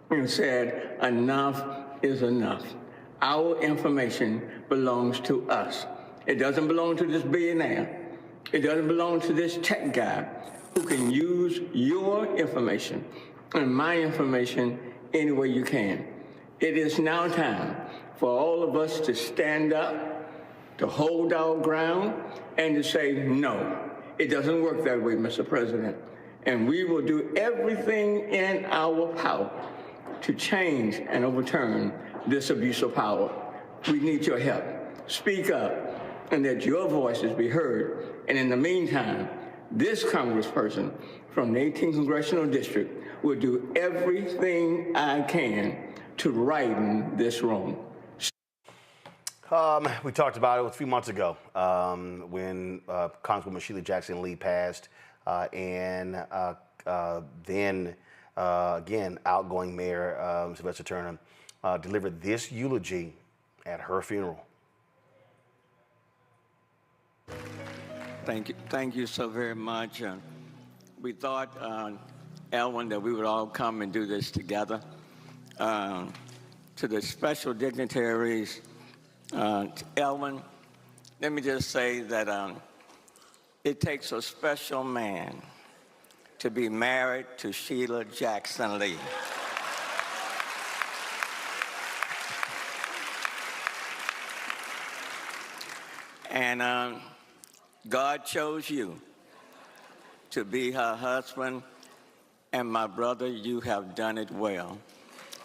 and said, enough is enough. Our information belongs to us. It doesn't belong to this billionaire. It doesn't belong to this tech guy who can use your information and my information any way you can. It is now time for all of us to stand up, to hold our ground, and to say, no, it doesn't work that way, Mr. President. And we will do everything in our power to change and overturn this abuse of power. We need your help. Speak up and let your voices be heard. And in the meantime, this congressperson from the 18th Congressional District will do everything I can to righten this wrong. We talked about it a few months ago when Congresswoman Sheila Jackson Lee passed, and then again, outgoing Mayor Sylvester Turner delivered this eulogy at her funeral. Thank you so very much. We thought, Elwin, that we would all come and do this together. To the special dignitaries, Elwin, let me just say that it takes a special man to be married to Sheila Jackson Lee. And God chose you to be her husband, and my brother, you have done it well.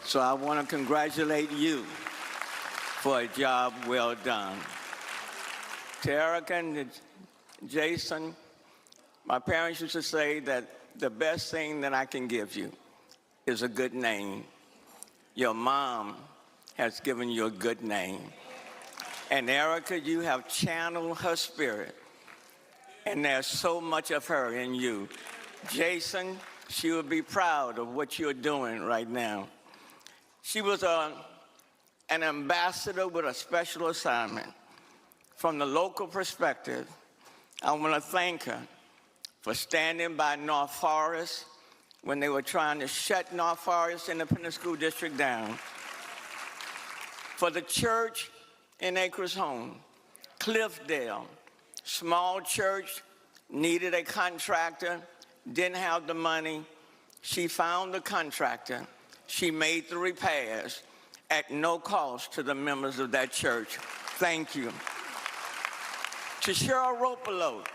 So I want to congratulate you for a job well done. To Erica and Jason, my parents used to say that the best thing that I can give you is a good name. Your mom has given you a good name. And Erica, you have channeled her spirit, and there's so much of her in you. Jason, she will be proud of what you're doing right now. She was an ambassador with a special assignment. From the local perspective, I want to thank her for standing by North Forest when they were trying to shut North Forest Independent School District down. For the church in Acres Home, Cliffdale, small church, needed a contractor, didn't have the money. She found the contractor. She made the repairs at no cost to the members of that church. Thank you. To Cheryl Ropolo,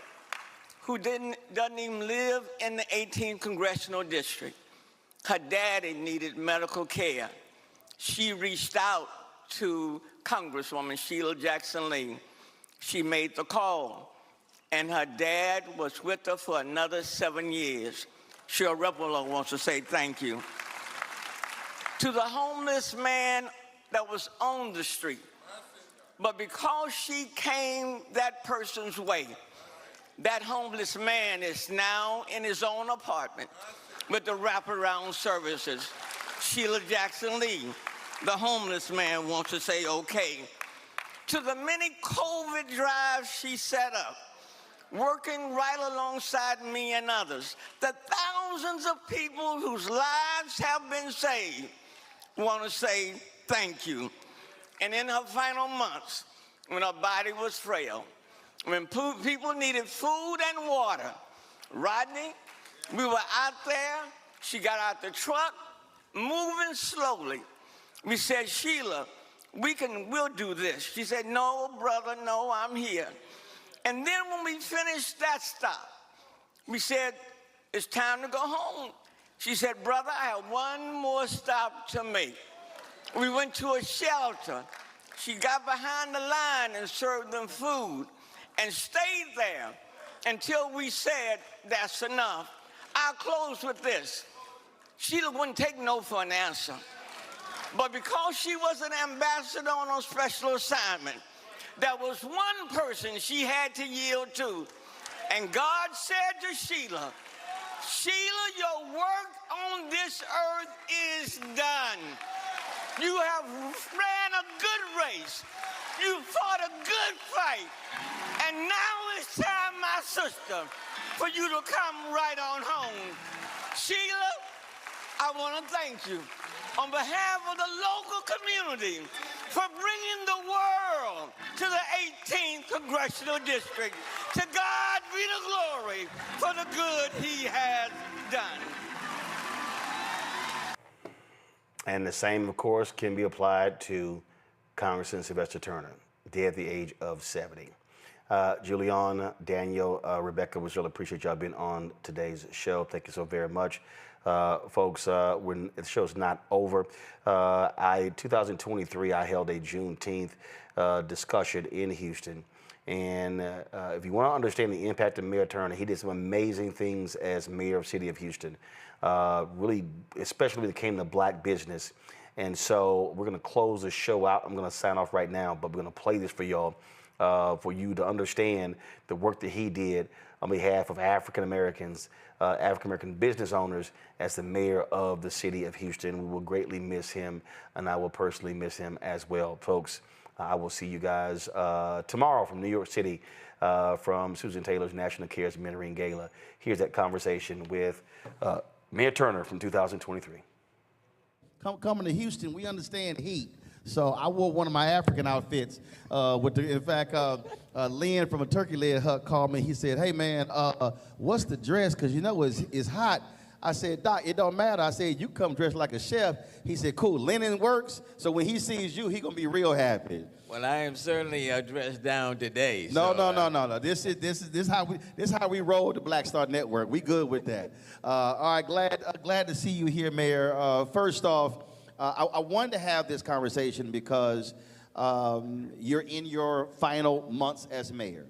who doesn't even live in the 18th Congressional District. Her daddy needed medical care. She reached out to Congresswoman Sheila Jackson Lee. She made the call, and her dad was with her for another 7 years. Cheryl Ropolo wants to say thank you. To the homeless man that was on the street, but because she came that person's way, that homeless man is now in his own apartment with the wraparound services. Sheila Jackson Lee, the homeless man, wants to say okay. To the many COVID drives she set up, working right alongside me and others, the thousands of people whose lives have been saved, want to say thank you. And in her final months, when her body was frail, when people needed food and water, Rodney, we were out there. She got out the truck, moving slowly. We said, Sheila, we'll do this. She said, no, brother, no, I'm here. And then when we finished that stop, we said, it's time to go home. She said, brother, I have one more stop to make. We went to a shelter She got behind the line and served them food and stayed there until we said, that's enough. I'll close with this. Sheila wouldn't take no for an answer. But because she was an ambassador on a special assignment, there was one person she had to yield to. And God said to Sheila, Sheila, your work on this earth is done. You have ran a good race. You fought a good fight. And now it's time, my sister, for you to come right on home. Sheila, I want to thank you on behalf of the local community for bringing the world to the 18th Congressional District. To God be the glory for the good he has done. And the same, of course, can be applied to Congressman Sylvester Turner, dead at the age of 70. Julian, Daniel, Rebecca, we really appreciate y'all being on today's show. Thank you so very much. Folks, the show's not over. 2023, I held a Juneteenth discussion in Houston. And if you want to understand the impact of Mayor Turner, he did some amazing things as mayor of the city of Houston, really, especially when it came to black business. And so we're going to close the show out. I'm going to sign off right now, but we're going to play this for y'all, for you to understand the work that he did on behalf of African-Americans, African-American business owners as the mayor of the city of Houston. We will greatly miss him, and I will personally miss him as well. Folks, I will see you guys tomorrow from New York City, from Susan Taylor's National Cares Mentoring Gala. Here's that conversation with Mayor Turner from 2023. Coming to Houston, we understand heat. So I wore one of my African outfits. In fact, Lynn from a Turkey Leg Hut called me. He said, hey, man, what's the dress? Because, you know, it's hot. I said, Doc, it don't matter. I said, you come dressed like a chef. He said, cool, linen works. So when he sees you, he going to be real happy. Well, I am certainly dressed down today. No. This is how we roll the Black Star Network. We good with that. All right, glad to see you here, Mayor. First off, I wanted to have this conversation because you're in your final months as mayor.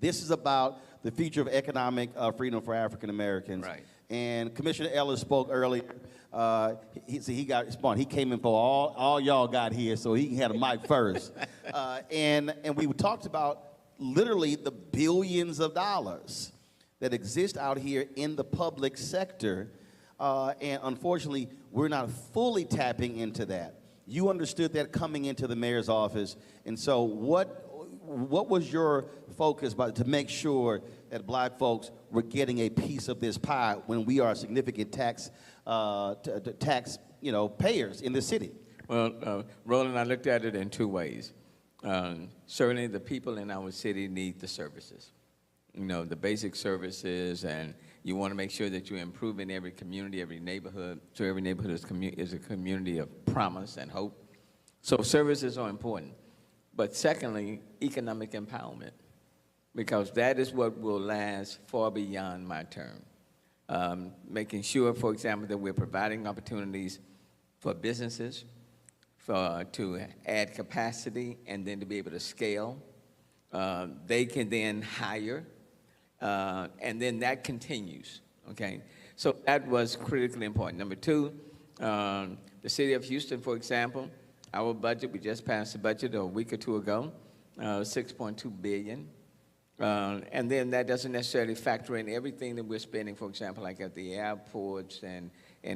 This is about the future of economic freedom for African Americans. Right. And Commissioner Ellis spoke earlier. He got spun. He came in for all y'all got here, so he had a mic first. And we talked about literally the billions of dollars that exist out here in the public sector. And unfortunately, we're not fully tapping into that. You understood that coming into the mayor's office. And so what was your focus to make sure that black folks were getting a piece of this pie when we are significant tax payers in the city? Well, Roland, I looked at it in two ways. Certainly the people in our city need the services, the basic services, and you want to make sure that you're improving every community, every neighborhood, so every neighborhood is a community of promise and hope. So services are important. But secondly, economic empowerment, because that is what will last far beyond my term. Making sure, for example, that we're providing opportunities for businesses to add capacity and then to be able to scale. They can then hire, and then that continues, okay? So that was critically important. Number two, the city of Houston, for example, our budget, we just passed the budget a week or two ago, $6.2 billion. And then that doesn't necessarily factor in everything that we're spending, for example, like at the airports and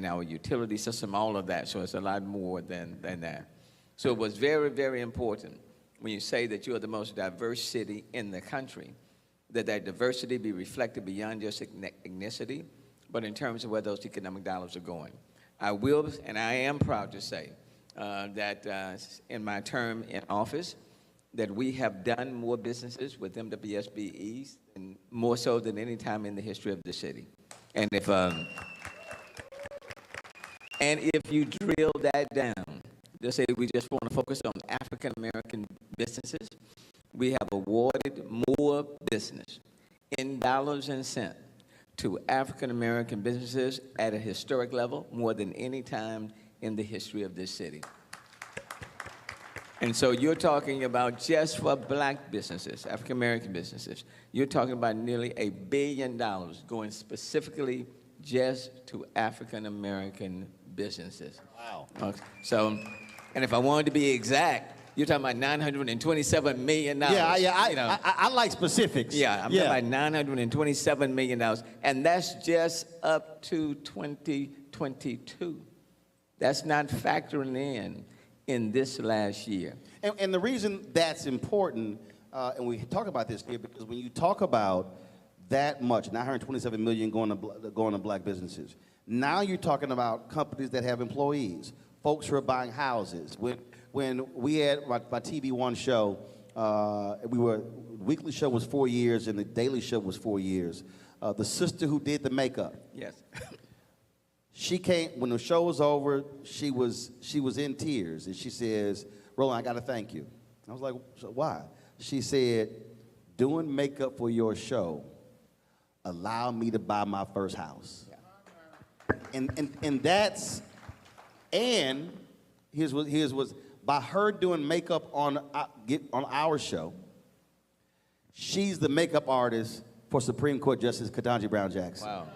our utility system, all of that. So it's a lot more than that. So it was very, very important when you say that you are the most diverse city in the country, that diversity be reflected beyond just ethnicity, but in terms of where those economic dollars are going. I will, and I am proud to say, that in my term in office, that we have done more businesses with MWSBEs, and more so than any time in the history of the city. And if you drill that down, they'll say we just want to focus on African American businesses. We have awarded more business in dollars and cents to African American businesses at a historic level, more than any time in the history of this city. And so you're talking about just for black businesses, African-American businesses, you're talking about nearly $1 billion going specifically just to African-American businesses. Wow. So, and if I wanted to be exact, you're talking about $927 million. I like specifics. Yeah, I'm talking about $927 million, and that's just up to 2022. That's not factoring in this last year. And the reason that's important, and we talk about this here, because when you talk about that much, $927 million going to black businesses, now you're talking about companies that have employees, folks who are buying houses. When we had my TV One show, the weekly show was 4 years and the daily show was 4 years. The sister who did the makeup. Yes. She came, when the show was over, she was in tears, and she says, Roland, I got to thank you. I was like, so why? She said, doing makeup for your show allowed me to buy my first house. Yeah. And here's what by her doing makeup on our show, she's the makeup artist for Supreme Court Justice Ketanji Brown Jackson. Wow.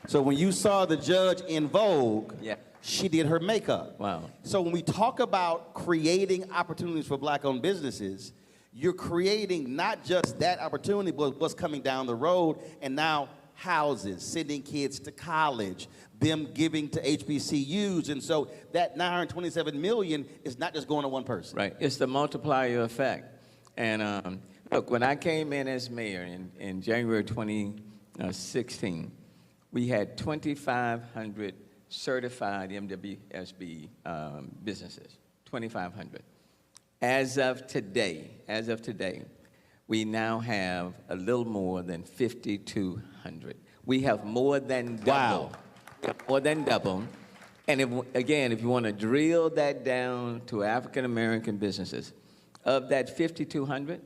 So when you saw the judge in Vogue, yeah, she did her makeup. Wow. So when we talk about creating opportunities for black-owned businesses, you're creating not just that opportunity, but what's coming down the road, and now houses, sending kids to college, them giving to HBCUs, and so that $927 million is not just going to one person. Right, it's the multiplier effect. And look, when I came in as mayor in January 2016, we had 2,500 certified MWSB businesses, 2,500. As of today, we now have a little more than 5,200. We have more than double. Wow. More than double. And if you want to drill that down to African-American businesses, of that 5,200,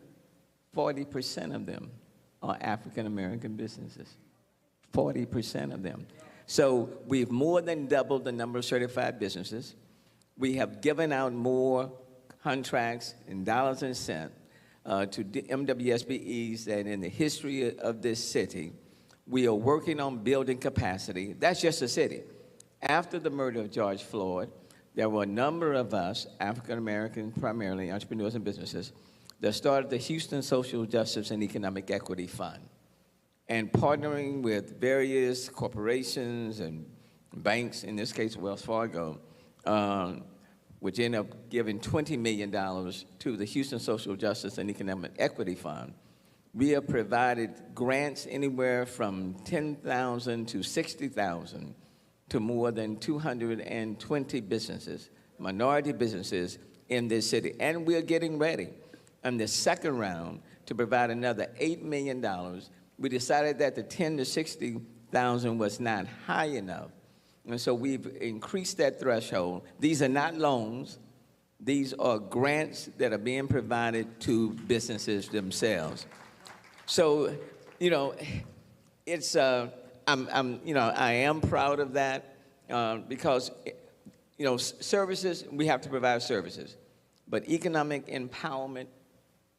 40% of them are African-American businesses. 40% of them. So we've more than doubled the number of certified businesses. We have given out more contracts in dollars and cents to MWSBEs than in the history of this city. We are working on building capacity. That's just the city. After the murder of George Floyd, there were a number of us, African-American primarily, entrepreneurs and businesses, that started the Houston Social Justice and Economic Equity Fund. And partnering with various corporations and banks, in this case Wells Fargo, which ended up giving $20 million to the Houston Social Justice and Economic Equity Fund. We have provided grants anywhere from $10,000 to $60,000 to more than 220 businesses, minority businesses in this city. And we're getting ready in the second round to provide another $8 million. We decided that the $10,000 to $60,000 was not high enough. And so we've increased that threshold. These are not loans. These are grants that are being provided to businesses themselves. So, it's, I am proud of that because, services, we have to provide services. But economic empowerment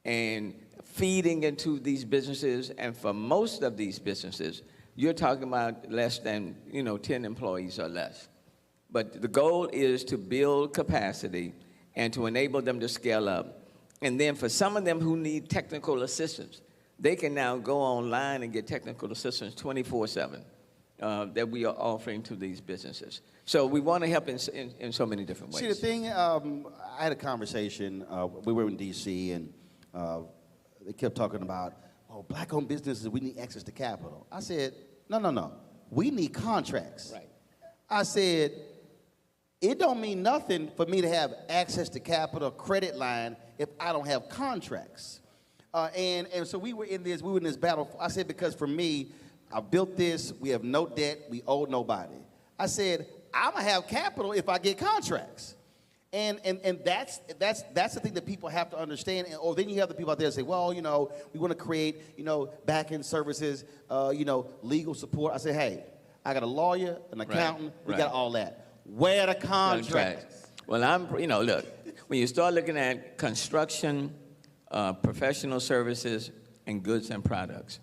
and feeding into these businesses, and for most of these businesses, you're talking about less than 10 employees or less. But the goal is to build capacity and to enable them to scale up. And then for some of them who need technical assistance, they can now go online and get technical assistance 24/7 that we are offering to these businesses. So we want to help in so many different ways. See, the thing, I had a conversation, we were in D.C., and they kept talking about, black-owned businesses, we need access to capital. I said, no, we need contracts. Right. I said, it don't mean nothing for me to have access to capital, credit line, if I don't have contracts. And so we were in this battle. I said, because for me, I built this, we have no debt, we owe nobody. I said, I'm gonna have capital if I get contracts. And that's the thing that people have to understand. Or then you have the people out there that say, well, we want to create, back-end services, legal support. I say, hey, I got a lawyer, an accountant, we got all that. Where the contracts? Well, look, When you start looking at construction, professional services, and goods and products,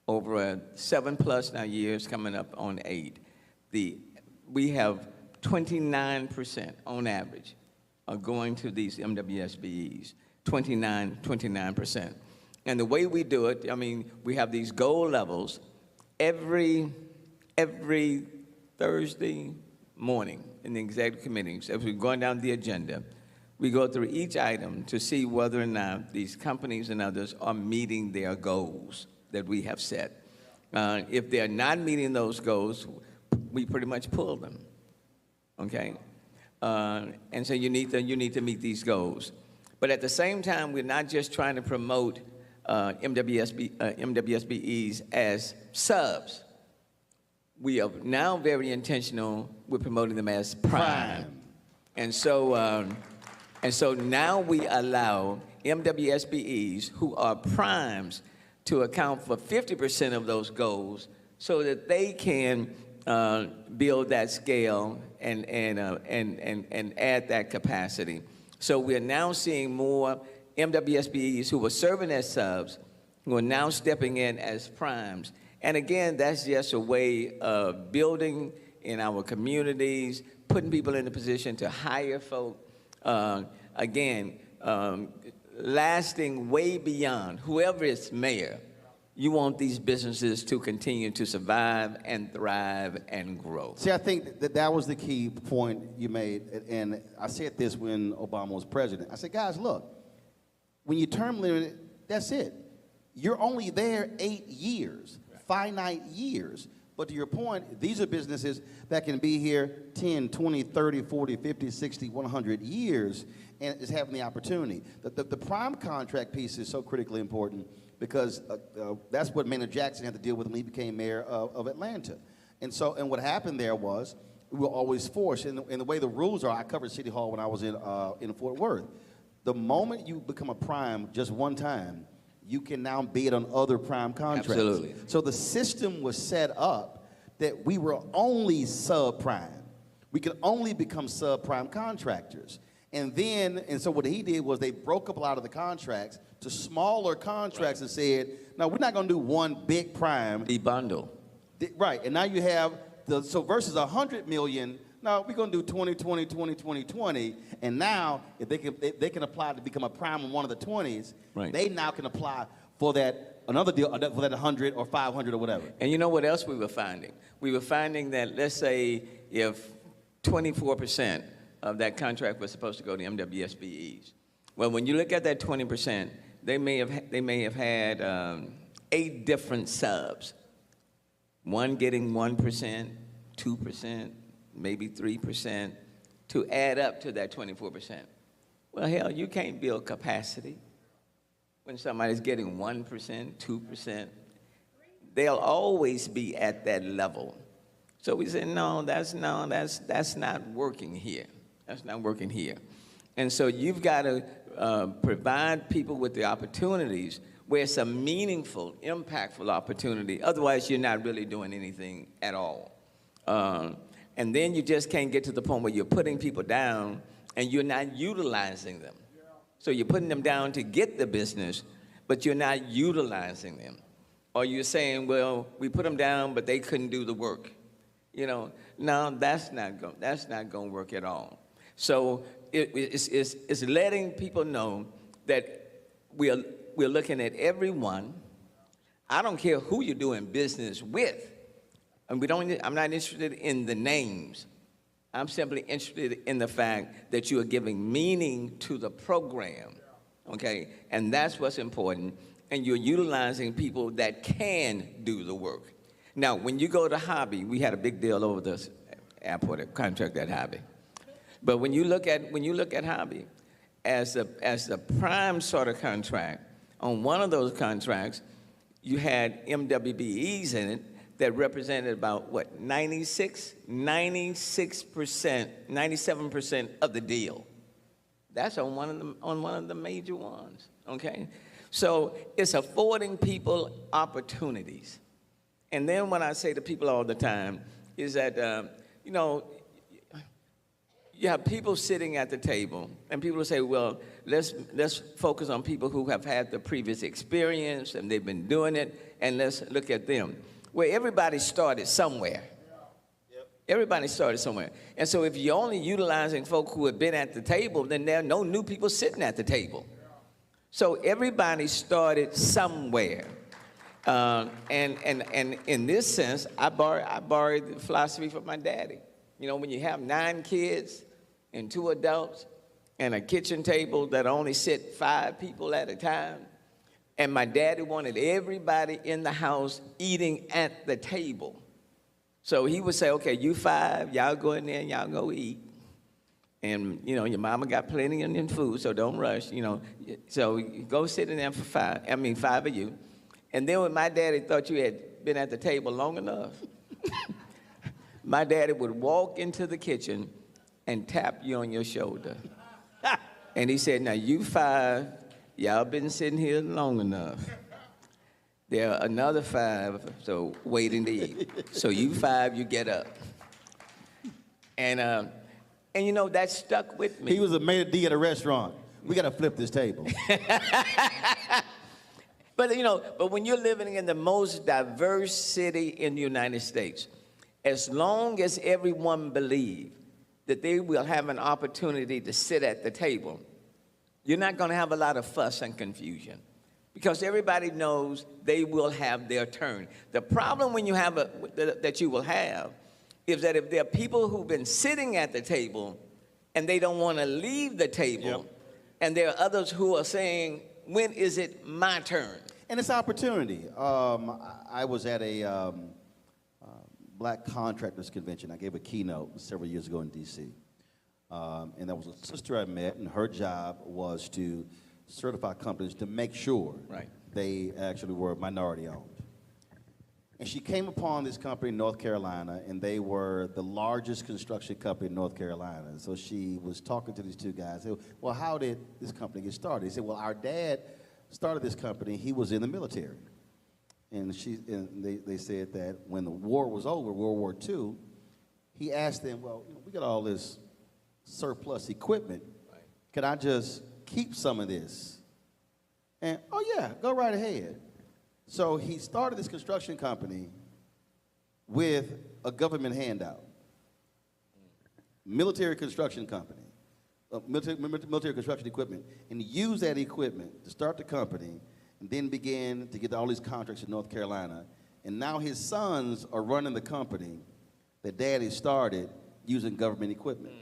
over 7+ now years, coming up on 8, we have 29% on average are going to these MWSBEs, 29%. And the way we do it, I mean, we have these goal levels every Thursday morning in the executive committees. As we're going down the agenda, we go through each item to see whether or not these companies and others are meeting their goals that we have set. If they're not meeting those goals, we pretty much pull them, okay? And so you need to meet these goals. But at the same time, we're not just trying to promote MWSBEs as subs. We are now very intentional with promoting them as prime. And so now we allow MWSBEs who are primes to account for 50% of those goals so that they can build that scale and add that capacity. So we're now seeing more MWSBEs who were serving as subs who are now stepping in as primes. And again, that's just a way of building in our communities, putting people in a position to hire folk, lasting way beyond whoever is mayor. You want these businesses to continue to survive and thrive and grow. See, I think that was the key point you made, and I said this when Obama was president. I said, guys, look, when you term limit, that's it. You're only there 8 years, finite years. But to your point, these are businesses that can be here 10, 20, 30, 40, 50, 60, 100 years and is having the opportunity. The prime contract piece is so critically important because that's what Maynard Jackson had to deal with when he became mayor of Atlanta. And what happened there was we were always forced, and the way the rules are, I covered City Hall when I was in Fort Worth. The moment you become a prime just one time, you can now bid on other prime contracts. Absolutely. So the system was set up that we were only subprime. We could only become subprime contractors. And so what he did was they broke up a lot of the contracts to smaller contracts and said, no, we're not going to do one big prime. Debundle. Right, and now you have, so versus 100 million, no, we're going to do 20, 20, 20, 20, 20. And now, if they can apply to become a prime in one of the 20s, right, they now can apply for that, another deal, for that 100 or 500 or whatever. And you know what else we were finding? We were finding that, let's say, if 24% of that contract was supposed to go to MWSBEs. Well, when you look at that 20%, they may have had 8 different subs. One getting 1%, 2%, maybe 3%, to add up to that 24%. Well, hell, you can't build capacity when somebody's getting 1%, 2%. They'll always be at that level. So we said, no, that's not working here. That's not working here. And so you've got to provide people with the opportunities where it's a meaningful, impactful opportunity. Otherwise, you're not really doing anything at all. And then you just can't get to the point where you're putting people down and you're not utilizing them. So you're putting them down to get the business, but you're not utilizing them. Or you're saying, well, we put them down, but they couldn't do the work. You know, no, that's not going to work at all. So it's letting people know that we're looking at everyone. I don't care who you're doing business with. And I'm not interested in the names. I'm simply interested in the fact that you are giving meaning to the program, okay? And that's what's important. And you're utilizing people that can do the work. Now, when you go to Hobby, we had a big deal over the airport contract at Hobby. But when you look at Hobby as a prime sort of contract, on one of those contracts, you had MWBEs in it that represented about, what, 97% of the deal. That's on one of the major ones, okay? So it's affording people opportunities. And then what I say to people all the time is that, you have people sitting at the table, and people say, well, let's focus on people who have had the previous experience, and they've been doing it, and let's look at them. Well, everybody started somewhere. Everybody started somewhere. And so if you're only utilizing folk who have been at the table, then there are no new people sitting at the table. So everybody started somewhere. And in this sense, I borrowed the philosophy from my daddy. You know, when you have 9 kids and 2 adults and a kitchen table that only sit 5 people at a time, and my daddy wanted everybody in the house eating at the table. So he would say, okay, you 5, y'all go in there and y'all go eat. And, you know, your mama got plenty of food, so don't rush, you know. So go sit in there for 5 of you. And then when my daddy thought you had been at the table long enough, my daddy would walk into the kitchen and tap you on your shoulder. And he said, now you 5, y'all been sitting here long enough. There are another 5, so waiting to eat. So you 5, you get up. And you know, that stuck with me. He was a maitre d' at a restaurant. We got to flip this table. But, you know, but when you're living in the most diverse city in the United States, as long as everyone believes that they will have an opportunity to sit at the table, you're not going to have a lot of fuss and confusion because everybody knows they will have their turn. The problem when you have that you will have is that if there are people who've been sitting at the table and they don't want to leave the table, and there are others who are saying, when is it my turn? And it's opportunity. I was at a Black Contractors Convention. I gave a keynote several years ago in D.C. And there was a sister I met, and her job was to certify companies to make sure they actually were minority-owned. And she came upon this company in North Carolina, and they were the largest construction company in North Carolina. And so she was talking to these 2 guys. They said, well, how did this company get started? He said, well, our dad started this company. He was in the military. And they said that when the war was over, World War II, he asked them, well, you know, we got all this surplus equipment. Can I just keep some of this? And, oh, yeah, go right ahead. So he started this construction company with a government handout. Military construction company, military construction equipment, and he used that equipment to start the company and then began to get all these contracts in North Carolina. And now his sons are running the company that Daddy started using government equipment.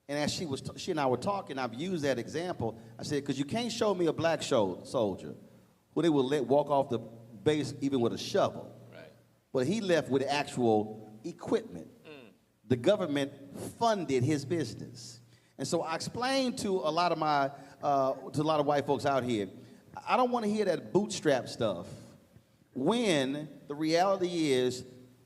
And as she and I were talking, I've used that example. I said, because you can't show me a black soldier who they will let walk off the base even with a shovel. But he left with actual equipment. The government funded his business. And so I explained to a lot of white folks out here, I don't want to hear that bootstrap stuff when the reality is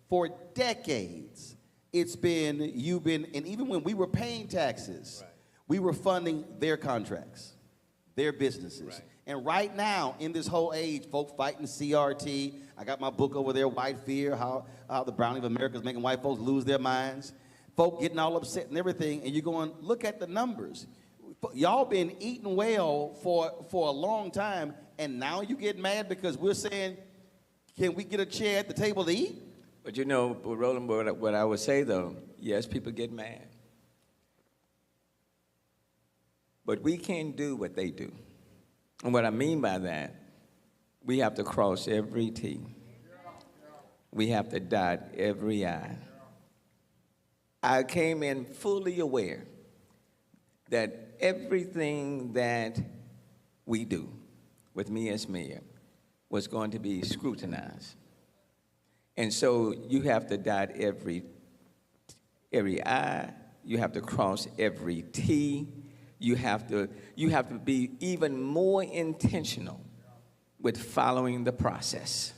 for decades, and even when we were paying taxes, we were funding their contracts, their businesses. And right now, in this whole age, folks fighting CRT. I got my book over there, White Fear, how the browning of America is making white folks lose their minds. Folk getting all upset and everything, and you're going, look at the numbers. Y'all been eating well for a long time, and now you get mad because we're saying, can we get a chair at the table to eat? But you know, Roland, what I would say, though, yes, people get mad. But we can't do what they do. And what I mean by that, we have to cross every T. We have to dot every I. I came in fully aware that everything that we do with me as mayor was going to be scrutinized. And so you have to dot every I, you have to cross every T, you have to be even more intentional with following the process.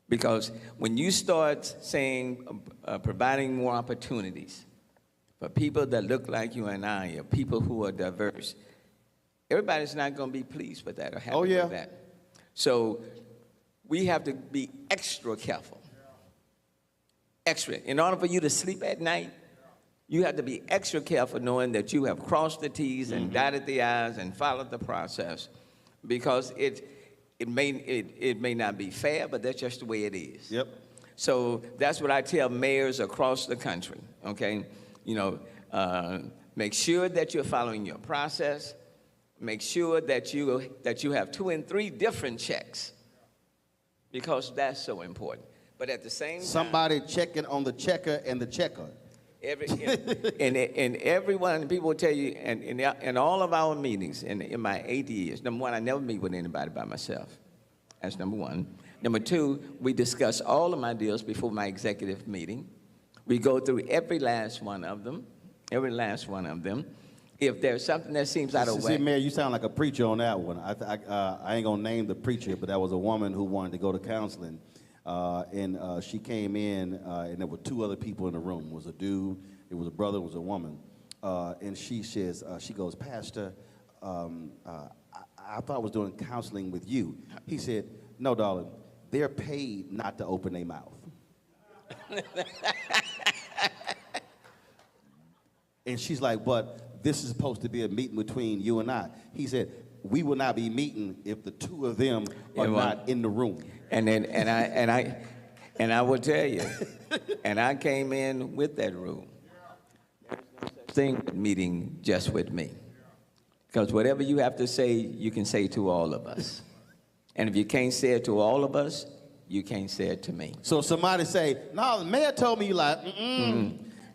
Because when you start saying, providing more opportunities for people that look like you and I, or people who are diverse, everybody's not going to be pleased with that or happy with that. So we have to be extra careful. Extra. In order for you to sleep at night, You have to be extra careful knowing that you have crossed the T's and dotted the I's and followed the process, because it may not be fair, but that's just the way it is. Yep. So that's what I tell mayors across the country, okay? You know, make sure that you're following your process. Make sure that you have 2 and 3 different checks, because that's so important. But at the same time, somebody checking on the checker and the checker. And everyone, people will tell you, and in all of our meetings, in my 8 years, number one, I never meet with anybody by myself. That's number one. Number two, we discuss all of my deals before my executive meeting. We go through every last one of them, If there's something that seems out of whack. See, Mayor, you sound like a preacher on that one. I ain't gonna name the preacher, but that was a woman who wanted to go to counseling. And she came in, and there were 2 other people in the room. It was a dude, it was a brother, it was a woman. And she says, she goes, Pastor, I thought I was doing counseling with you. He said, no, darling, they're paid not to open their mouth. And she's like, but this is supposed to be a meeting between you and I. He said, we will not be meeting if the 2 of them are not in the room. And I will tell you, and I came in with that rule. Meeting just with me, because whatever you have to say, you can say to all of us. And if you can't say it to all of us, you can't say it to me. So somebody say, no, the mayor told me, you like,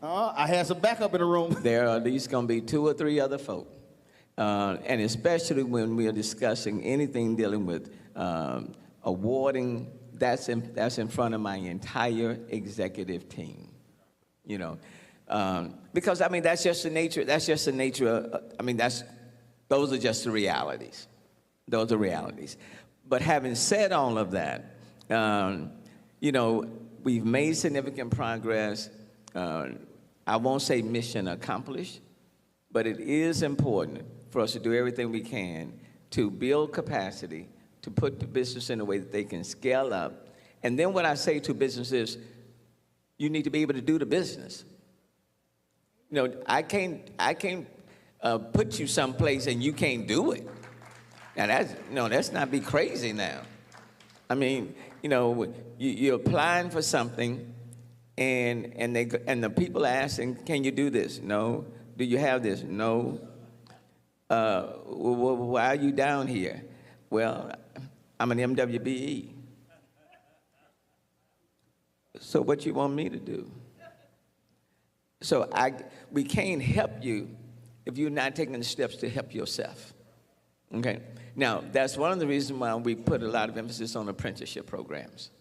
I had some backup in the room. There are at least going to be 2 or 3 other folk. And especially when we are discussing anything dealing with awarding, that's in front of my entire executive team, you know. Because, I mean, that's just the nature of, I mean, those are just the realities. Those are realities. But having said all of that, you know, we've made significant progress. I won't say mission accomplished, but it is important for us to do everything we can to build capacity, to put the business in a way that they can scale up. And then what I say to businesses, you need to be able to do the business. You know, I can't put you someplace and you can't do it. Now that's not be crazy now. I mean, you know, you're applying for something, and the people are asking, can you do this? No. Do you have this? No. Why are you down here? Well, I'm an MWBE. So what you want me to do? So we can't help you if you're not taking the steps to help yourself. Okay? Now, that's one of the reasons why we put a lot of emphasis on apprenticeship programs.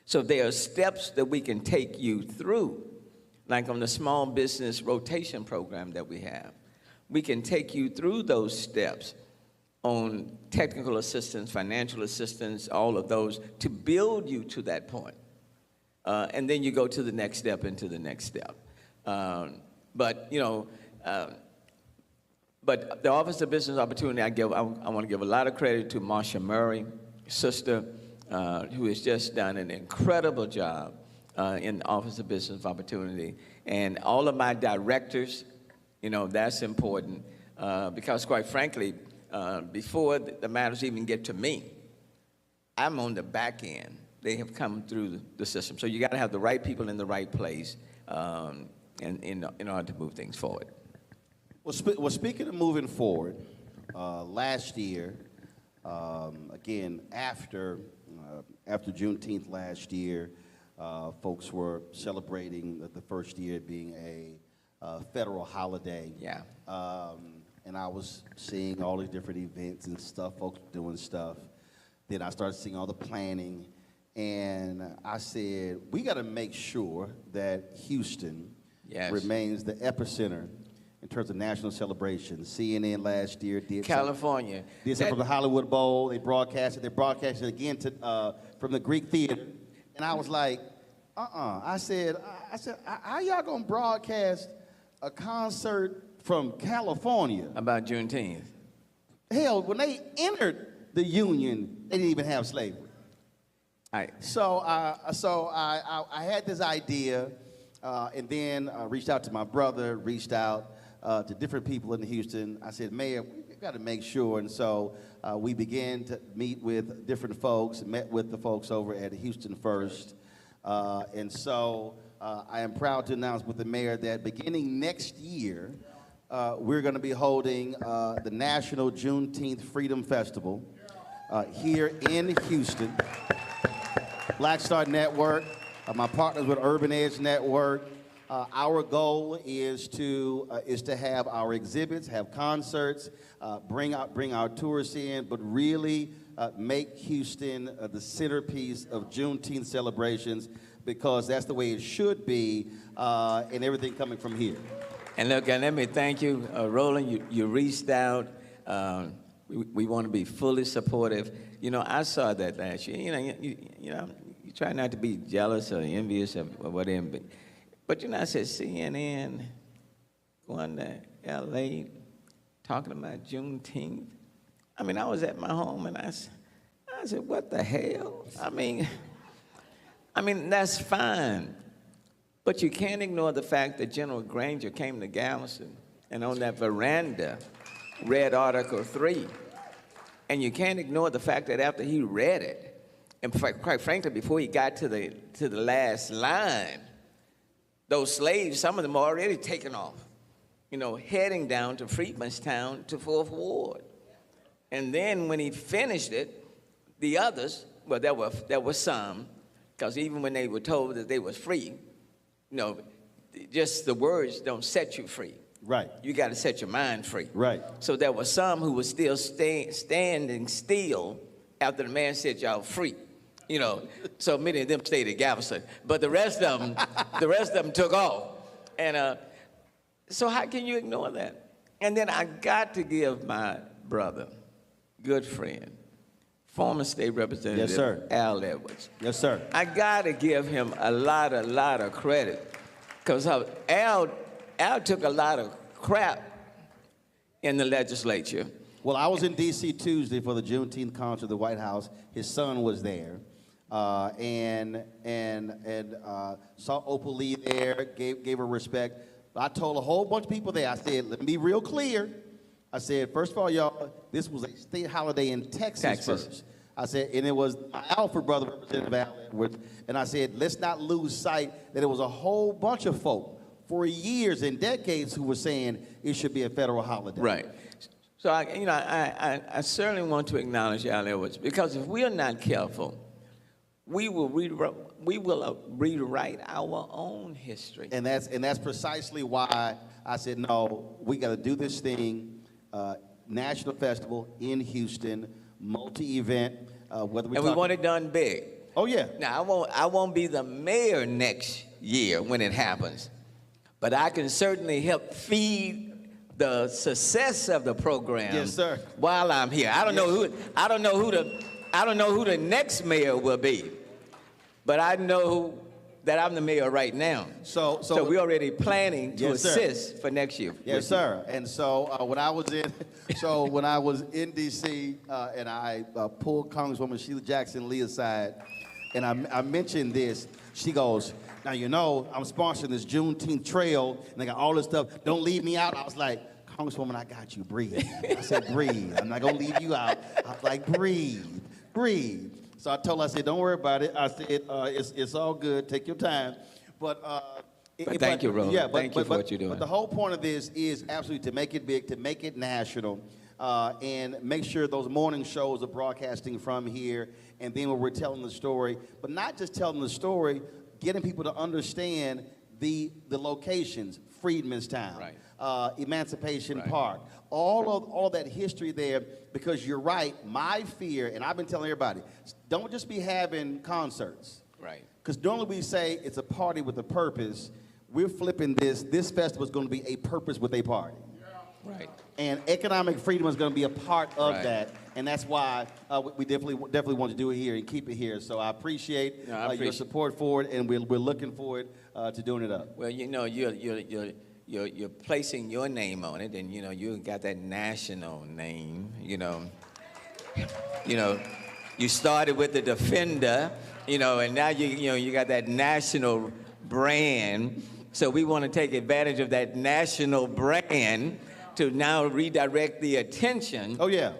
So there are steps that we can take you through, like on the small business rotation program that we have. We can take you through those steps on technical assistance, financial assistance, all of those, to build you to that point. And then you go to the next step and to the next step. But, you know, but the Office of Business Opportunity, I want to give a lot of credit to Marsha Murray, sister, who has just done an incredible job in the Office of Business Opportunity. And all of my directors, you know, that's important because, quite frankly, before the matters even get to me, I'm on the back end. They have come through the system. So you got to have the right people in the right place in order to move things forward. Well, speaking of moving forward, last year, again, after Juneteenth last year, folks were celebrating the first year being a federal holiday. Yeah. And I was seeing all these different events and stuff, folks doing stuff. Then I started seeing all the planning. And I said, we got to make sure that Houston remains the epicenter in terms of national celebrations. CNN last year did California. Did something from the Hollywood Bowl. They broadcasted again from the Greek Theater. And I was like, I said, how y'all going to broadcast a concert from California? About Juneteenth. Hell, when they entered the Union, they didn't even have slavery. So I had this idea And then reached out to my brother, reached out to different people in Houston. I said, Mayor, we've got to make sure. And so we began to meet with different folks, met with the folks over at Houston First. And so I am proud to announce with the mayor that beginning next year, we're going to be holding the National Juneteenth Freedom Festival here in Houston. Black Star Network, my partners with Urban Edge Network. Our goal is to have our exhibits, have concerts, bring our tourists in, but really make Houston the centerpiece of Juneteenth celebrations, because that's the way it should be, and everything coming from here. And look, and let me thank you, Roland. You reached out. We want to be fully supportive. You know, I saw that last year. You know, you try not to be jealous or envious or whatever. But you know, I said CNN going to L.A. talking about Juneteenth. I mean, I was at my home and I said, what the hell? I mean, that's fine. But you can't ignore the fact that General Granger came to Galveston and on that veranda read Article 3. And you can't ignore the fact that after he read it, and quite frankly, before he got to the last line, those slaves, some of them are already taken off, you know, heading down to Freedmanstown to 4th Ward. And then when he finished it, the others, well, there were some, because even when they were told that they was free, you know, just the words don't set you free. Right. You got to set your mind free. Right. So there were some who were still standing still after the man said y'all free. You know, so many of them stayed at Galveston, but the rest of them took off. And so how can you ignore that? And then I got to give my brother, good friend, former state representative, yes, sir, Al Edwards. Yes, sir. I got to give him a lot of credit, because Al took a lot of crap in the legislature. Well, I was in D.C. Tuesday for the Juneteenth concert at the White House. His son was there. And saw Opal Lee there, gave her respect. I told a whole bunch of people there, I said, let me be real clear. I said, first of all, y'all, this was a state holiday in Texas first. I said, and it was my Alfred brother, Representative Al Edwards, and I said, let's not lose sight that it was a whole bunch of folk for years and decades who were saying it should be a federal holiday. Right. So, I certainly want to acknowledge Al Edwards, because if we are not careful, we will rewrite our own history. And that's precisely why I said, no, we got to do this thing, national festival in Houston, multi-event, whether we want it done big. Oh, yeah. Now, I won't be the mayor next year when it happens, but I can certainly help feed the success of the program. Yes, sir. While I'm here. I don't know who the next mayor will be, but I know that I'm the mayor right now. So we're already planning to assist for next year. Yes, sir. And so when I was in D.C. And I pulled Congresswoman Sheila Jackson Lee aside, and I mentioned this, she goes, now, you know, I'm sponsoring this Juneteenth trail, and they got all this stuff. Don't leave me out. I was like, Congresswoman, I got you. Breathe. I said, breathe. I'm not going to leave you out. I was like, breathe. So I told her, I said, don't worry about it. I said, it's all good. Take your time. But thank you, Roland. Yeah, thank you for what you're doing. But the whole point of this is absolutely to make it big, to make it national, and make sure those morning shows are broadcasting from here, and then when we're telling the story, but not just telling the story, getting people to understand the locations, Freedmanstown, right. Emancipation Park, all of that history there, because you're right, my fear, and I've been telling everybody, don't just be having concerts. Right. Because normally we say it's a party with a purpose. We're flipping this. This festival is going to be a purpose with a party. Right. And economic freedom is going to be a part of right. that. And that's why we definitely want to do it here and keep it here. So I appreciate your support for it, and we're looking forward to doing it up. Well, you know, you're placing your name on it, and you know you got that national name. You know, you started with the Defender, you know, and now you got that national brand. So we want to take advantage of that national brand to now redirect the attention. Oh, yeah.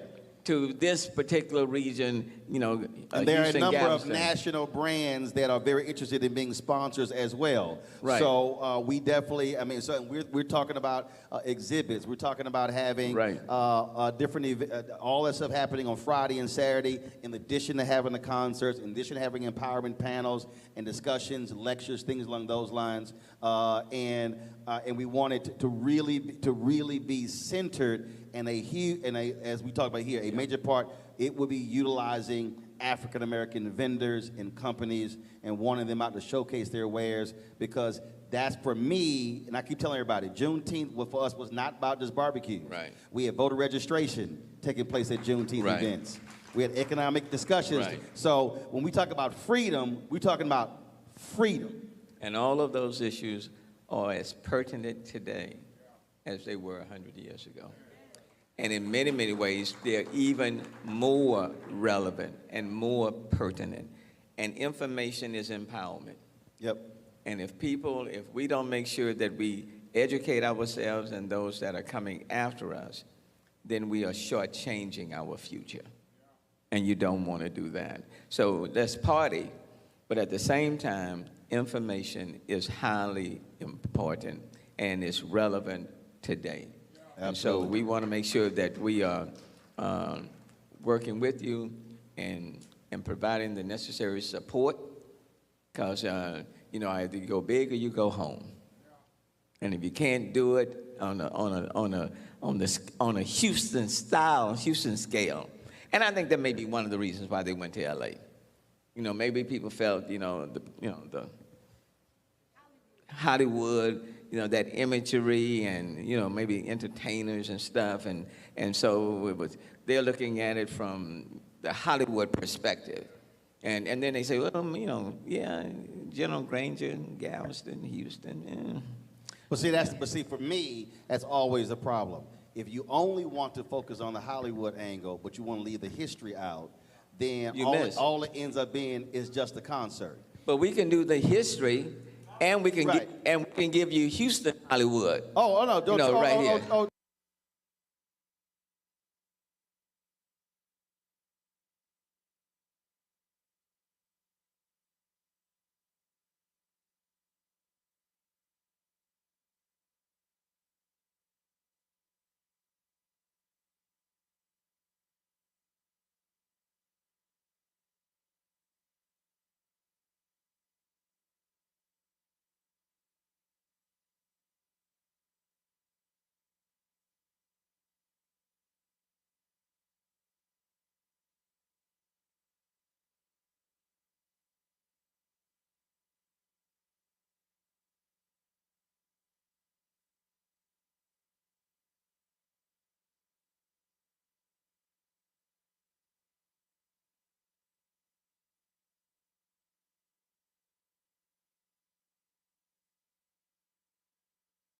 To this particular region, you know, and there are a number Galveston. of national brands that are very interested in being sponsors as well. Right. So we definitely, I mean, so we're talking about exhibits. We're talking about having different all that stuff happening on Friday and Saturday, in addition to having the concerts, in addition to having empowerment panels and discussions, lectures, things along those lines. And we want it to really be centered in as we talk about here, a major part. It will be utilizing African American vendors and companies and wanting them out to showcase their wares, because that's, for me, and I keep telling everybody, Juneteenth for us was not about just barbecue. Right. We had voter registration taking place at Juneteenth events. We had economic discussions. Right. So when we talk about freedom, we're talking about freedom. And all of those issues are as pertinent today as they were 100 years ago. And in many, many ways, they're even more relevant and more pertinent. And information is empowerment. Yep. And if we don't make sure that we educate ourselves and those that are coming after us, then we are shortchanging our future. And you don't want to do that. So let's party, but at the same time, information is highly important and is relevant today. And so we want to make sure that we are working with you and providing the necessary support, because you know, either you go big or you go home. And if you can't do it on a Houston scale, and I think that may be one of the reasons why they went to L.A. You know, maybe people felt, the Hollywood, that imagery, and maybe entertainers and stuff, and so they're looking at it from the Hollywood perspective, and then they say, well, yeah, General Granger, Galveston, Houston. But see, for me, that's always a problem. If you only want to focus on the Hollywood angle, but you want to leave the history out, then all it ends up being is just a concert. But we can do the history. And we can give you Houston Hollywood. Oh no! Right here.